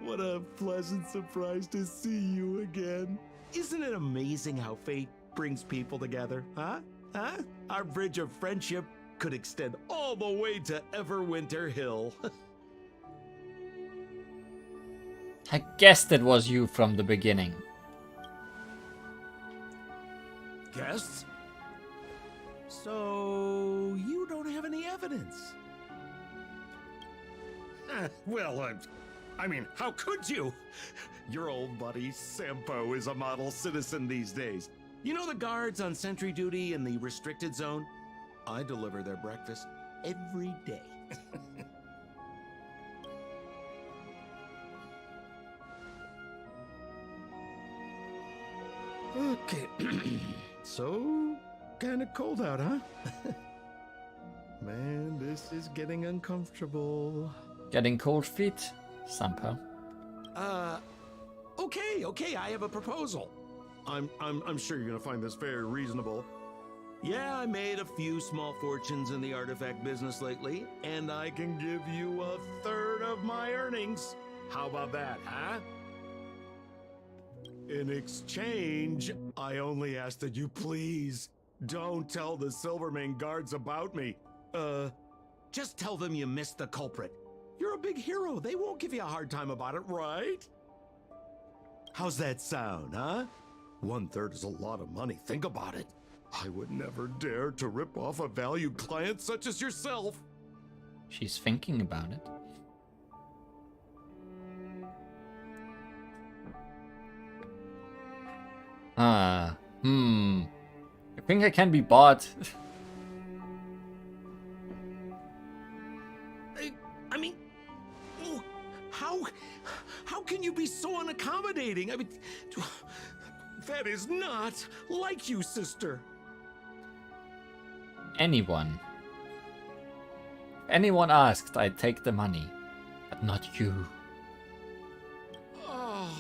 What a pleasant surprise to see you again. Isn't it amazing how fate brings people together, huh? Huh? Our bridge of friendship could extend all the way to Everwinter Hill. I guessed it was you from the beginning. Guests? So you don't have any evidence? Well, I mean, how could you? Your old buddy Sampo is a model citizen these days. You know the guards on sentry duty in the restricted zone? I deliver their breakfast every day. Okay. So, kinda cold out, huh? Man, this is getting uncomfortable. Getting cold feet, Sampo. Okay, I have a proposal. I'm sure you're gonna find this very reasonable. Yeah, I made a few small fortunes in the artifact business lately, and I can give you 1/3 of my earnings. How about that, huh? In exchange, I only ask that you please don't tell the Silvermane guards about me. Just tell them you missed the culprit. You're a big hero. They won't give you a hard time about it, right? How's that sound, huh? 1/3 is a lot of money. Think about it. I would never dare to rip off a valued client such as yourself. She's thinking about it. I think I can be bought. I mean, how can you be so unaccommodating? I mean, that is not like you, sister. Anyone asked, I'd take the money, but not you. Oh,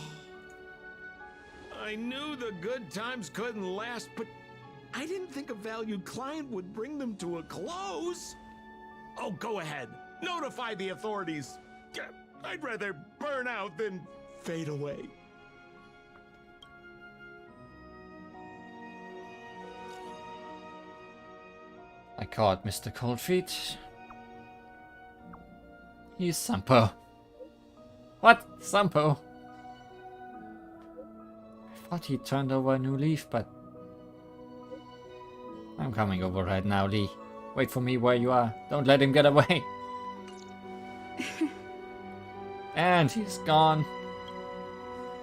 I knew the good times couldn't last, but I didn't think a valued client would bring them to a close. Oh, go ahead. Notify the authorities. I'd rather burn out than fade away. I caught Mr. Coldfeet. He's Sampo. What? Sampo? I thought he turned over a new leaf, but... I'm coming over right now, Lee. Wait for me where you are. Don't let him get away. And he's gone.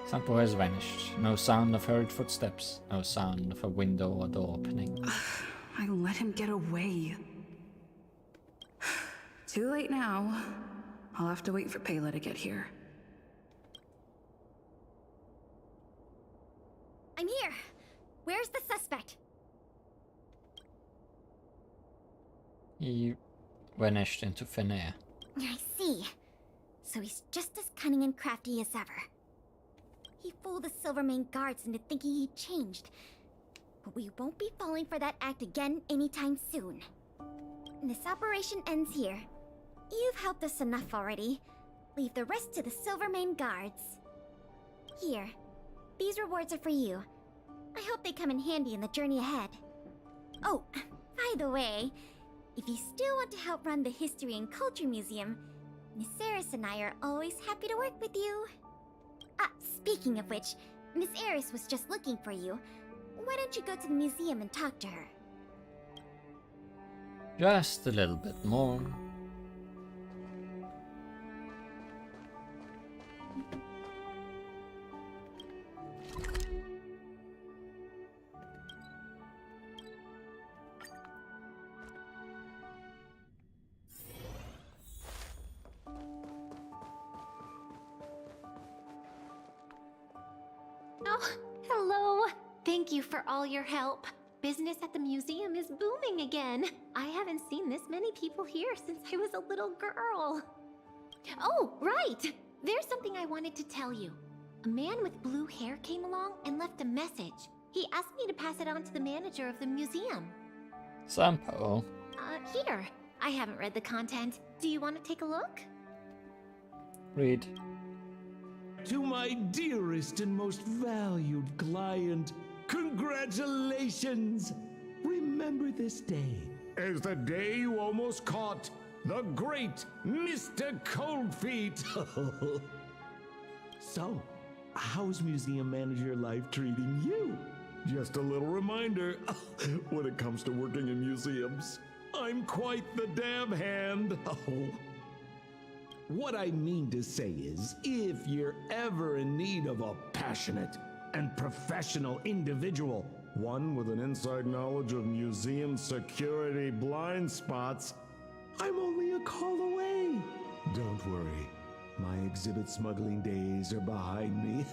Sampo has vanished. No sound of hurried footsteps. No sound of a window or door opening. I let him get away. Too late now. I'll have to wait for Pela to get here. I'm here. Where's the suspect? He vanished into thin air. I see. So he's just as cunning and crafty as ever. He fooled the Silvermane guards into thinking he'd changed. But we won't be falling for that act again anytime soon. This operation ends here. You've helped us enough already. Leave the rest to the Silvermane guards. Here. These rewards are for you. I hope they come in handy in the journey ahead. Oh, by the way, if you still want to help run the History and Culture Museum, Miss Eris and I are always happy to work with you. Speaking of which, Miss Eris was just looking for you. Why don't you go to the museum and talk to her? Just a little bit more. Oh, hello. Thank you for all your help. Business at the museum is booming again. I haven't seen this many people here since I was a little girl. Oh, right! There's something I wanted to tell you. A man with blue hair came along and left a message. He asked me to pass it on to the manager of the museum. Sampo. Here. I haven't read the content. Do you want to take a look? Read. To my dearest and most valued client, congratulations! Remember this day as the day you almost caught the great Mr. Coldfeet. So, how's museum manager life treating you? Just a little reminder, when it comes to working in museums, I'm quite the dab hand. What I mean to say is, if you're ever in need of a passionate and professional individual, one with an inside knowledge of museum security blind spots, I'm only a call away. Don't worry, my exhibit smuggling days are behind me.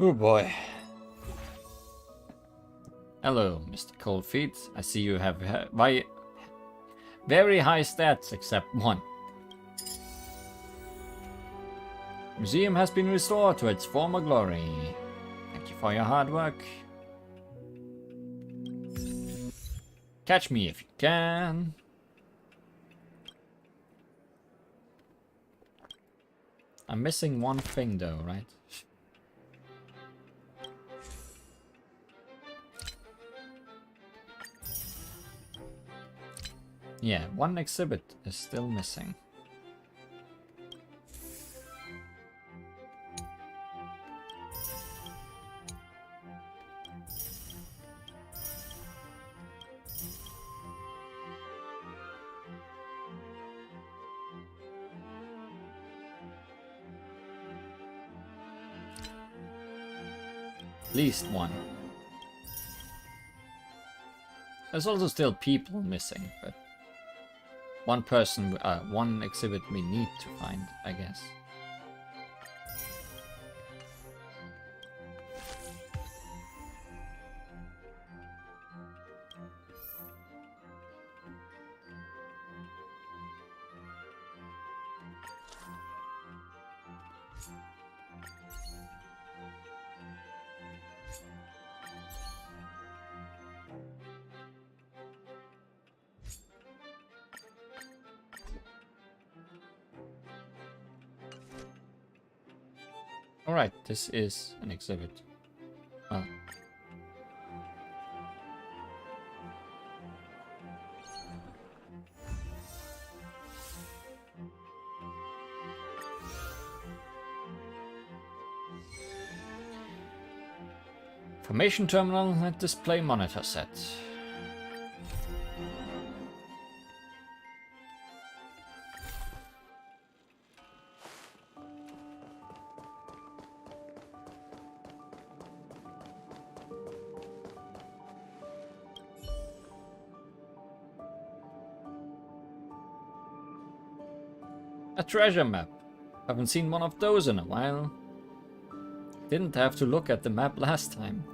Oh boy. Hello, Mr. Coldfeet. I see you have very high stats except one. Museum has been restored to its former glory. Thank you for your hard work. Catch me if you can. I'm missing one thing though, right? Yeah, one exhibit is still missing. At least one. There's also still people missing, but one person, one exhibit we need to find, I guess. Alright, this is an exhibit. Well. Information terminal and display monitor set. A treasure map. Haven't seen one of those in a while. Didn't have to look at the map last time.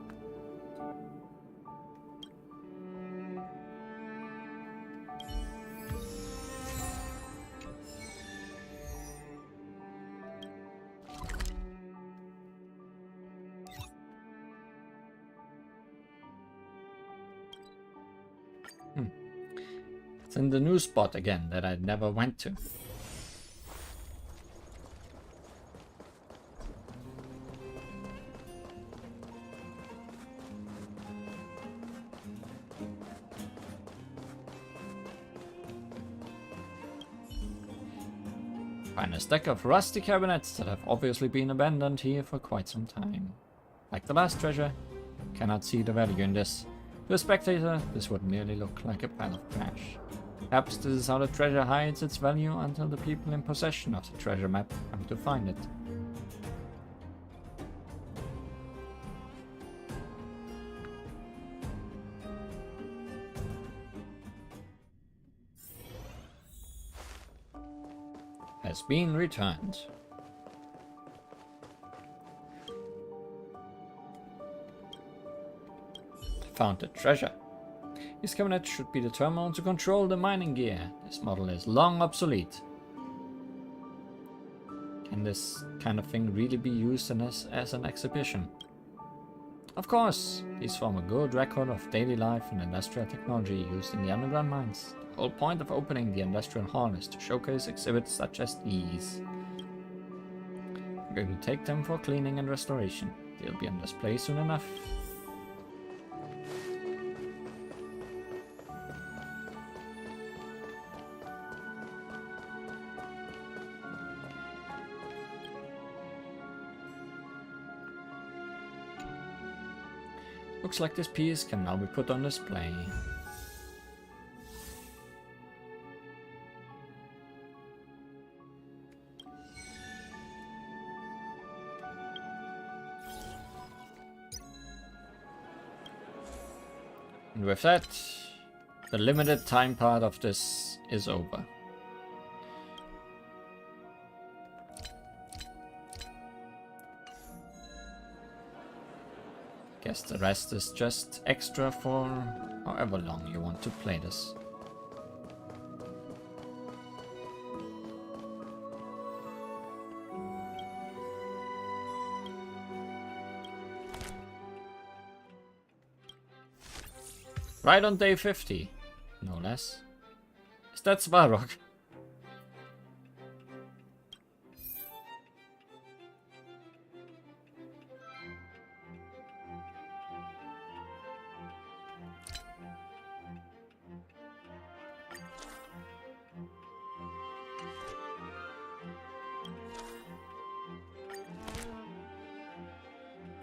It's in the new spot again that I never went to. Find a stack of rusty cabinets that have obviously been abandoned here for quite some time. Like the last treasure, cannot see the value in this. To a spectator, this would merely look like a pile of trash. Perhaps this is how the treasure hides its value until the people in possession of the treasure map come to find it. Has been returned. Found the treasure. This cabinet should be the terminal to control the mining gear. This model is long obsolete. Can this kind of thing really be used as an exhibition? Of course, these form a good record of daily life and industrial technology used in the underground mines. whole point of opening the industrial hall is to showcase exhibits such as these. I'm going to take them for cleaning and restoration. They'll be on display soon enough. Looks like this piece can now be put on display. And with that, the limited time part of this is over. Guess the rest is just extra for however long you want to play this. Right on day 50, no less. Is that Svarog?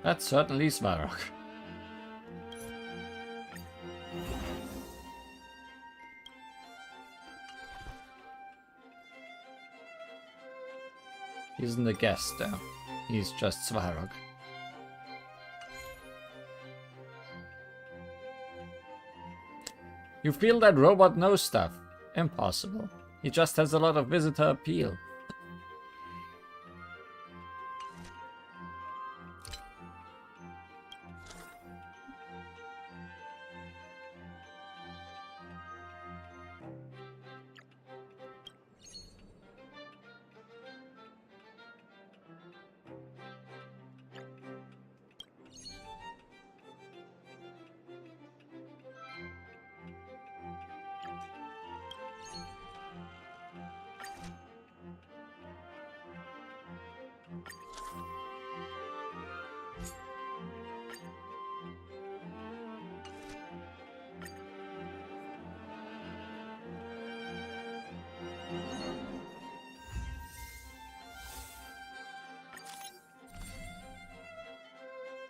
That's certainly Svarog. He isn't a guest though, he's just Svarog. You feel that robot knows stuff? Impossible. He just has a lot of visitor appeal.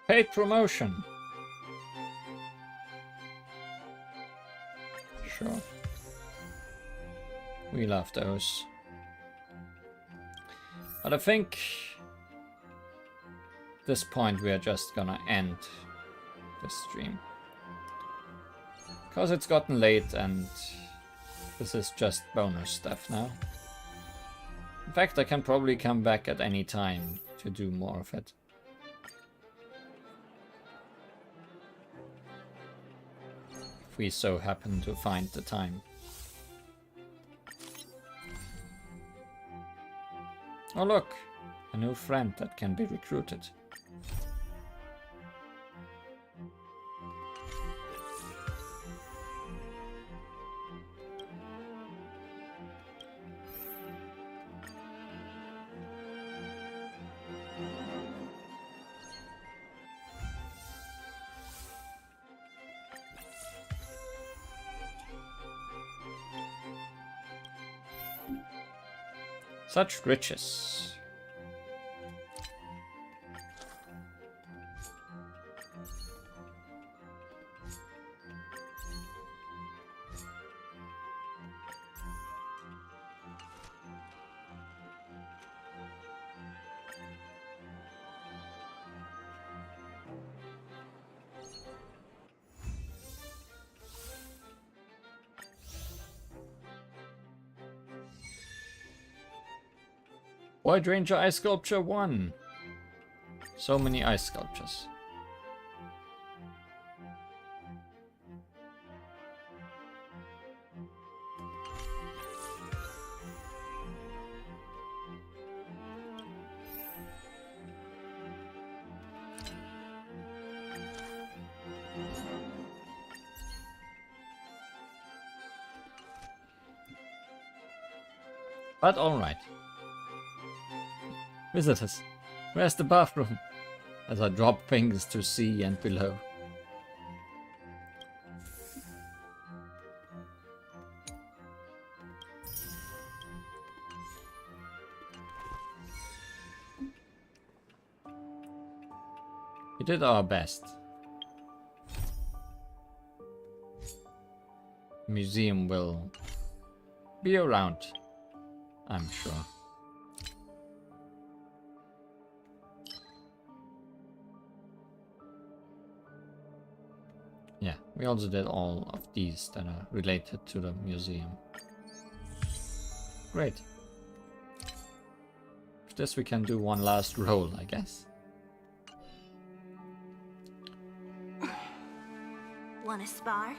Paid promotion. Sure. We love those. But I think at this point we are just gonna end this stream. Because it's gotten late and this is just bonus stuff now. In fact, I can probably come back at any time to do more of it. If we so happen to find the time. Oh look, a new friend that can be recruited. Such riches. Void Ranger Ice Sculpture 1. So many ice sculptures. But alright. Visitors, where's the bathroom? As I drop things to sea and below. We did our best. Museum will be around, I'm sure. Yeah, we also did all of these that are related to the museum. Great. With this we can do one last roll, I guess. Wanna spar?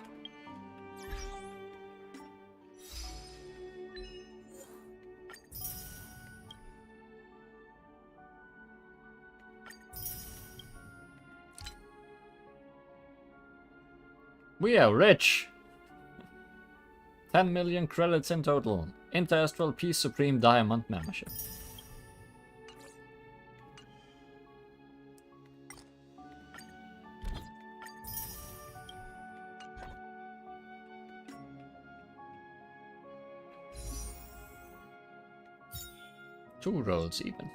We are rich! 10 million credits in total. Interastral Peace Supreme Diamond membership. Two rolls even.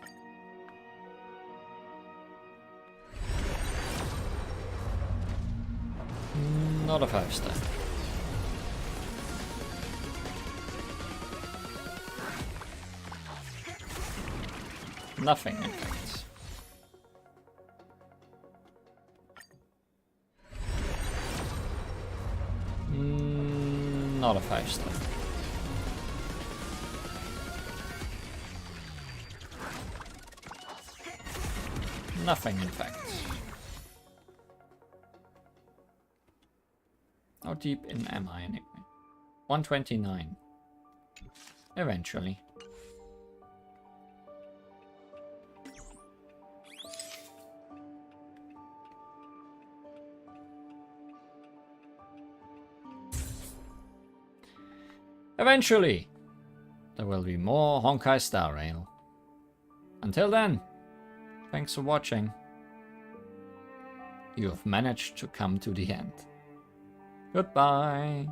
Not a 5-star. Nothing, in fact. Not a 5-star. Nothing, in fact. How deep in am I anyway? 129. Eventually. Eventually, there will be more Honkai Star Rail. Until then, thanks for watching. You have managed to come to the end. Goodbye.